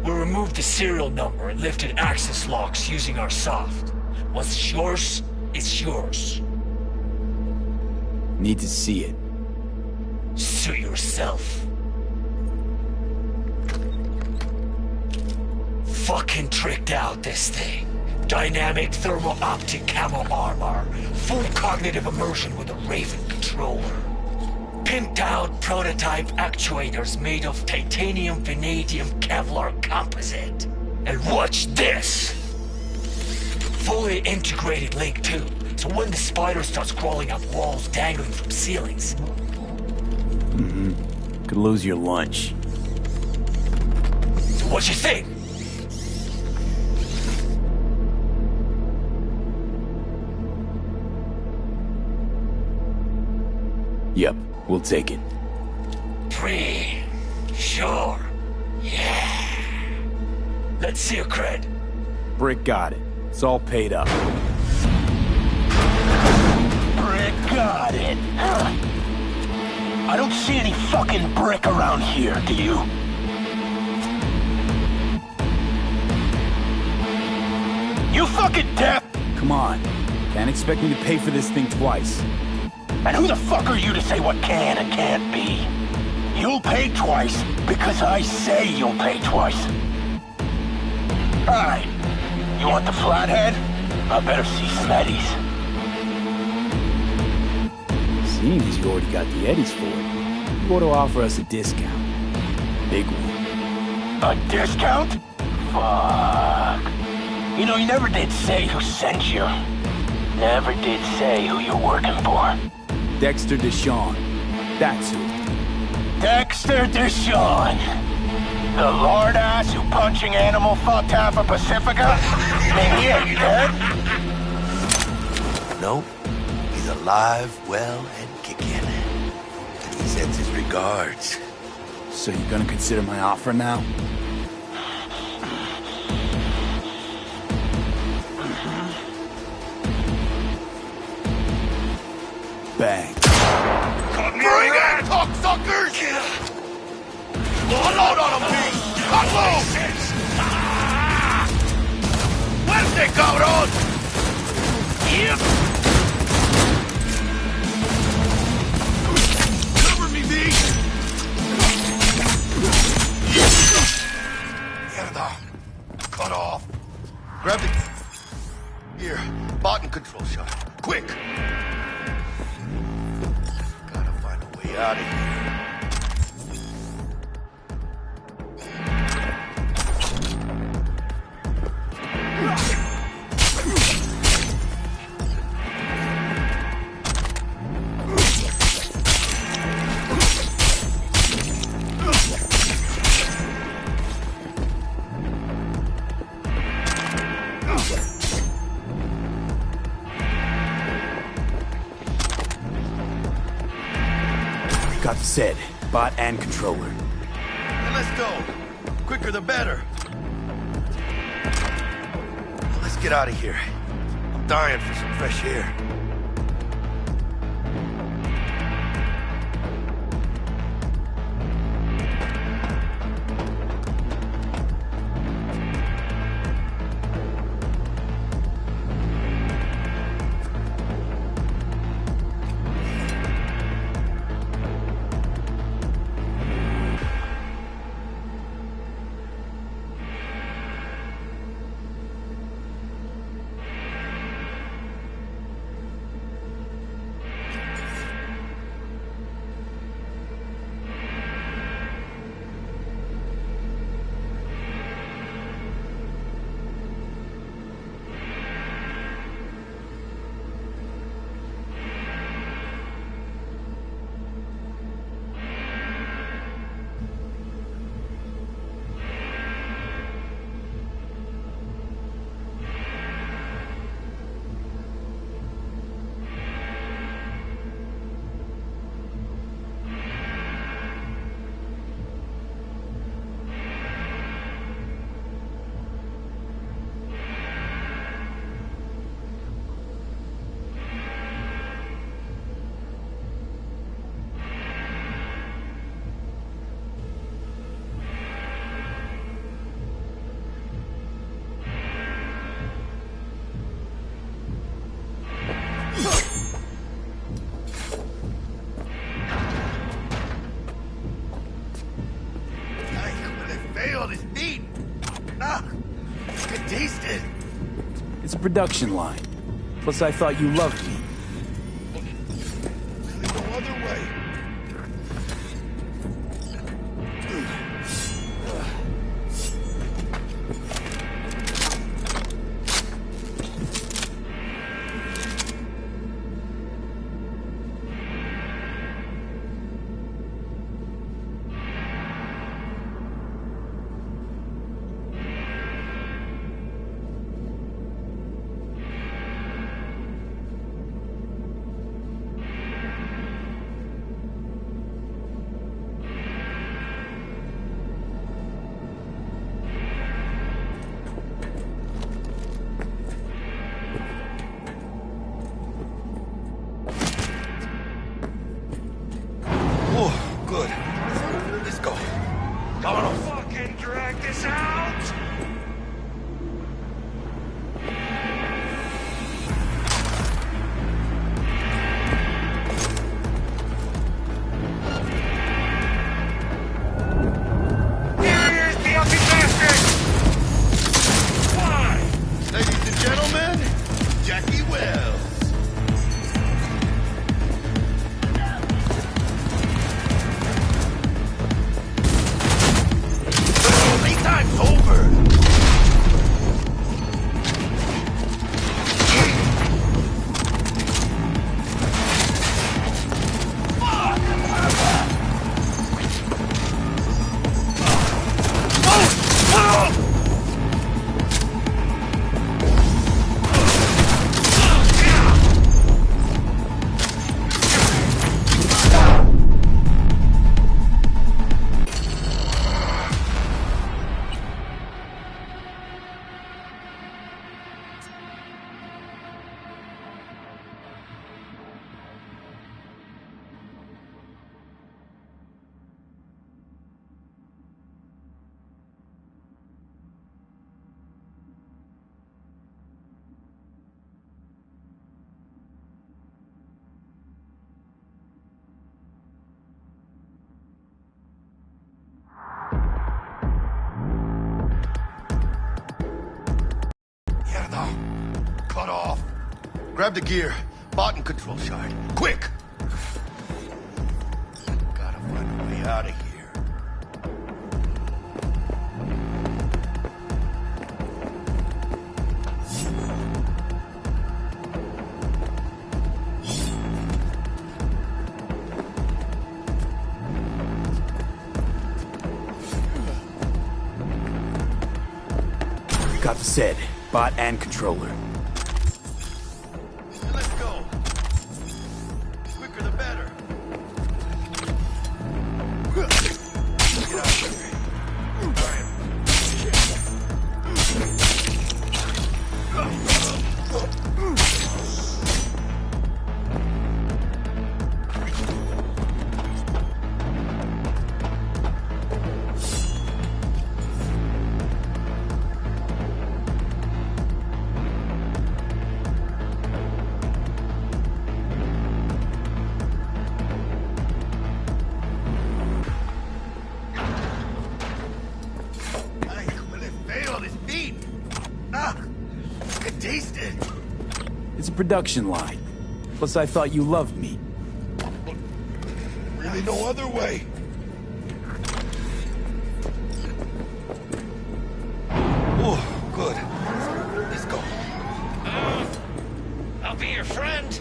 We'll remove the serial number and lifted access locks using our soft. Once it's yours, it's yours. Need to see it. Suit yourself. Fucking tricked out this thing. Dynamic thermo-optic camo armor. Full cognitive immersion with a Raven controller. Pimped out prototype actuators made of titanium, vanadium, Kevlar composite. And watch this! Fully integrated link too, so when the spider starts crawling up walls dangling from ceilings. Could lose your lunch. So what you think? Yep, we'll take it. Sure. Yeah. Let's see your cred. Brick got it. It's all paid up. Brick got it. I don't see any fucking brick around here, do you? You fucking deaf! Come on. Can't expect me to pay for this thing twice. And who the fuck are you to say what can and can't be? You'll pay twice because I say you'll pay twice. Alright. You want the flathead? I better see some eddies. Seeing as you already got the eddies for it, you ought to offer us a discount. Big one. A discount? Fuck. You know, you never did say who sent you. Never did say who you're working for. Dexter Deshawn. That's who. Dexter Deshawn. The lord-ass who punching animal fucked half of Pacifica? Maybe he ain't dead? Nope. He's alive, well, and kicking. And he sends his regards. So you're gonna consider my offer now? Bang. Bring it, cocksuckers! Unload on him, P! Unload! Muerte, cabrón! Yep! Cover me, V! Mierda! Cut off! Grab the... Here, button control shot. Quick! Gotta find a way out of here. Got the set, bot and controller. And let's go. Quicker the better. Let's get out of here. I'm dying for some fresh air. It's a production line. Plus, I thought you loved me. No other way. Cut off. Grab the gear. Bot and control shard. Quick! Gotta find a way out of here. Got the said, bot and controller. Let's go. Quicker the better. Get out of here. It's a production line. Plus, I thought you loved me. Really no other way. Oh, good. Let's go. I'll be your friend.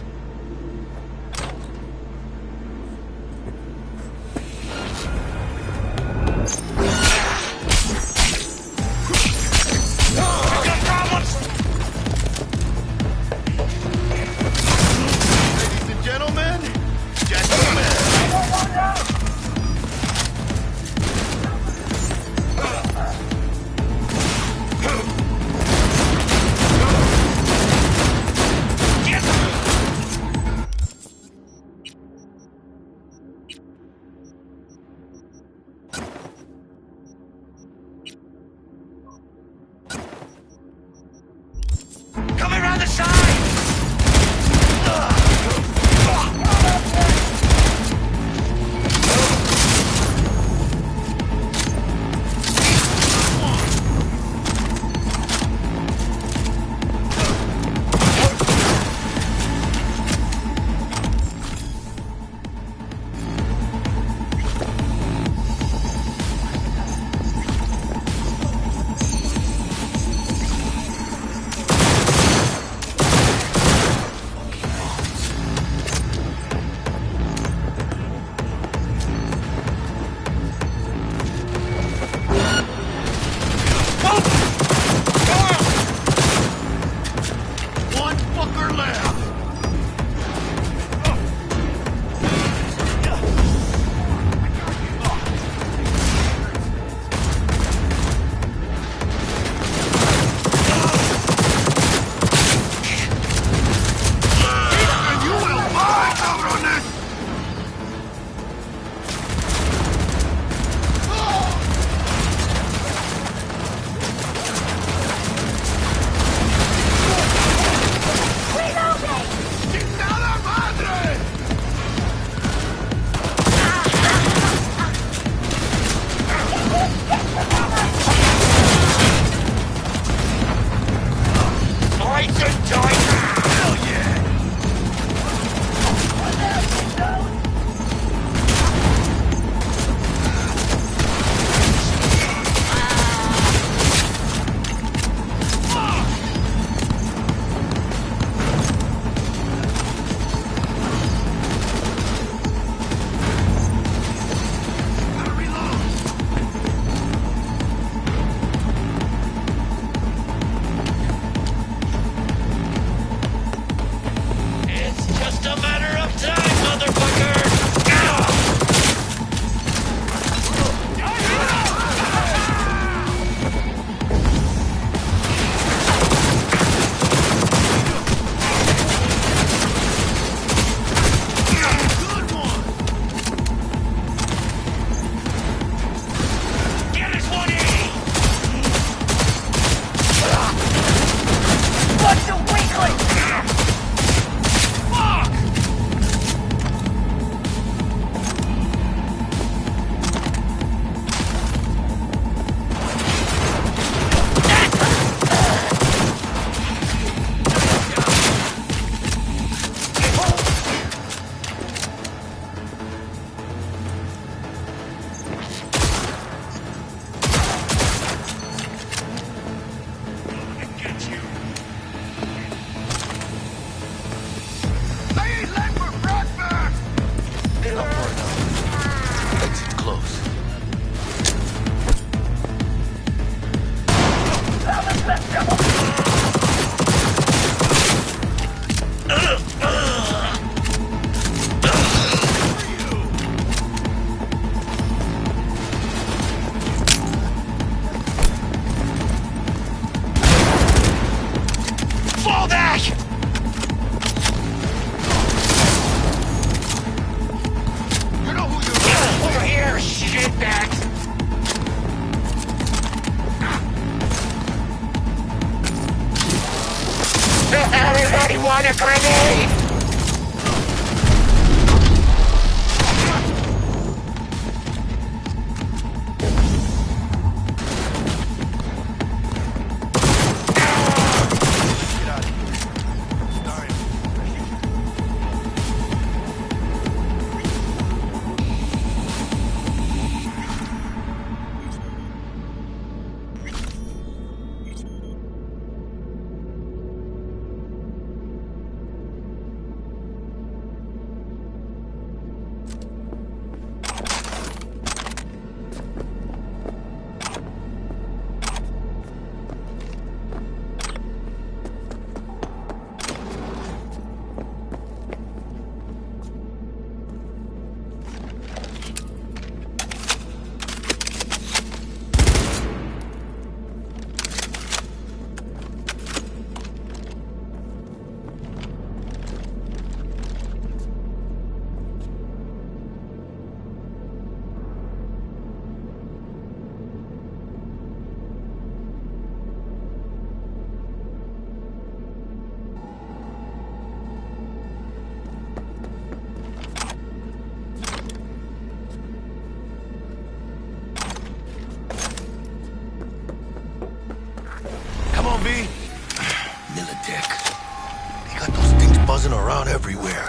bouncing around everywhere.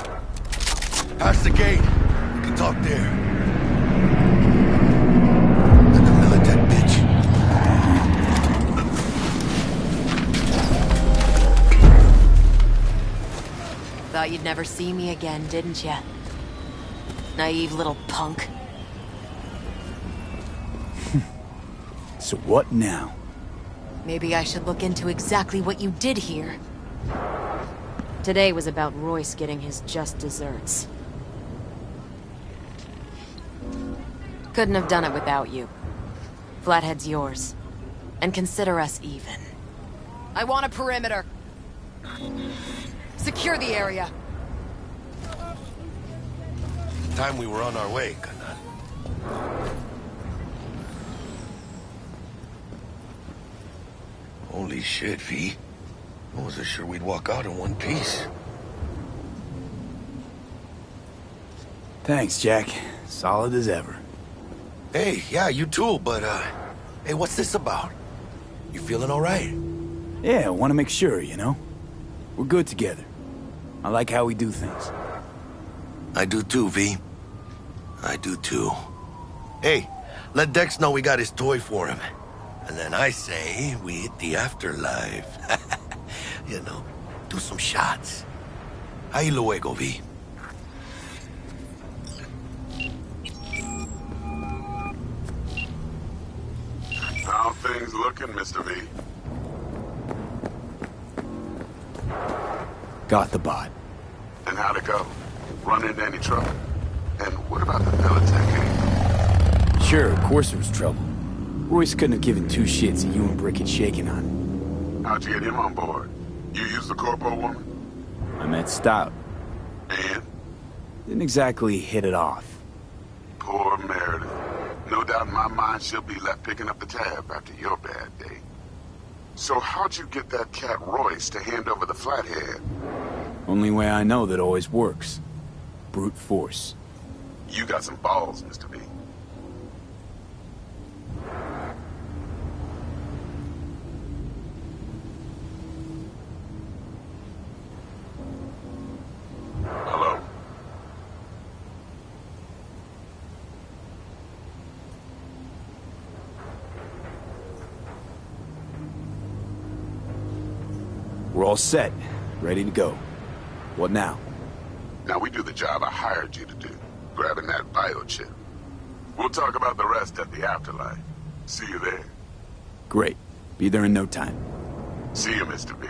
Past the gate. We can talk there. Like a Militech bitch. Thought you'd never see me again, didn't ya? Naive little punk. So what now? Maybe I should look into exactly what you did here. Today was about Royce getting his just desserts. Couldn't have done it without you. Flathead's yours. And consider us even. I want a perimeter. Secure the area. Time we were on our way, Kanan. Holy shit, V. I wasn't sure we'd walk out in one piece. Thanks, Jack. Solid as ever. Hey, yeah, you too, but, hey, what's this about? You feeling all right? Yeah, I want to make sure, you know? We're good together. I like how we do things. I do too, V. I do too. Hey, let Dex know we got his toy for him. And then I say we hit the afterlife. You know, do some shots. Ahí luego, V. How things looking, Mr. V? Got the bot. And how'd it go? Run into any trouble? And what about the Militech? Sure, of course there was trouble. Royce couldn't have given two shits that you and Brick had shaken on. How'd you get him on board? You used the corpo woman? I met Stout. And? Didn't exactly hit it off. Poor Meredith. No doubt in my mind she'll be left picking up the tab after your bad day. So how'd you get that cat Royce to hand over the Flathead? Only way I know that always works. Brute force. You got some balls, Mr. V. Hello? We're all set. Ready to go. What now? Now we do the job I hired you to do, grabbing that biochip. We'll talk about the rest at the afterlife. See you there. Great. Be there in no time. See you, Mr. V.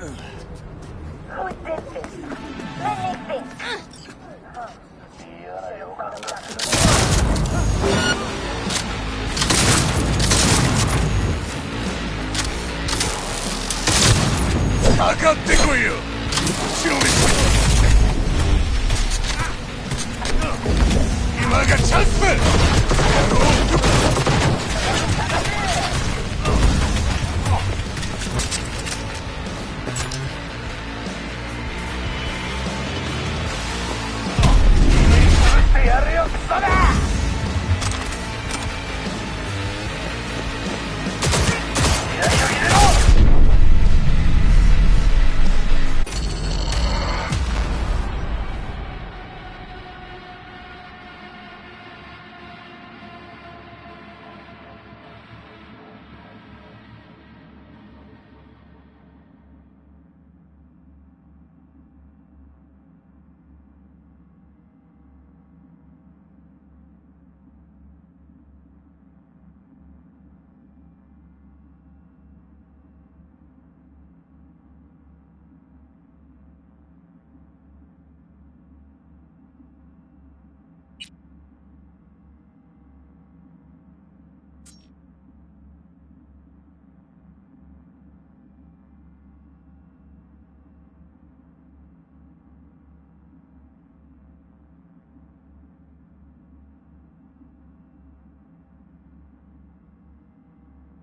Who did this? Let me think. Imagine chance!